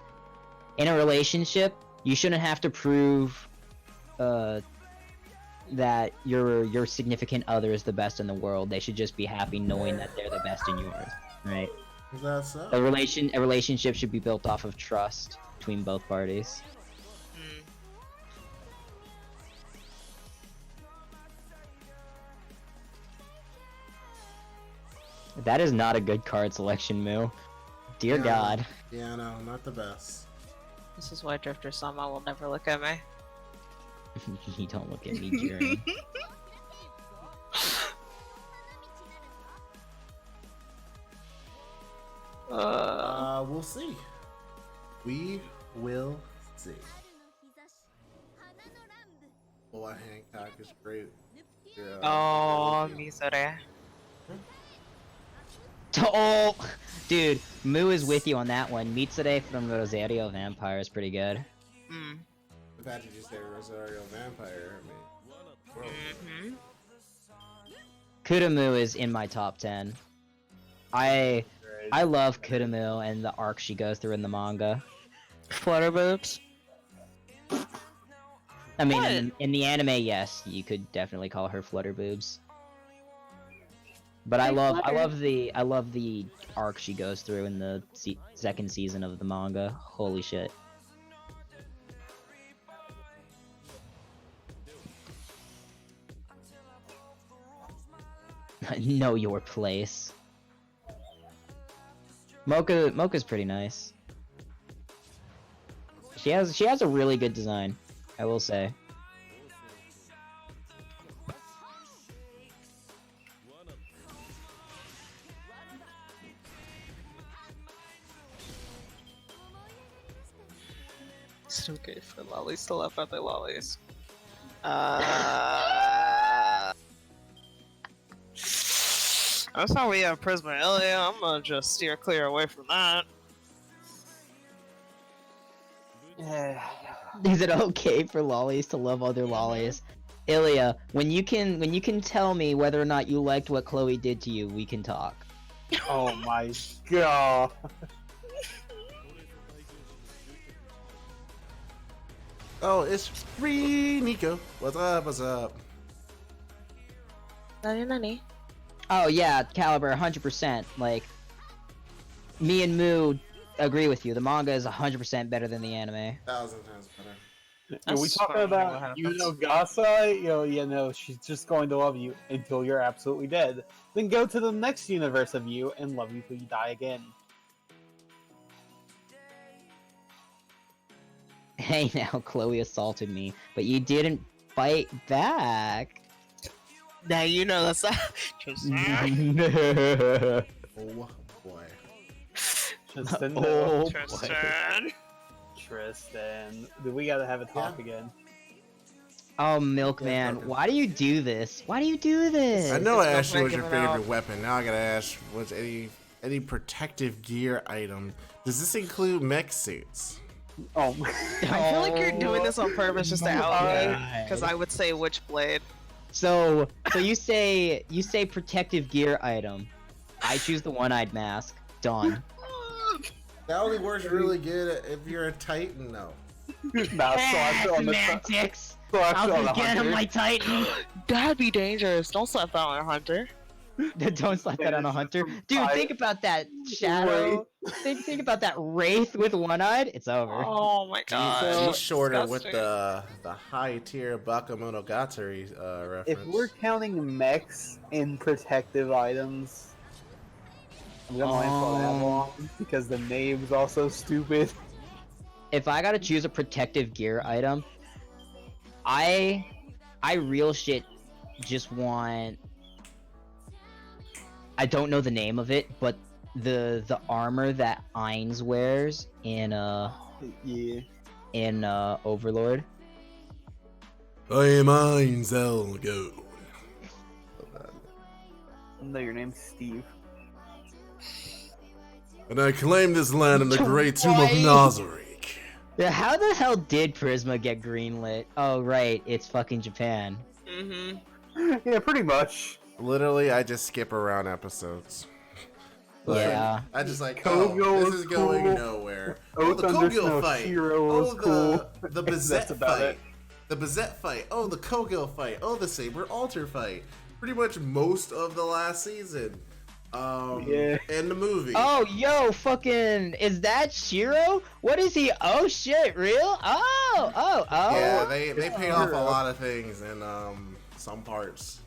D: In a relationship, you shouldn't have to prove, that your significant other is the best in the world. They should just be happy knowing that they're the best in yours, right?
B: Is that so?
D: A relationship should be built off of trust between both parties. That is not a good card selection, Moo. Dear
B: Yeah.
D: God.
B: Yeah, no, not the best.
G: This is why Drifter Sama will never look at me.
D: You don't look at me, Jiren.
B: We'll see. We will see. Boy, Hancock is great.
G: Oh, Misore.
D: Oh, dude, Moo is with you on that one. Mitsure from Rosario Vampire is pretty good.
G: Mm.
B: The fact that you say Rosario Vampire, I mean,
G: Mm-hmm.
D: Kurumu is in my top 10. I love Kurumu and the arc she goes through in the manga.
G: Flutter boobs.
D: I mean, in the anime, yes, you could definitely call her flutter boobs. But I love the arc she goes through in the second season of the manga. Holy shit. Know your place. Mocha's pretty nice. She has a really good design, I will say.
G: It's okay for lollies to laugh at their lollies. That's how we have Prisma Illya. I'm gonna just steer clear away from that.
D: Is it okay for lollies to love other lollies? Illya, when you can tell me whether or not you liked what Chloe did to you, we can talk.
E: Oh my god.
B: oh, it's Reeniko. What's up? What's up?
G: Nani.
D: Oh yeah, Caliber, 100%. Like, me and Moo agree with you. The manga is 100% better than the anime.
B: 1,000 times better.
E: Are we
G: That's
E: talking
G: probably what
E: about
G: happens.
E: Gasa? She's just going to love you until you're absolutely dead. Then go to the next universe of you and love you till you die again.
D: Hey now, Chloe assaulted me, but you didn't fight back.
G: Now you know that's not. Just
B: Oh boy.
E: Tristan,
D: Oh, boy.
G: Tristan.
E: Tristan. We gotta have a talk again.
D: Oh, Milkman, why do you do this? Why do you do this?
B: I know I
G: It's
B: asked you
G: not
B: what's your
G: making it
B: favorite
G: out.
B: weapon. Now I gotta ask, what's any protective gear item? Does this include mech suits?
E: Oh,
G: I feel like you're doing this on purpose just to out me,
D: God.
G: because I would say Witchblade.
D: So you say protective gear item. I choose the one-eyed mask. Done.
B: That only works really good if you're a Titan, though.
E: nah, slash it on the
D: Semantics.
E: slash it
D: I'll
E: on the
D: be getting
E: hunter.
D: my Titan.
G: That'd be dangerous. Don't slap that on a hunter.
D: Don't slap that on a hunter. Dude, think about that shadow. Think about that wraith with one-eyed. It's over.
G: Oh my god.
B: She's shorter with
G: disgusting.
B: the high tier Bakemonogatari reference.
E: If we're counting mechs in protective items, I'm gonna land for that one because the name's also stupid.
D: If I gotta choose a protective gear item, I real shit just want. I don't know the name of it, but the armor that Ainz wears in
E: Yeah.
D: Overlord.
B: I am Einzelgo.
E: No, your name's Steve.
B: And I claim this land in the great tomb of
D: Why?
B: Nazarick.
D: Yeah, how the hell did Prisma get greenlit? Oh right, it's fucking Japan.
G: Mm-hmm.
E: Yeah, pretty much.
B: Literally, I just skip around episodes. Like,
D: Yeah.
B: I just like,
E: Kogo
B: oh, this
E: was
B: is going
E: cool.
B: nowhere.
E: Oh,
B: Oh, the
E: Thunder
B: Kogyo
E: Snow
B: fight.
E: Shiro
B: Oh,
E: was cool.
B: the
E: That's
B: Bazette
E: about
B: fight.
E: it.
B: The Bazette fight. Oh, the Kogyo fight. Oh, the Saber Altar fight. Pretty much most of the last season.
E: Yeah.
B: And the movie.
D: Oh, yo, fucking, is that Shiro? What is he? Oh shit, real? Oh.
B: Yeah, they pay off a
E: Shiro.
B: lot of things in some parts.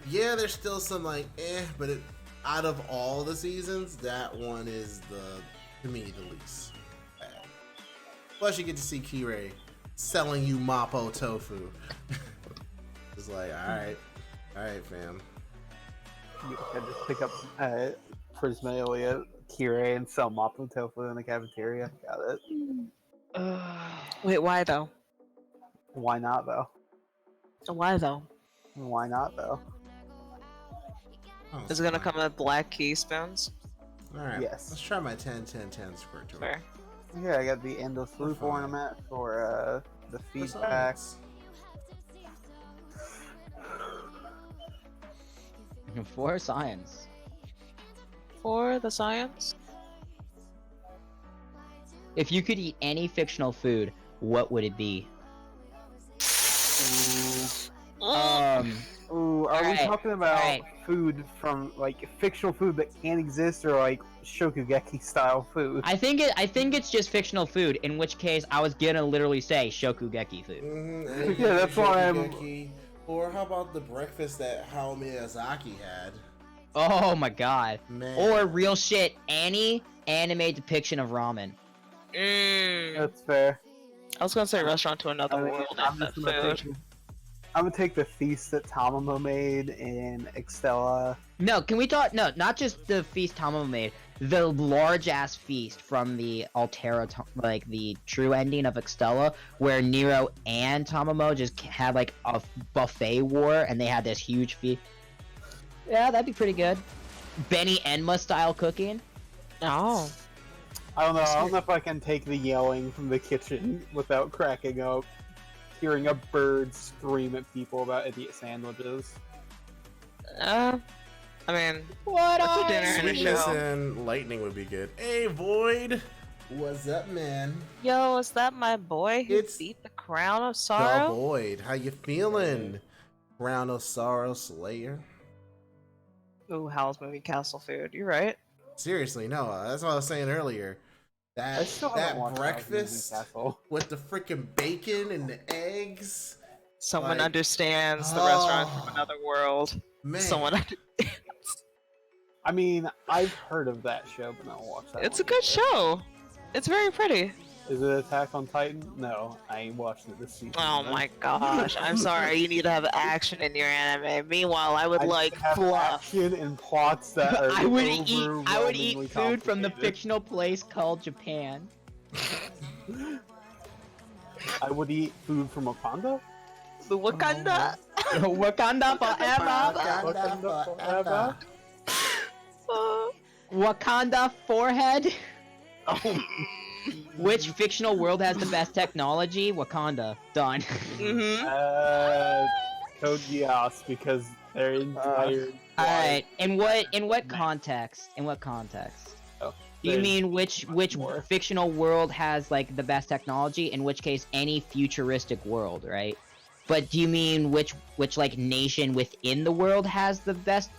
B: Yeah, there's still some like but out of all the seasons, that one is to me the least bad. Plus, you get to see Kirei selling you Mapo tofu. It's like, all right, fam.
E: I just pick up Prisma Illya, Kirei, and sell Mapo tofu in the cafeteria. Got it.
G: Wait, why though?
E: Why not though?
G: Why though?
E: Why not though?
B: Oh,
G: Is it gonna come with black key spoons?
B: Alright,
E: Yes.
B: let's try my 10-10-10 squirt to
G: Fair.
E: Yeah, I got the endless loop
B: fine.
E: ornament for the feedback.
D: For science.
G: For the science?
D: If you could eat any fictional food, what would it be?
E: Ooh, are we
D: Alright,
E: talking about
D: alright.
E: food from like fictional food that can't exist, or like Shokugeki style food?
D: I think it's just fictional food. In which case, I was gonna literally say Shokugeki food.
B: Mm-hmm.
E: Yeah, that's why I'm-
B: Shokugeki. Or how about the breakfast that Hayao Miyazaki had?
D: Oh my god.
B: Man.
D: Or real shit, any anime depiction of ramen.
E: That's fair.
G: I was gonna say restaurant to another world
E: I'm
G: and
E: just
G: that
E: gonna
G: food.
E: I'm gonna take the feast that Tamamo made in Extella.
D: No, can we talk? No, not just the feast Tamamo made. The large ass feast from the Altera, like the true ending of Extella, where Nero and Tamamo just had like a buffet war, and they had this huge feast. Yeah, that'd be pretty good. Benny Enma style cooking.
G: Oh.
E: I don't know. I don't know if I can take the yelling from the kitchen without cracking up. Hearing a bird scream at people about idiot sandwiches.
G: I mean,
D: What
G: That's a
D: are
G: dinner and a
B: Sweetness
G: show.
B: and lightning would be good. Hey, Void! What's up, man?
G: yo, is that my boy who
B: It's
G: beat the crown of
B: The
G: sorrow?
B: Void. How you feeling? Crown of Sorrow Slayer?
G: Ooh, Howl's Moving Castle food. You're right.
B: Seriously, no. That's what I was saying earlier.
E: I still haven't
B: That
E: watched
B: breakfast
E: Castle.
B: with the freaking bacon and the eggs.
G: Someone
B: Like,
G: understands the
B: oh.
G: restaurant from another world.
B: Man.
G: Someone
E: I mean, I've heard of that show, but not watched that.
G: It's a
E: one
G: good
E: yet.
G: show. It's very pretty.
E: Is it Attack on Titan? No, I ain't watched it this season.
G: Oh my gosh. I'm sorry. You need to have action in your anime. Meanwhile, I would
E: I
G: like
E: just have
G: fluff.
E: action and plots that are
D: I would eat
E: overwhelmingly
D: food from the
E: complicated.
D: fictional place called Japan.
E: I would eat food from Wakanda.
G: The Wakanda.
D: Wakanda forever.
B: Wakanda forever.
D: Wakanda forehead.
E: Oh,
D: Which fictional world has the best technology? Wakanda. Done.
G: Mm-hmm.
E: Code Geass, because their entire.
D: Alright, in what context? In what context?
E: Oh,
D: Do you
E: there's
D: mean which
E: more.
D: fictional world has like the best technology? In which case, any futuristic world, right? But do you mean which like nation within the world has the best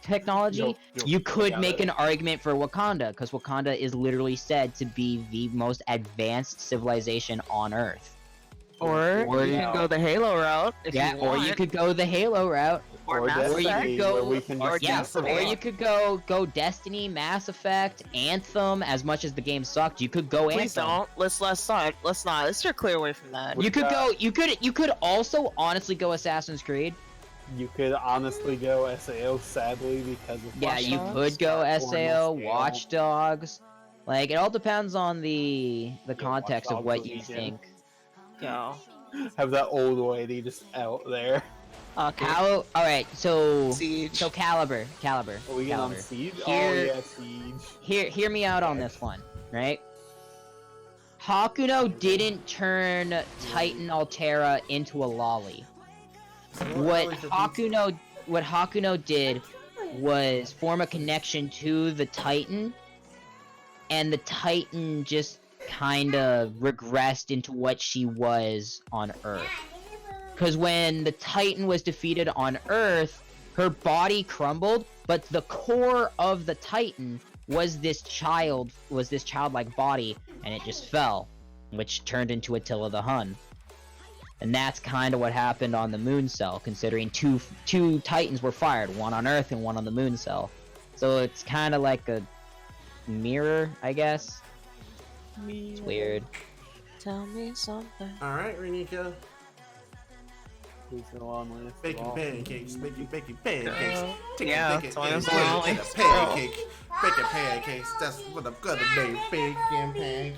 D: technology? You could make an argument for Wakanda, because Wakanda is literally said to be the most advanced civilization on Earth.
G: Or you can go the Halo route if
D: Yeah,
G: you
D: or
G: want.
D: you could go the Halo route.
G: Or Mass
D: or you
G: Effect.
D: could go,
E: where we can
G: or
E: just
D: yeah,
G: Destiny.
D: or you could go Destiny, Mass Effect, Anthem. As much as the game sucked, you could go
G: Please
D: Anthem.
G: don't. Let's not. Let's steer clear away from that.
D: You could go. You could also honestly go Assassin's Creed.
E: You could honestly go SAO, sadly, because of
D: Yeah,
E: Watch
D: you
E: Dogs.
D: could go
E: Or
D: SAO,
E: Scale.
D: Watch Dogs. Like it all depends on the context
E: Watch
D: of what
E: Dogs
D: you
E: Legion.
D: think.
G: Yo.
E: Have that old lady just out there.
G: Okay.
D: All right, so
G: Siege.
D: Caliber.
E: Are we getting on
D: Caliber.
E: Siege?
D: Here-
E: Oh yeah, Siege.
D: Hear me out on this one, right? Hakuno didn't turn Titan Altera into a lolly. What Hakuno did was form a connection to the Titan, and the Titan just kind of regressed into what she was on Earth. Because when the Titan was defeated on Earth, her body crumbled, but the core of the Titan was this childlike body, and it just fell, which turned into Attila the Hun. And that's kind of what happened on the Moon Cell, considering two Titans were fired, one on Earth and one on the Moon Cell. So it's kind of like a mirror, I guess. It's weird.
G: Tell me something.
B: Alright, Reeniko.
E: Please go on with
B: Baking pancakes, baking pancakes. Take
G: Yeah,
B: a bacon
G: so I'm
B: eggs,
G: going
B: take a
G: with
B: pancake. Baking pancakes, that's what I'm gonna do. Baking pancakes.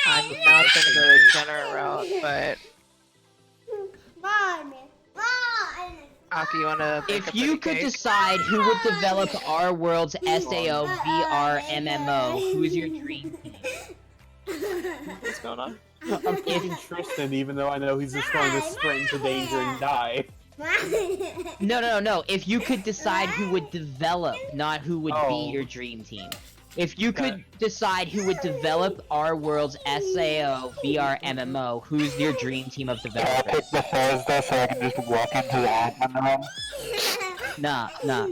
G: I'm about taking the general route, but
F: Run.
G: Aki, you wanna bake
D: If
G: a
D: you
G: pretty
D: could
G: cake?
D: decide who would develop our world's SAO, VR, MMO, who's your dream team?
G: What's going on?
E: I'm picking Tristan, even though I know he's just going to sprint into danger and die.
D: No. If you could decide who would develop, not who would be
E: Oh.
D: your dream team. If you could decide who would develop our world's SAO, VR, MMO, who's your dream team of developers?
H: Bethesda so I can just walk into the admin room?
D: Nah.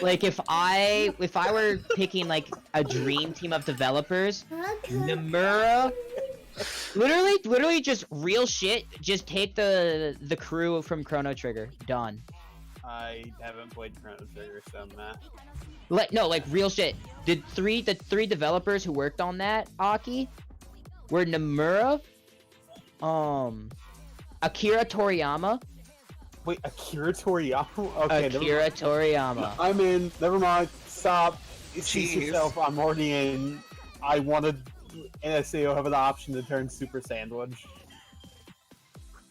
D: Like if I were picking like a dream team of developers, Nomura, literally just real shit. Just take the crew from Chrono Trigger. Done.
E: I haven't played Chrono Trigger, so nah.
D: Like real shit. The three developers who worked on that, Aki, were Nomura, Akira Toriyama,
E: Wait, Akira Toriyama? Okay,
D: Akira Toriyama.
E: I'm in. Never mind. Stop. Cease
G: Jeez.
E: yourself. I'm already in. I wanted NSAO have an option to turn Super Sandwich.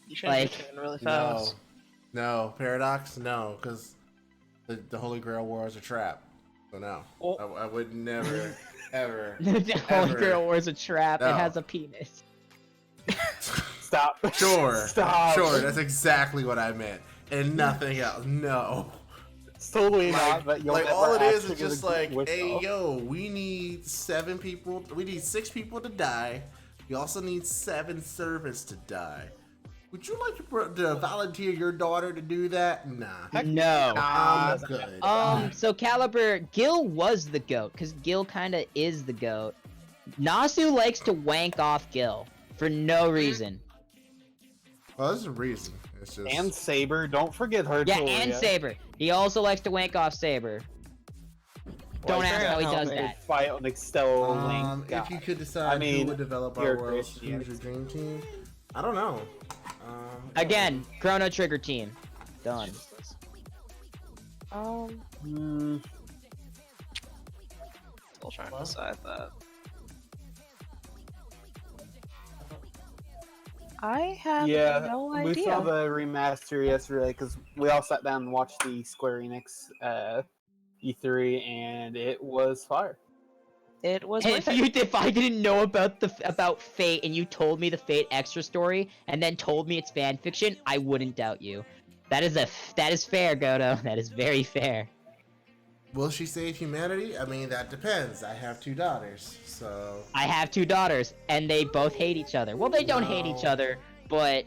G: You should
D: Like,
G: like, really
B: No,
G: fast.
B: no, Paradox, no, because the Holy Grail War is a trap. So no,
E: Oh.
B: I would never, ever,
D: The Holy
B: ever.
D: Grail War is a trap.
B: No.
D: It has a penis.
E: Stop.
B: Sure,
E: Stop.
B: sure, that's exactly what I meant, and nothing else. No,
E: It's totally not. But you'll
B: like
E: never
B: all it is
E: actually get
B: just
E: a
B: like,
E: whiff
B: hey
E: of.
B: yo, we need 6 people to die. We also need 7 servants to die. Would you like to volunteer your daughter to do that? Nah.
D: No.
B: I'm good.
D: So Caliber, Gil was the goat, because Gil kinda is the goat. Nasu likes to wank off Gil for no reason.
B: Well, there's a reason. It's just
E: And Saber, don't forget her.
D: Yeah,
E: Julia.
D: and Saber. He also likes to wank off Saber. Don't
E: Like,
D: ask how he
G: how
D: does
G: they
D: that.
E: Fight on Extella Link.
B: if you could decide
E: I mean,
B: who would develop
E: you're
B: our world,
E: Christian.
B: who's your dream team? I don't know.
D: Again, Chrono Trigger team. Done.
E: Hmm.
G: Still trying to decide that. I have
E: Yeah,
G: no
E: we
G: idea.
E: saw the remaster yesterday because we all sat down and watched the Square Enix E3, and it was fire.
G: It was
D: And
G: worth it.
D: if I didn't know about Fate and you told me the Fate extra story and then told me it's fan fiction, I wouldn't doubt you. That is fair, Goto. That is very fair.
B: Will she save humanity? I mean, that depends. I have 2 daughters, so
D: I have 2 daughters and they both hate each other. Well, they don't hate each
B: No.
D: other, but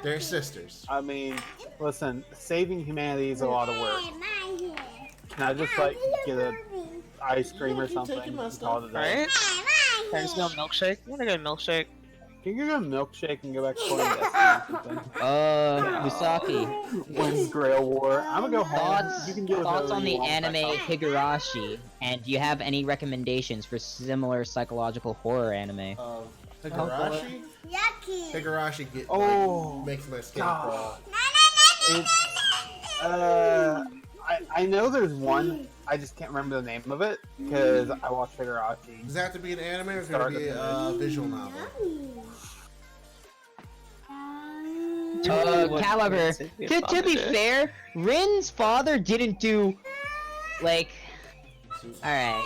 B: they're sisters.
E: I mean, listen, saving humanity is a lot of work. Can I just like get a ice cream or
B: keep
E: something?
B: taking my
E: and
B: stuff.
E: call it a day?
G: Right? Can I just go milkshake? You wanna go milkshake?
E: Can you get a milkshake and go back to playing Destiny or something?
D: Musaki,
E: When's Grail War? I'm gonna go home. You can do
D: thoughts
E: whatever
D: on
E: you
D: the
E: want.
D: anime Higurashi, and do you have any recommendations for similar psychological horror anime?
B: Higurashi?
F: Yucky.
B: Higurashi get,
E: Oh,
B: like, makes my skin
E: God.
B: crawl.
E: It's, I know there's one. I just can't remember the name of it because I watched Higurashi.
B: Does it have to be an anime or is it going to be a visual novel?
D: Caliber. To be fair, Rin's father didn't do, like, alright.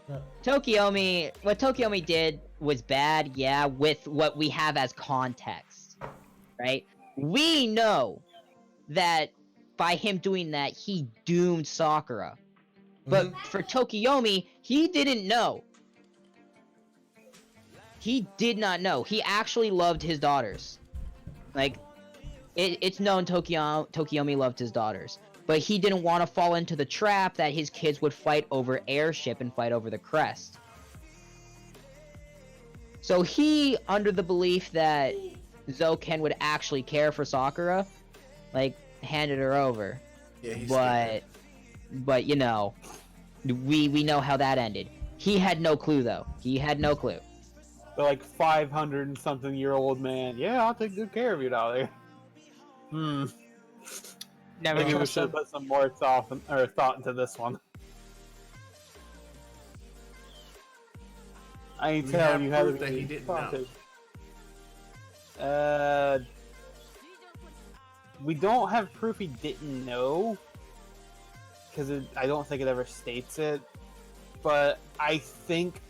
D: What Tokiomi did was bad, yeah, with what we have as context, right? We know that by him doing that, he doomed Sakura. But for Tokiomi, he didn't know. He did not know. He actually loved his daughters. Like, it's known Tokiomi loved his daughters. But he didn't want to fall into the trap that his kids would fight over airship and fight over the crest. So he, under the belief that Zoken would actually care for Sakura, like, handed her over.
B: Yeah, he's
D: But you know, we know how that ended. He had no clue though. He had no clue.
E: The like 500 and something year old man. Yeah, I'll take good care of your daughter.
G: Never
E: Maybe we
G: trust
E: should
G: him.
E: put some more thought into this one. I ain't
B: We
E: telling
B: have
E: you how to
B: proof that he didn't
E: know. We don't have proof he didn't know, because I don't think it ever states it. But I think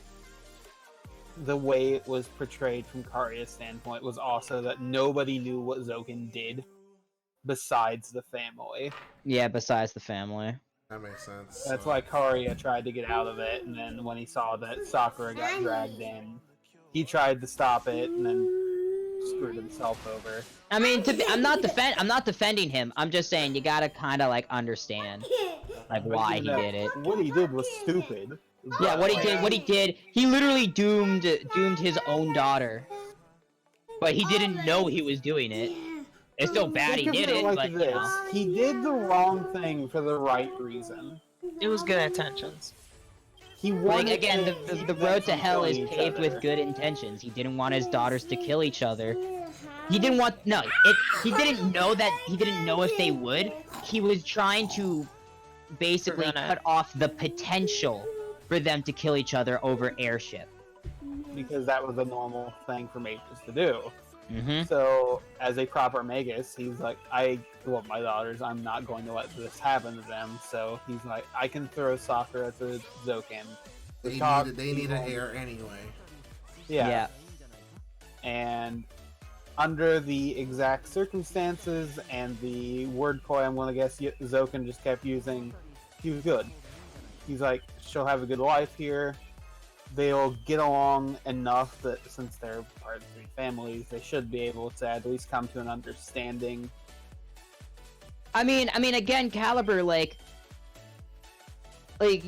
E: the way it was portrayed from Karya's standpoint was also that nobody knew what Zoken did besides the family.
D: Yeah, besides the family.
B: That makes sense.
E: That's why Karya tried to get out of it, and then when he saw that Sakura got dragged in, he tried to stop it, and then screwed himself over.
D: I mean, I'm not defending him. I'm just saying you gotta kind of like understand like why he did it.
E: What he did was stupid.
D: Yeah, what he did, he literally doomed his own daughter. But he didn't know he was doing it. It's still bad he did it,
E: like
D: but
E: this.
D: you know.
E: He did the wrong thing for the right reason.
G: It was good intentions.
E: He
D: Like,
E: wanted
D: again,
E: to
D: the
E: keep
D: road to
E: them
D: hell
E: from
D: is
E: killing each
D: paved with
E: other.
D: good intentions. He didn't want his daughters to kill each other. He didn't want he didn't know if they would. He was trying to basically
G: Prevent it.
D: cut off the potential for them to kill each other over airship.
E: Because that was a normal thing for mages to do.
D: Mm-hmm.
E: So, as a proper magus, he's like, I love my daughters, I'm not going to let this happen to them. So, he's like, I can throw Sakura to Zoken.
B: They need an heir anyway.
E: Yeah. And under the exact circumstances and the wordplay I'm going to guess Zoken just kept using, he was good. He's like, she'll have a good life here. They'll get along enough that since they're part of three families, they should be able to at least come to an understanding.
D: I mean, again, Caliber, like,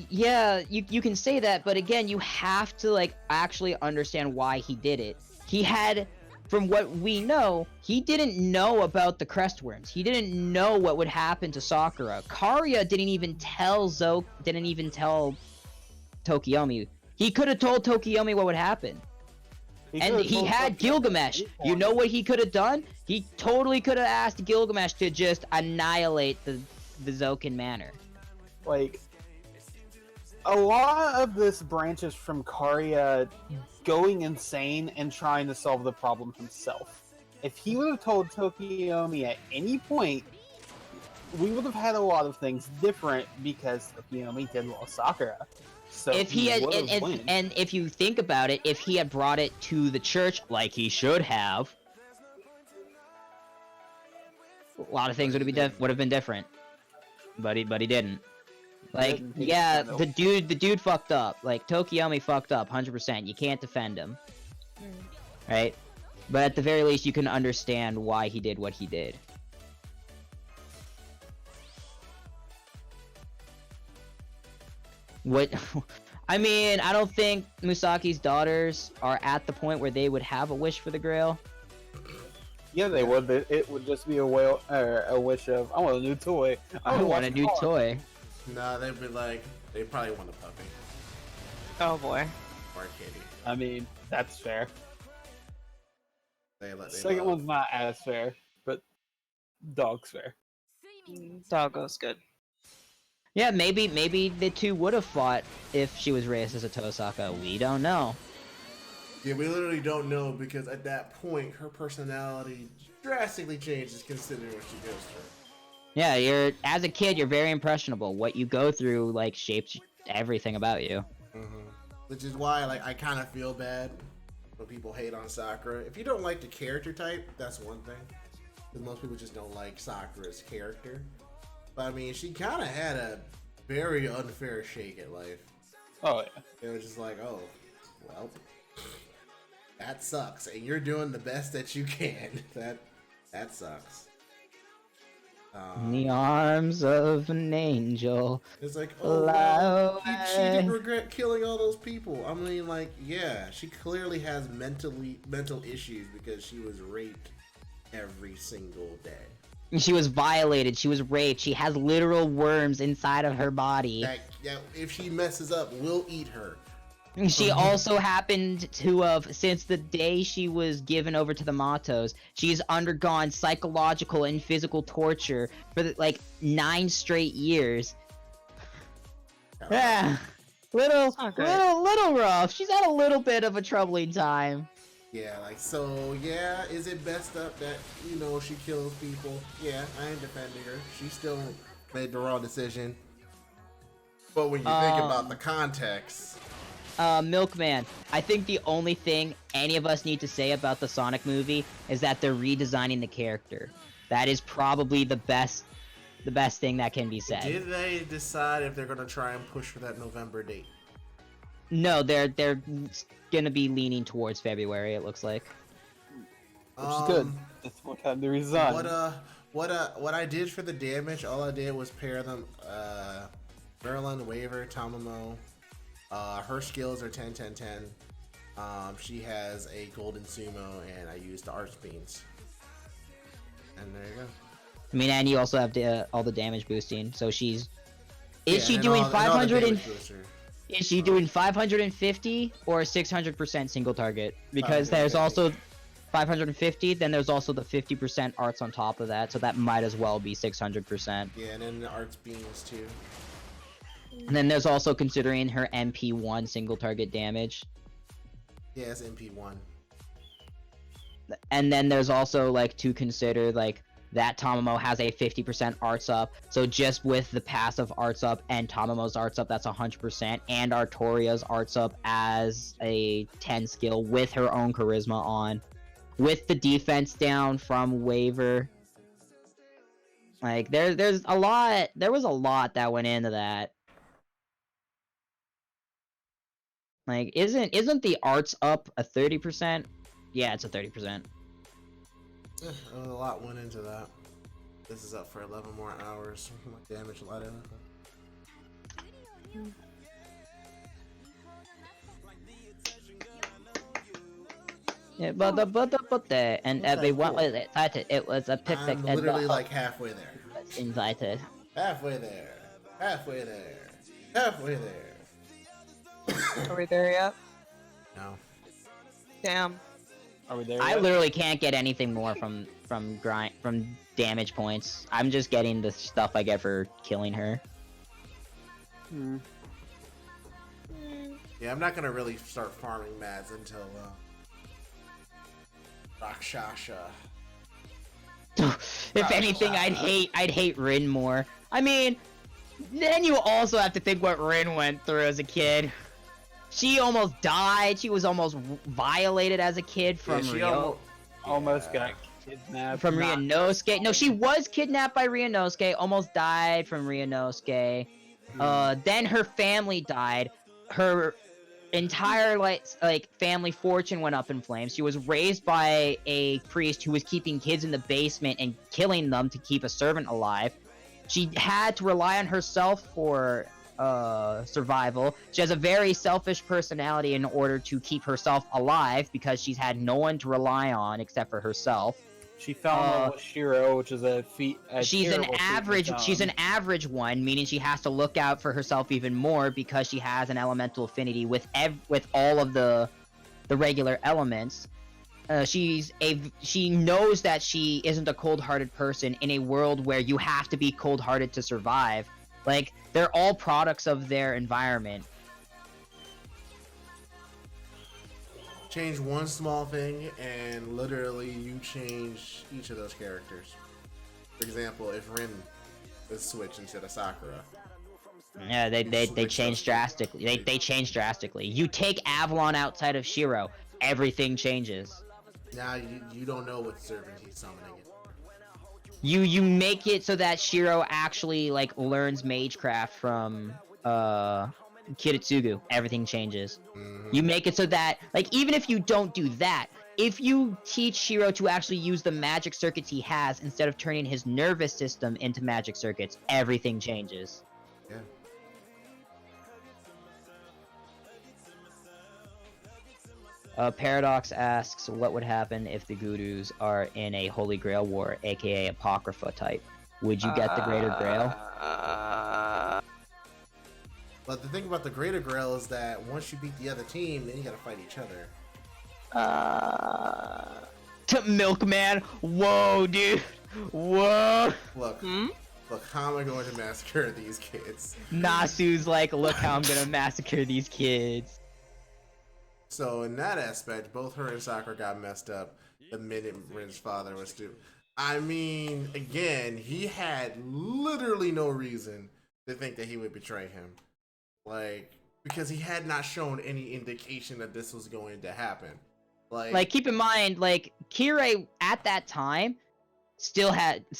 D: yeah, you can say that, but again, you have to, like, actually understand why he did it. He had, from what we know, he didn't know about the crestworms. He didn't know what would happen to Sakura. Karya didn't even tell Tokiomi. He could have told Tokiomi what would happen. And he had Gilgamesh. You know what he could have done? He totally could have asked Gilgamesh to just annihilate the Zoken manor.
E: Like, a lot of this branches from Karya going insane and trying to solve the problem himself. If he would have told Tokiomi at any point, we would have had a lot of things different because Tokiomi did love Sakura. So
D: If he had,
E: would've won.
D: and if you think about it, if he had brought it to the church like he should have, a lot of things would have been different. But he didn't. Like, yeah, the dude fucked up. Like, Tokiomi fucked up, 100%. You can't defend him, right? But at the very least, you can understand why he did what he did. What? I mean, I don't think Musaki's daughters are at the point where they would have a wish for the Grail.
E: Yeah, they would. But it would just be a wish of, I want a new toy.
D: I want a new toy.
B: Nah, they'd be like, they probably want a puppy
G: Oh boy.
B: or a kitty.
E: I mean, that's fair.
B: They
E: Second
B: love.
E: one's not as fair, but dog's fair.
G: Doggo's good.
D: Yeah, maybe the two would have fought if she was raised as a Tosaka. We don't know.
B: Yeah, we literally don't know because at that point, her personality drastically changes considering what she goes through.
D: Yeah, as a kid, you're very impressionable. What you go through, like, shapes everything about you.
B: Which is why, like, I kind of feel bad when people hate on Sakura. If you don't like the character type, that's one thing. Because most people just don't like Sakura's character. But I mean, she kind of had a very unfair shake at life.
E: Oh yeah.
B: It was just like, oh, well, that sucks, and you're doing the best that you can. That sucks.
D: In the arms of an angel.
B: It's like, oh, well,
D: Fly
B: she didn't
D: away.
B: regret killing all those people. I mean, like, yeah, she clearly has mental issues because she was raped every single day.
D: She was violated. She was raped. She has literal worms inside of her body.
B: That if she messes up, we'll eat her.
D: She also happened to have, since the day she was given over to the Matos, she's undergone psychological and physical torture for like 9 straight years. Yeah. Little
G: not great.
D: little rough. She's had a little bit of a troubling time.
B: Yeah, like, so, yeah, is it messed up that, you know, she kills people? Yeah, I ain't defending her. She still made the wrong decision. But when you think about the context...
D: Milkman, I think the only thing any of us need to say about the Sonic movie is that they're redesigning the character. That is probably the best thing that can be said.
B: Did they decide if they're gonna try and push for that November date?
D: No, they're gonna be leaning towards February. It looks like.
E: Which is good. That's what kind of reason.
B: What I did for the damage, all I did was pair them, Merlanda, Waver, Tamamo. Her skills are 10-10-10. She has a golden sumo, and I used the arch beams. And there you go.
D: I mean, and you also have all the damage boosting. So she's
B: Yeah,
D: is she
B: and
D: doing
B: all the
D: 500 and
B: damage booster.
D: is she doing 550 or 600% single target? Because there's also 550. Then there's also the 50% arts on top of that. So that might as well be 600%.
B: Yeah, and then the arch beams too.
D: And then there's also considering her MP1 single target damage.
B: Yeah, it's MP1.
D: And then there's also like to consider like that Tamamo has a 50% arts up. So just with the passive arts up and Tamamo's arts up, that's 100%. And Artoria's arts up as a 10 skill with her own charisma on. With the defense down from Waver. Like there's a lot. There was a lot that went into that. Like isn't the arts up a 30%? Yeah, it's a 30%.
B: Yeah, a lot went into that. This is up for 11 more hours. My damage a lot of it.
D: Yeah, but and everyone was excited. It was a perfect.
B: I'm literally like halfway there.
D: Invited.
B: Halfway there. Halfway there. Halfway there.
G: Are we there yet?
B: No.
G: Damn.
E: Are we there
D: I
E: yet?
D: literally can't get anything more from damage points. I'm just getting the stuff I get for killing her.
E: Hmm.
B: Yeah, I'm not gonna really start farming Mads until Rakshasha.
D: If anything, I'd hate Rin more. I mean, then you also have to think what Rin went through as a kid. She almost died. She was almost violated as a kid from Rio.
E: Almost got kidnapped.
D: From Reeniko. No, she was kidnapped by Reeniko. Almost died from Reeniko. Then her family died. Her entire like family fortune went up in flames. She was raised by a priest who was keeping kids in the basement and killing them to keep a servant alive. She had to rely on herself for survival. She has a very selfish personality in order to keep herself alive because she's had no one to rely on except for herself.
E: She fell in love with Shiro, which is a feat.
D: She's an average one, meaning she has to look out for herself even more because she has an elemental affinity with all of the regular elements. She knows that she isn't a cold-hearted person in a world where you have to be cold-hearted to survive. Like, they're all products of their environment.
B: Change one small thing, and literally you change each of those characters. For example, if Rin is switched instead of Sakura.
D: Yeah, they change drastically. They change drastically. You take Avalon outside of Shiro, everything changes.
B: Now you don't know what servant he's summoning it.
D: You make it so that Shiro actually like learns magecraft from Kiritsugu. Everything changes. You make it so that like even if you don't do that, if you teach Shiro to actually use the magic circuits he has instead of turning his nervous system into magic circuits, everything changes.
B: Yeah.
D: Paradox asks, what would happen if the Gurus are in a Holy Grail war, aka Apocrypha type? Would you get the Greater Grail?
B: But the thing about the Greater Grail is that once you beat the other team, then you gotta fight each other.
D: To Milkman? Whoa, dude! Whoa!
B: Look, Look, how am I going to massacre these kids?
D: Nasu's like, look how I'm gonna massacre these kids.
B: So in that aspect, both her and Sakura got messed up the minute Rin's father was stupid. I mean, again, he had literally no reason to think that he would betray him. Like, because he had not shown any indication that this was going to happen. Like
D: keep in mind, like, Kirei at that time still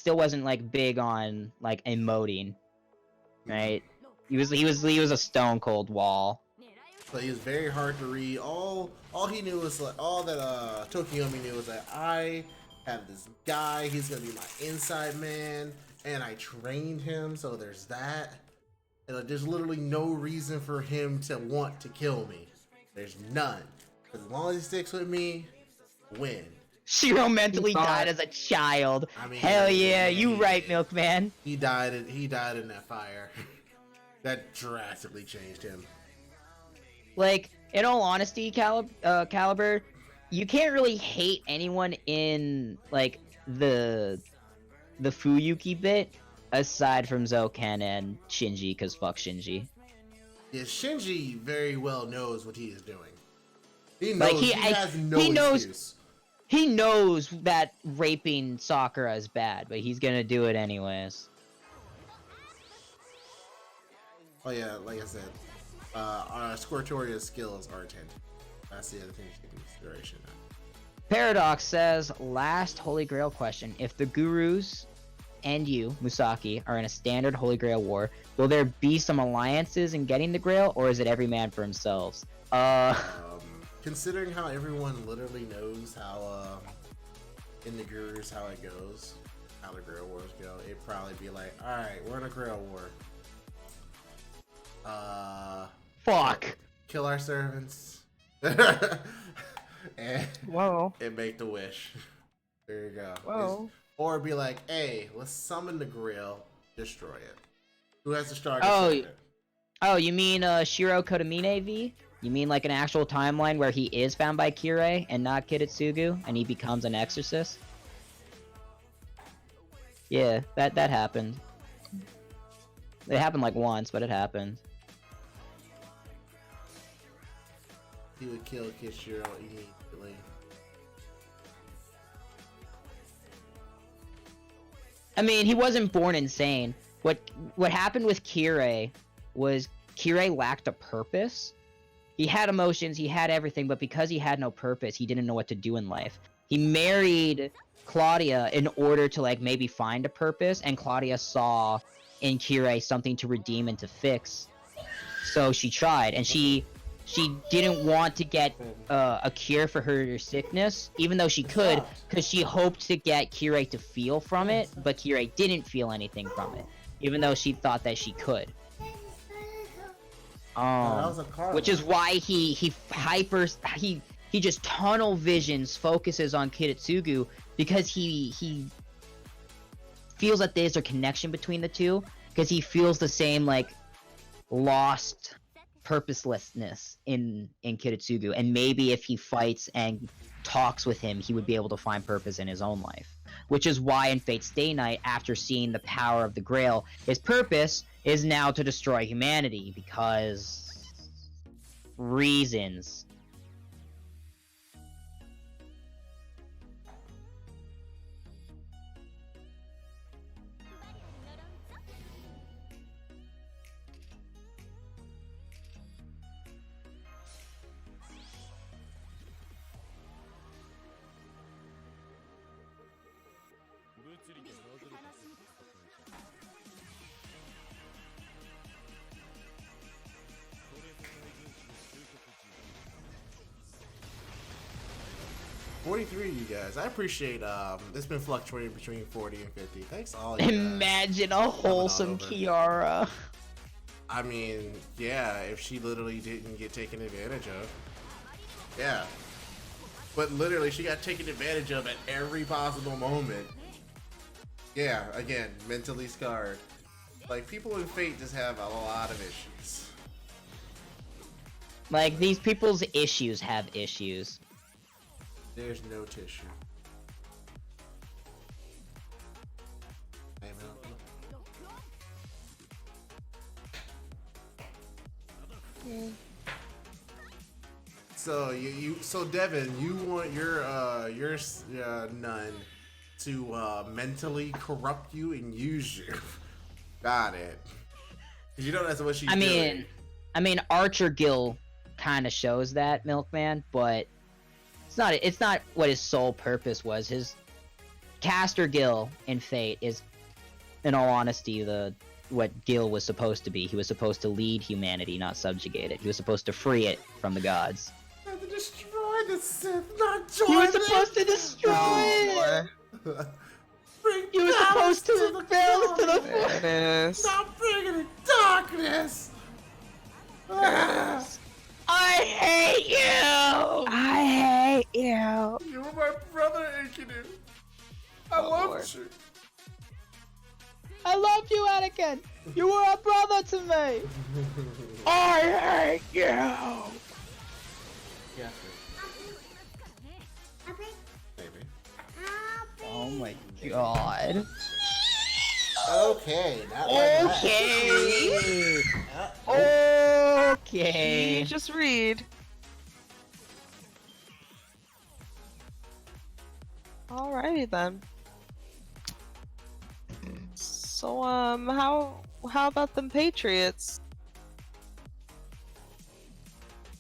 D: wasn't like big on like emoting. Right? He was a stone cold wall.
B: So he was very hard to read. All he knew was like all that Tokiomi knew was that I have this guy, he's gonna be my inside man, and I trained him, so there's that. And there's literally no reason for him to want to kill me. There's none. As long as he sticks with me, win.
D: Shiro mentally died as a child.
B: I mean,
D: hell yeah, you right, Milkman.
B: He died in that fire. That drastically changed him.
D: Like, in all honesty, Caliber, you can't really hate anyone in like the Fuyuki bit aside from Zoken and Shinji, cause fuck Shinji.
B: Yeah, Shinji very well knows what he is doing. He knows
D: Like,
B: he has no excuse.
D: He knows that raping Sakura is bad, but he's gonna do it anyways.
B: Oh yeah, like I said, our Squirtoria's skills are 10. That's the other thing to take into consideration now.
D: Paradox says, last Holy Grail question. If the Gurus and you, Musaki, are in a standard Holy Grail war, will there be some alliances in getting the Grail, or is it every man for themselves?
B: Considering how everyone literally knows how, in the Gurus, how it goes, how the Grail Wars go, it'd probably be like, alright, we're in a Grail War.
D: Fuck.
B: Kill our servants. and make the wish. There you go.
G: Whoa.
B: Or be like, hey, let's summon the Grail, destroy it. Who has the strongest servant?
D: Oh, you mean Shiro Kotomine V? You mean like an actual timeline where he is found by Kirei and not Kiritsugu, and he becomes an exorcist? Yeah, that happened. It happened like once, but it happened.
B: He would kill Kishiro immediately.
D: I mean, he wasn't born insane. What happened with Kirei was Kirei lacked a purpose. He had emotions, he had everything, but because he had no purpose, he didn't know what to do in life. He married Claudia in order to like maybe find a purpose, and Claudia saw in Kirei something to redeem and to fix. So she tried, and she didn't want to get a cure for her sickness, even though she could, because she hoped to get Kirei to feel from it, but Kirei didn't feel anything from it, even though she thought that she could. Which is why he just tunnel visions, focuses on Kiritsugu, because he feels that there's a connection between the two, because he feels the same like lost purposelessness in Kiritsugu, and maybe if he fights and talks with him, he would be able to find purpose in his own life. Which is why in Fate's Day Night, after seeing the power of the Grail, his purpose is now to destroy humanity, because reasons.
B: $43, you guys. I appreciate it's been fluctuating between 40 and 50. Thanks all you guys.
D: Imagine a wholesome Kiara.
B: I mean, yeah, if she literally didn't get taken advantage of. Yeah. But literally, she got taken advantage of at every possible moment. Yeah, again, mentally scarred. Like, people in Fate just have a lot of issues.
D: Like, these people's issues have issues.
B: There's no tissue. Hey, man. So so Devin, you want your nun to mentally corrupt you and use you. Got it. 'Cause you know that's what she's doing.
D: I mean, Archer Gill kind of shows that, Milkman, but it's not what his sole purpose was. His Caster Gill in Fate is, in all honesty, what Gill was supposed to be. He was supposed to lead humanity, not subjugate it. He was supposed to free it from the gods.
B: To destroy the Sith, not join
D: He was
B: them.
D: supposed to destroy it!
B: Bring
D: He was
B: balance
D: supposed to balance to the
G: There it is.
B: Stop bringing in darkness.
D: I hate you!
G: I hate you.
B: You were my brother, Enkidu. I loved you.
D: I love you, Anakin! You were a brother to me! I hate you!
B: Yeah,
F: Happy?
B: maybe.
F: Happy?
D: Oh my god.
B: Okay. Not
D: Okay! Okay.
G: You just read. Alrighty then. So how about them Patriots?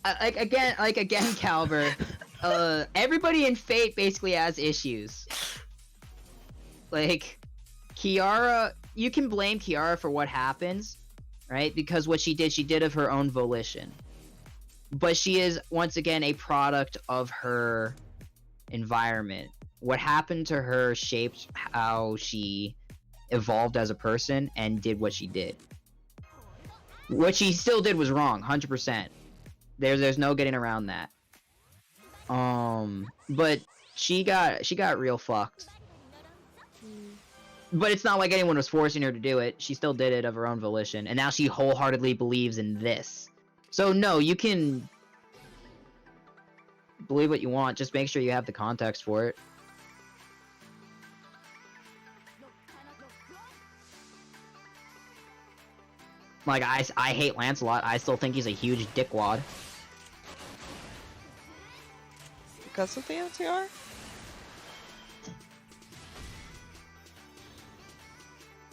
D: Like again, Calber. Everybody in Fate basically has issues. Like, Kiara, you can blame Kiara for what happens, right? Because what she did of her own volition. But she is, once again, a product of her environment. What happened to her shaped how she evolved as a person and did what she did. What she still did was wrong, 100%. There's no getting around that. But she got real fucked. But it's not like anyone was forcing her to do it. She still did it of her own volition, and now she wholeheartedly believes in this. So no, you can believe what you want, just make sure you have the context for it. Like, I hate Lancelot. I still think he's a huge dickwad.
G: Because of the NCR?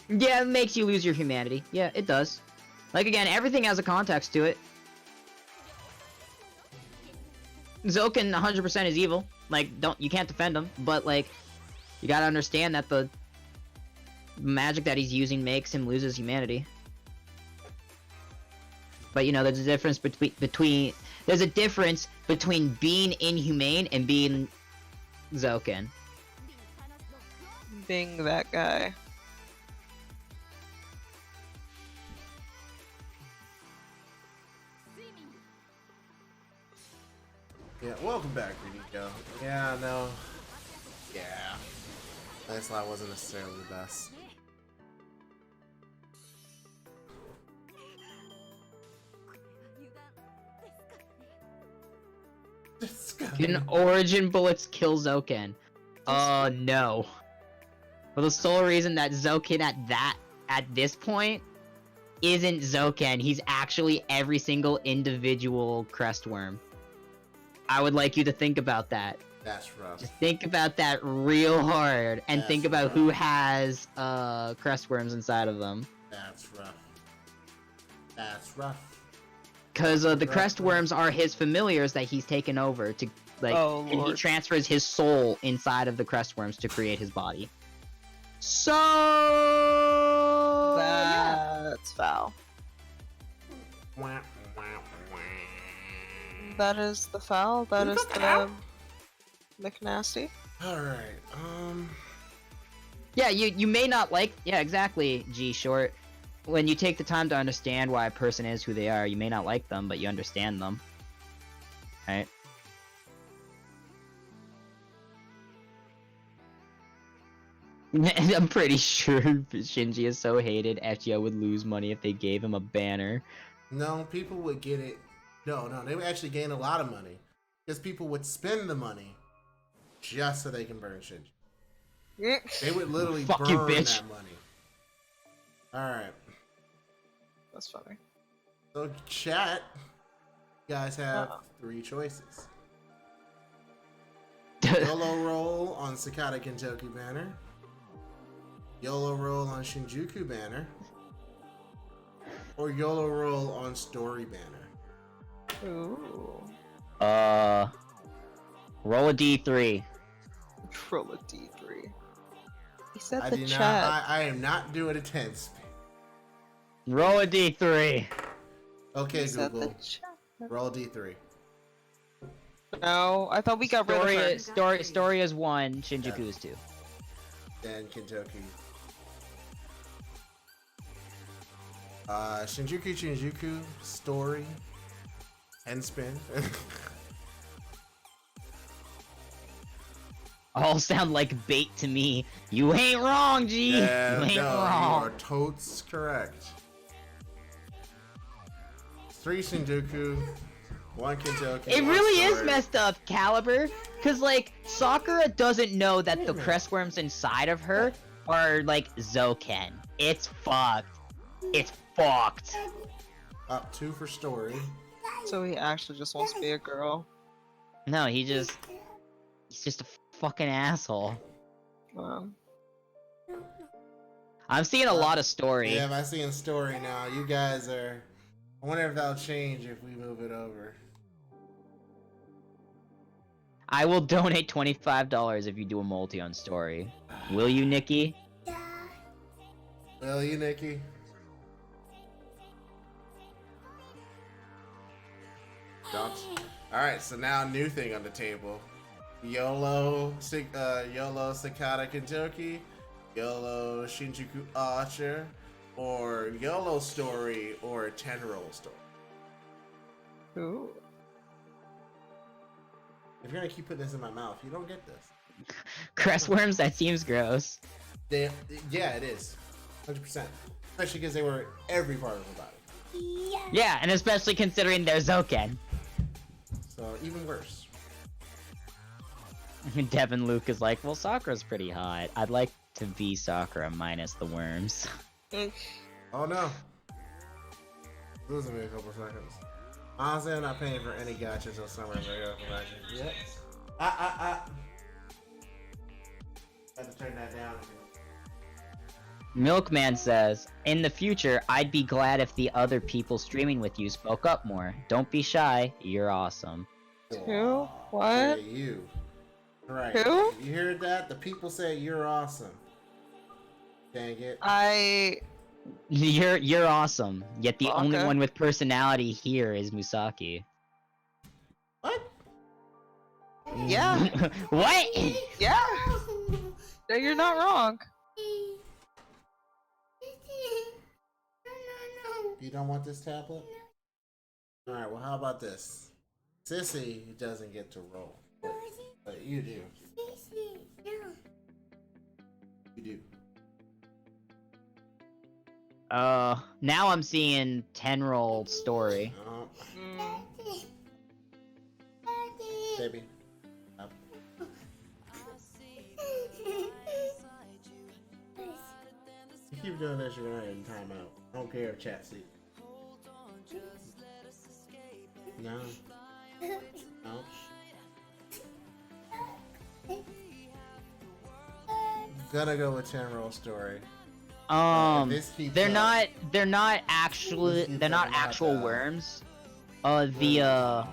D: Yeah, it makes you lose your humanity. Yeah, it does. Like, again, everything has a context to it. Zoken 100% is evil. Like, you can't defend him, but, like, you gotta understand that the magic that he's using makes him lose his humanity. But, you know, there's a difference between being inhumane and being Zoken.
G: Being that guy.
B: Yeah, welcome back, Reeniko. Yeah, no. Yeah. Lancelot wasn't necessarily the best.
D: Can Origin Bullets kill Zoken? No. For the sole reason that Zoken at this point isn't Zoken. He's actually every single individual Crestworm. I would like you to think about that.
B: That's rough.
D: Just think about that real hard, and think about
B: rough.
D: who has Crestworms inside of them.
B: That's rough. That's rough.
D: Because the Crestworms are his familiars that he's taken over to, like,
G: Oh,
D: and he
G: Lord.
D: transfers his soul inside of the Crestworms to create his body. So yeah.
G: That's foul.
B: Wah, wah, wah.
G: That is the foul. That is the McNasty.
B: Alright,
D: Yeah, you may not like, yeah, exactly, G Short. When you take the time to understand why a person is who they are, you may not like them, but you understand them. Right? I'm pretty sure Shinji is so hated, FGO would lose money if they gave him a banner.
B: no, people would get it. No, they would actually gain a lot of money. Because people would spend the money just so they can burn Shinji. They would literally
D: Fuck
B: burn
D: you, bitch.
B: that money. Alright.
G: That's funny.
B: So, chat, guys have 3 choices. YOLO roll on Sakata Kentoki banner. YOLO roll on Shinjuku banner. Or YOLO roll on Story banner.
G: Ooh.
D: Roll a D3.
G: Roll a D3. He said
B: I
G: the
B: do
G: chat.
B: not. I am not doing a 10 spin.
D: Roll a D3.
B: Okay,
G: He said the
B: Google.
G: chat.
B: Roll a D3.
G: No, I thought we got rid of her.
D: Story is 1, Shinjuku is 2.
B: Then Kentucky. Shinjuku, Story, and Spin.
D: All sound like bait to me. You ain't wrong, G.
B: Yeah,
D: you ain't
B: no,
D: wrong.
B: you are totes correct. 3 Shinjuku, 1 Kentucky.
D: It
B: 1
D: really is
B: Story.
D: messed up, Caliber. Cause like Sakura doesn't know that the crestworms inside of her are like Zoken. It's fucked. It's fucked.
B: Up 2 for Story.
G: So he actually just wants to be a girl.
D: No, he's just a fucking asshole. I'm seeing a lot of Story.
B: Yeah, I'm seeing Story now. You guys are. I wonder if that'll change if we move it over.
D: I will donate $25 if you do a multi on Story. Will you, Nikki?
B: Will you, Nikki? Don't. Alright, so now new thing on the table. YOLO Sakata Kentucky, YOLO Shinjuku Archer, or YOLO Story, or 10 roll Story.
G: Ooh.
B: If you're gonna keep putting this in my mouth, you don't get this.
D: Crestworms? That seems gross.
B: Yeah, it is. 100%. Especially because they were every part of the body.
D: Yeah, and especially considering they're Zoken.
B: So, even worse.
D: DevenLuca's like, well, Sakura's pretty hot. I'd like to be Sakura minus the worms.
B: Oh no. Losing me a couple seconds. Honestly, I'm not paying for any gachas till summer. Yep. Had to turn that down.
D: Milkman says, in the future, I'd be glad if the other people streaming with you spoke up more. Don't be shy. You're awesome.
G: Who? What?
B: Yeah, you. Right.
G: Who?
B: You heard that? The people say you're awesome. Dang it.
D: You're awesome. Yet the only
G: Okay.
D: one with personality here is Musaki.
B: What?
G: Yeah.
D: What?
G: Yeah. No, you're not wrong.
B: You don't want this tablet? Alright, well, how about this? Sissy doesn't get to roll. But you do. You do.
D: Now I'm seeing 10 roll Story.
B: Baby. Up. You keep doing this, you're gonna in timeout. I don't care if chat sees. No. No. Gonna go with 10 roll Story. This keeps
D: They're
B: up.
D: not actually, they're not actual worms. The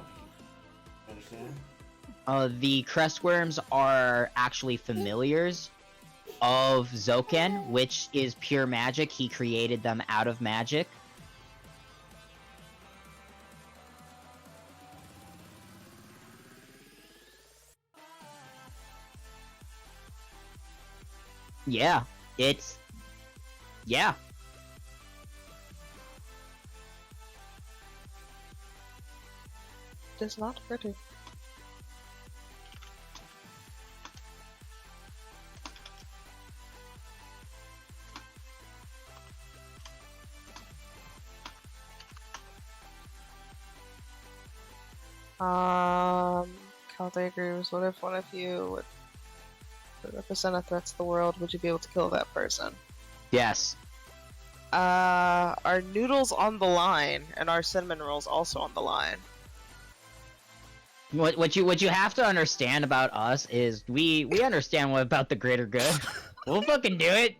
D: crestworms are actually familiars of Zoken, which is pure magic. He created them out of magic. Yeah, yeah.
G: It's not pretty. Chaldea agrees. What if one of you would represent a threat to the world? Would you be able to kill that person?
D: Yes.
G: Are noodles on the line, and are cinnamon rolls also on the line?
D: What you have to understand about us is we understand what about the greater good. We'll fucking do it.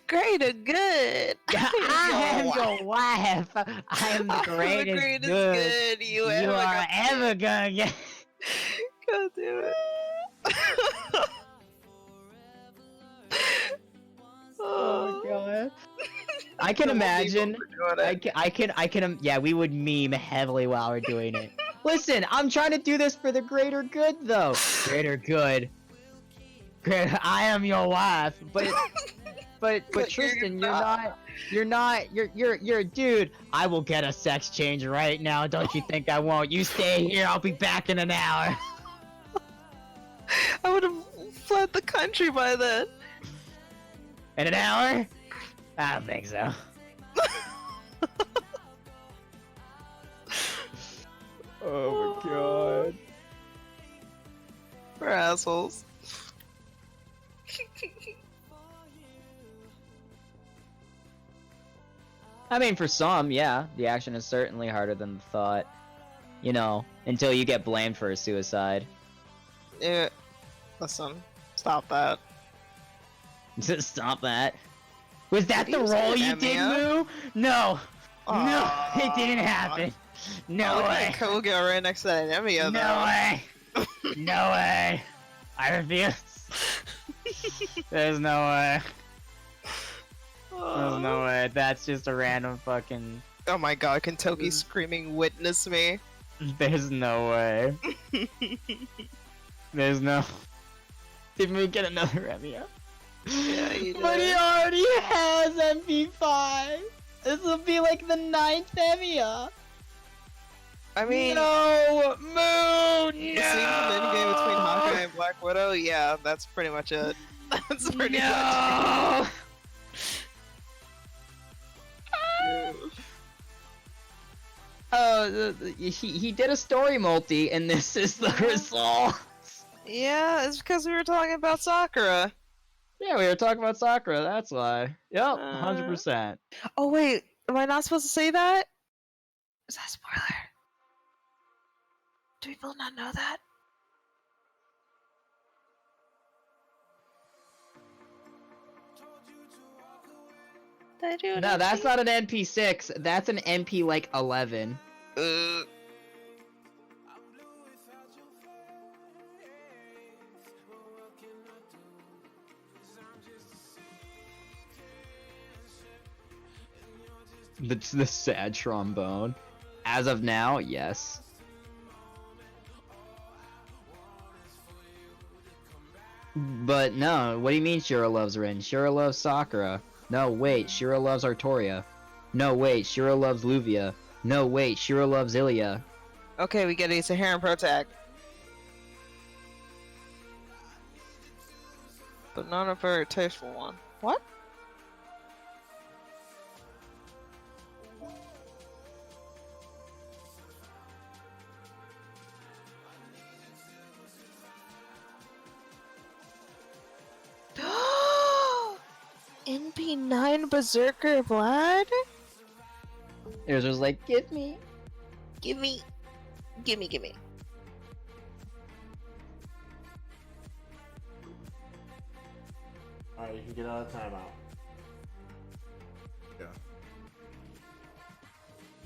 G: Greater good.
D: I am your wife. I am the greatest, good
G: you
D: you
G: ever
D: are
G: gonna
D: ever gonna get.
G: God damn it.
D: Oh god. I can imagine. I can. Yeah, we would meme heavily while we're doing it. Listen, I'm trying to do this for the greater good, though. Greater good. I am your wife, but Tristan, you're a dude. I will get a sex change right now. Don't you think I won't? You stay here. I'll be back in an hour.
G: I would have fled the country by then.
D: In an hour? I don't think so. Oh my god.
G: We're assholes.
D: I mean, for some, yeah, the action is certainly harder than the thought. You know, until you get blamed for a suicide.
G: Yeah. Listen, stop that.
D: Stop that. Was that the
G: You said
D: role you
G: that,
D: did,
G: man.
D: Moo? No. No,
G: Aw.
D: it didn't happen. No
G: Look
D: way.
G: at Koga right next to that Nemia,
D: No
G: though.
D: way. No way. I refuse. There's no way. There's no way. That's just a random fucking...
G: Oh my god, can Toki screaming witness me?
D: There's no way. There's no... Did we get another Remia?
G: Yeah, he
D: But he
G: did.
D: already has MP5! This will be like the 9th Remia!
G: I mean,
D: No! Moo! No!
G: seeing the mid-game between Hawkeye and Black Widow, yeah, that's pretty much it. That's pretty much
D: No!
G: it.
D: Oh, he did a story multi, and this is the result.
G: Yeah, it's because we were talking about Sakura.
D: Yeah, we were talking about Sakura, that's why. Yep, 100%.
G: Oh wait, am I not supposed to say that? Is that a spoiler? Do people not know that? Did I do
D: No, that's not an NP6, that's an NP like 11. The sad trombone. As of now, yes. But no, what do you mean Shira loves Rin? Shira loves Sakura. No, wait, Shira loves Artoria. No, wait, Shira loves Luvia. No, wait, Shira loves Illya.
G: Okay, we get it. It's a harem protag. But not a very tasteful one. What? NP9 Berserker Blood?
D: Yours was like, give me.
G: Gimme. Gimme.
B: Alright, you can get out of timeout. Yeah.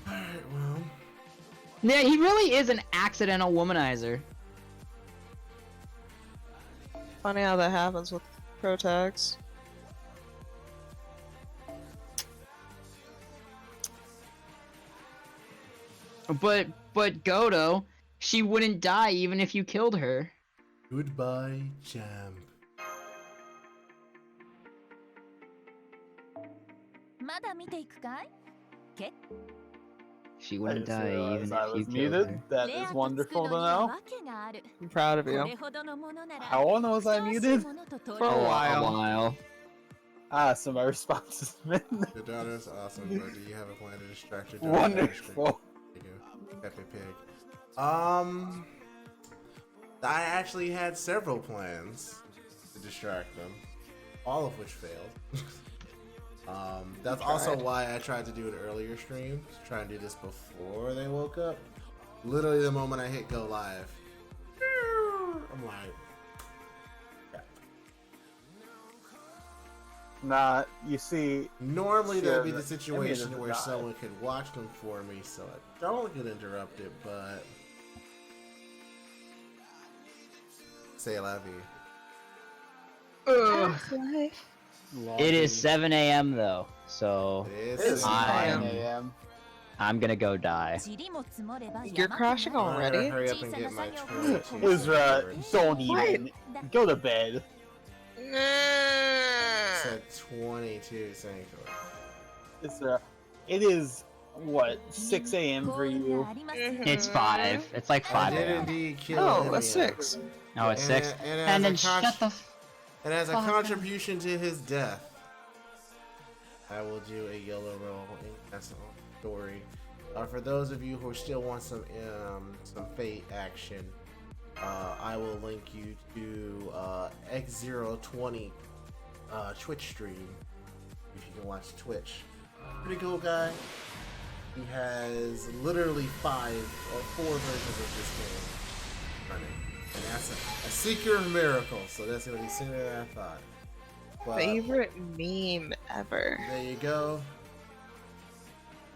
B: Alright, well.
D: Yeah, he really is an accidental womanizer.
G: Funny how that happens with protags.
D: But Godo, she wouldn't die even if you killed her.
B: Goodbye, champ.
D: She wouldn't die even
E: I
D: if you
E: was
D: killed
E: muted.
D: her.
E: That is wonderful to know.
G: I'm proud of you.
E: How long was I muted?
G: For a while.
D: A while.
E: Ah, so my response is
B: Your daughter's awesome, but do you have a plan to distract your daughter?
E: wonderful.
B: There you go. Pepe Pig. I actually had several plans to distract them, all of which failed. That's also why I tried to do an earlier stream, to try and do this before they woke up. Literally the moment I hit go live, I'm like,
E: Nah, you see,
B: normally that'd be the
E: I mean,
B: situation
E: it's
B: where
E: not.
B: someone could watch them for me so I don't get interrupted, but say la vie.
G: That's life.
D: It is 7 a.m. though, so
B: It
E: It's
B: is.
E: 9
G: am-
E: a.m.
D: I'm gonna go die.
G: You're crashing
B: I'm gonna
G: already?
B: hurry up and get my 22
E: Isra,
B: cents.
E: don't even. Go to bed.
B: Said 22 sanctuary.
E: Isra, it is, what, 6 a.m. for you?
D: It's 5. It's like
B: I
D: 5
B: did
D: a.m.
B: indeed kill
G: Oh,
B: Illya.
G: that's 6.
D: No, it's 6.
B: And
D: And then
B: as a
D: shut the.
B: and as a
D: fuck up.
B: contribution to his death, I will do a yellow roll in that's a story. For those of you who still want some Fate action, I will link you to X020 Twitch stream if you can watch Twitch. Pretty cool guy. He has literally 5 or 4 versions of this game running. And that's a Seeker of Miracles, so that's gonna be sooner than I thought. But
G: Favorite meme ever.
B: there you go.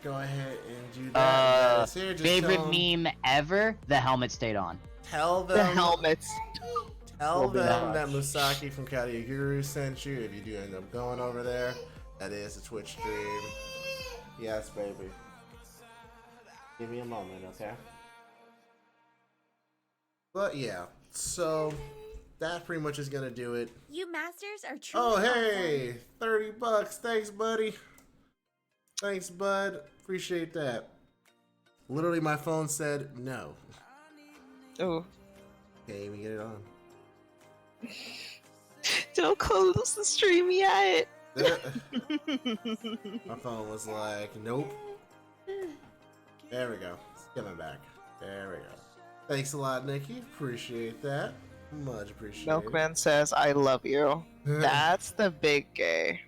B: Go ahead and do that. Guys. Here, just
D: Favorite
B: tell 'em-
D: meme ever? The helmet stayed on.
B: Tell them.
G: The helmets.
B: Tell
E: Will be
B: them that
E: watched.
B: Musaki from Katia Guru sent you. If you do end up going over there, that is a Twitch stream. Yes, baby. Give me a moment, okay? But yeah, so that pretty much is gonna do it.
F: You masters are truly
B: Oh,
F: awesome.
B: hey, $30. Thanks, buddy. Thanks, bud. Appreciate that. Literally, my phone said no.
G: Oh.
B: Can't even get it on.
G: Don't close the stream yet.
B: My phone was like, nope. There we go. It's coming back. There we go. Thanks a lot, Nikki. Appreciate that. Much appreciated.
G: Milkman says, I love you. That's the big gay.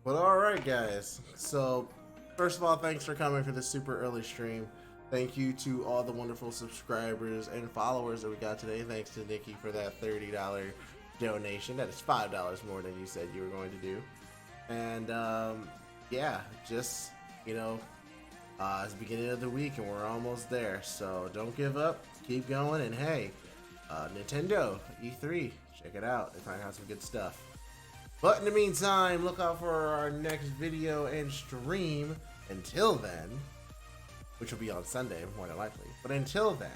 B: But alright, guys. So, first of all, thanks for coming for this super early stream. Thank you to all the wonderful subscribers and followers that we got today. Thanks to Nikki for that $30 donation. That is $5 more than you said you were going to do. And, yeah, just, you know, it's the beginning of the week and we're almost there. So don't give up. Keep going. And hey, Nintendo E3, check it out. They probably have some good stuff. But in the meantime, look out for our next video and stream. Until then, which will be on Sunday, more than likely. But until then,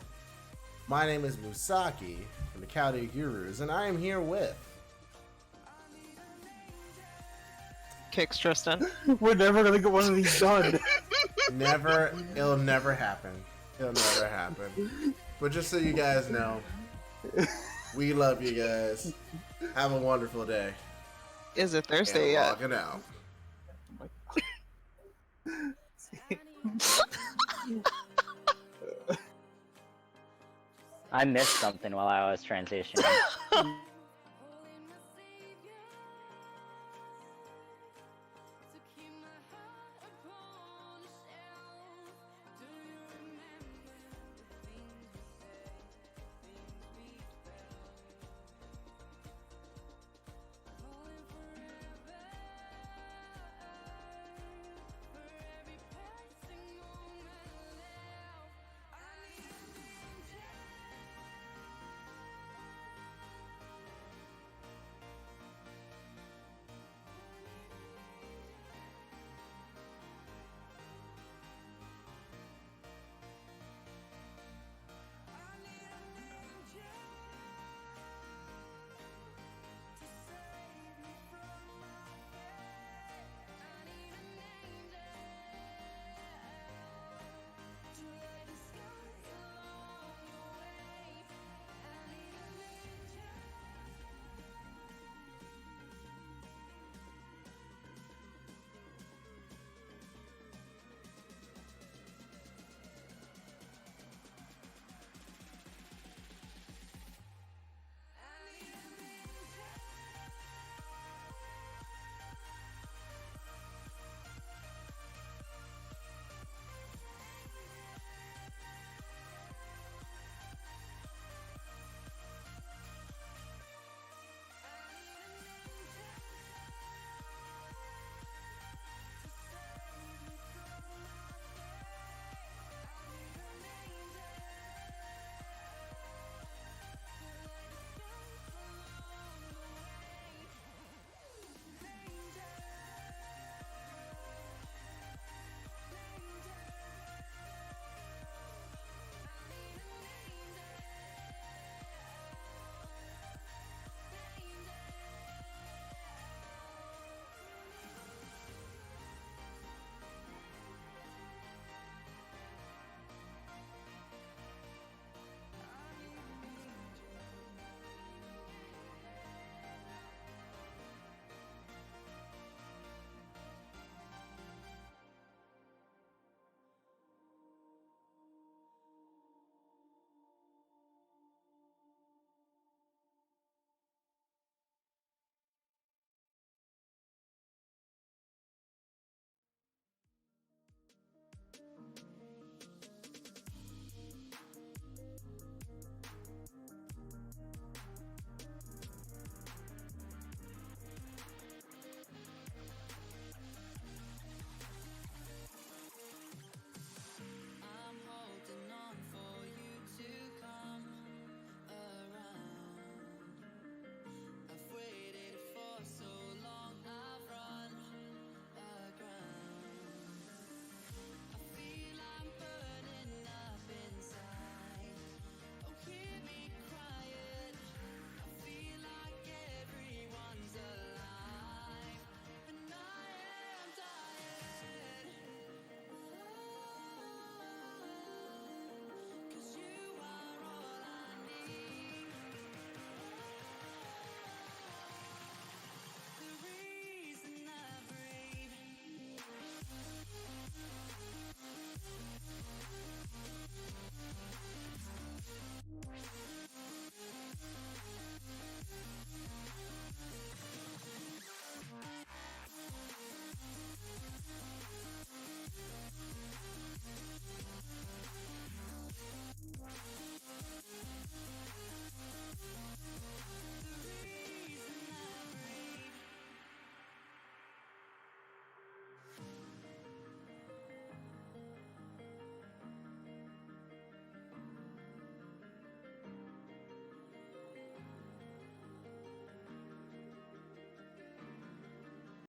B: my name is Musaki from the Katia Gurus, and I am here with...
G: Kicks Tristan.
E: We're never gonna get one of these done.
B: Never, it'll never happen. It'll never happen. But just so you guys know, we love you guys. Have a wonderful day.
G: Is it
B: And
G: Thursday yet?
B: logging out.
I: I missed something while I was transitioning.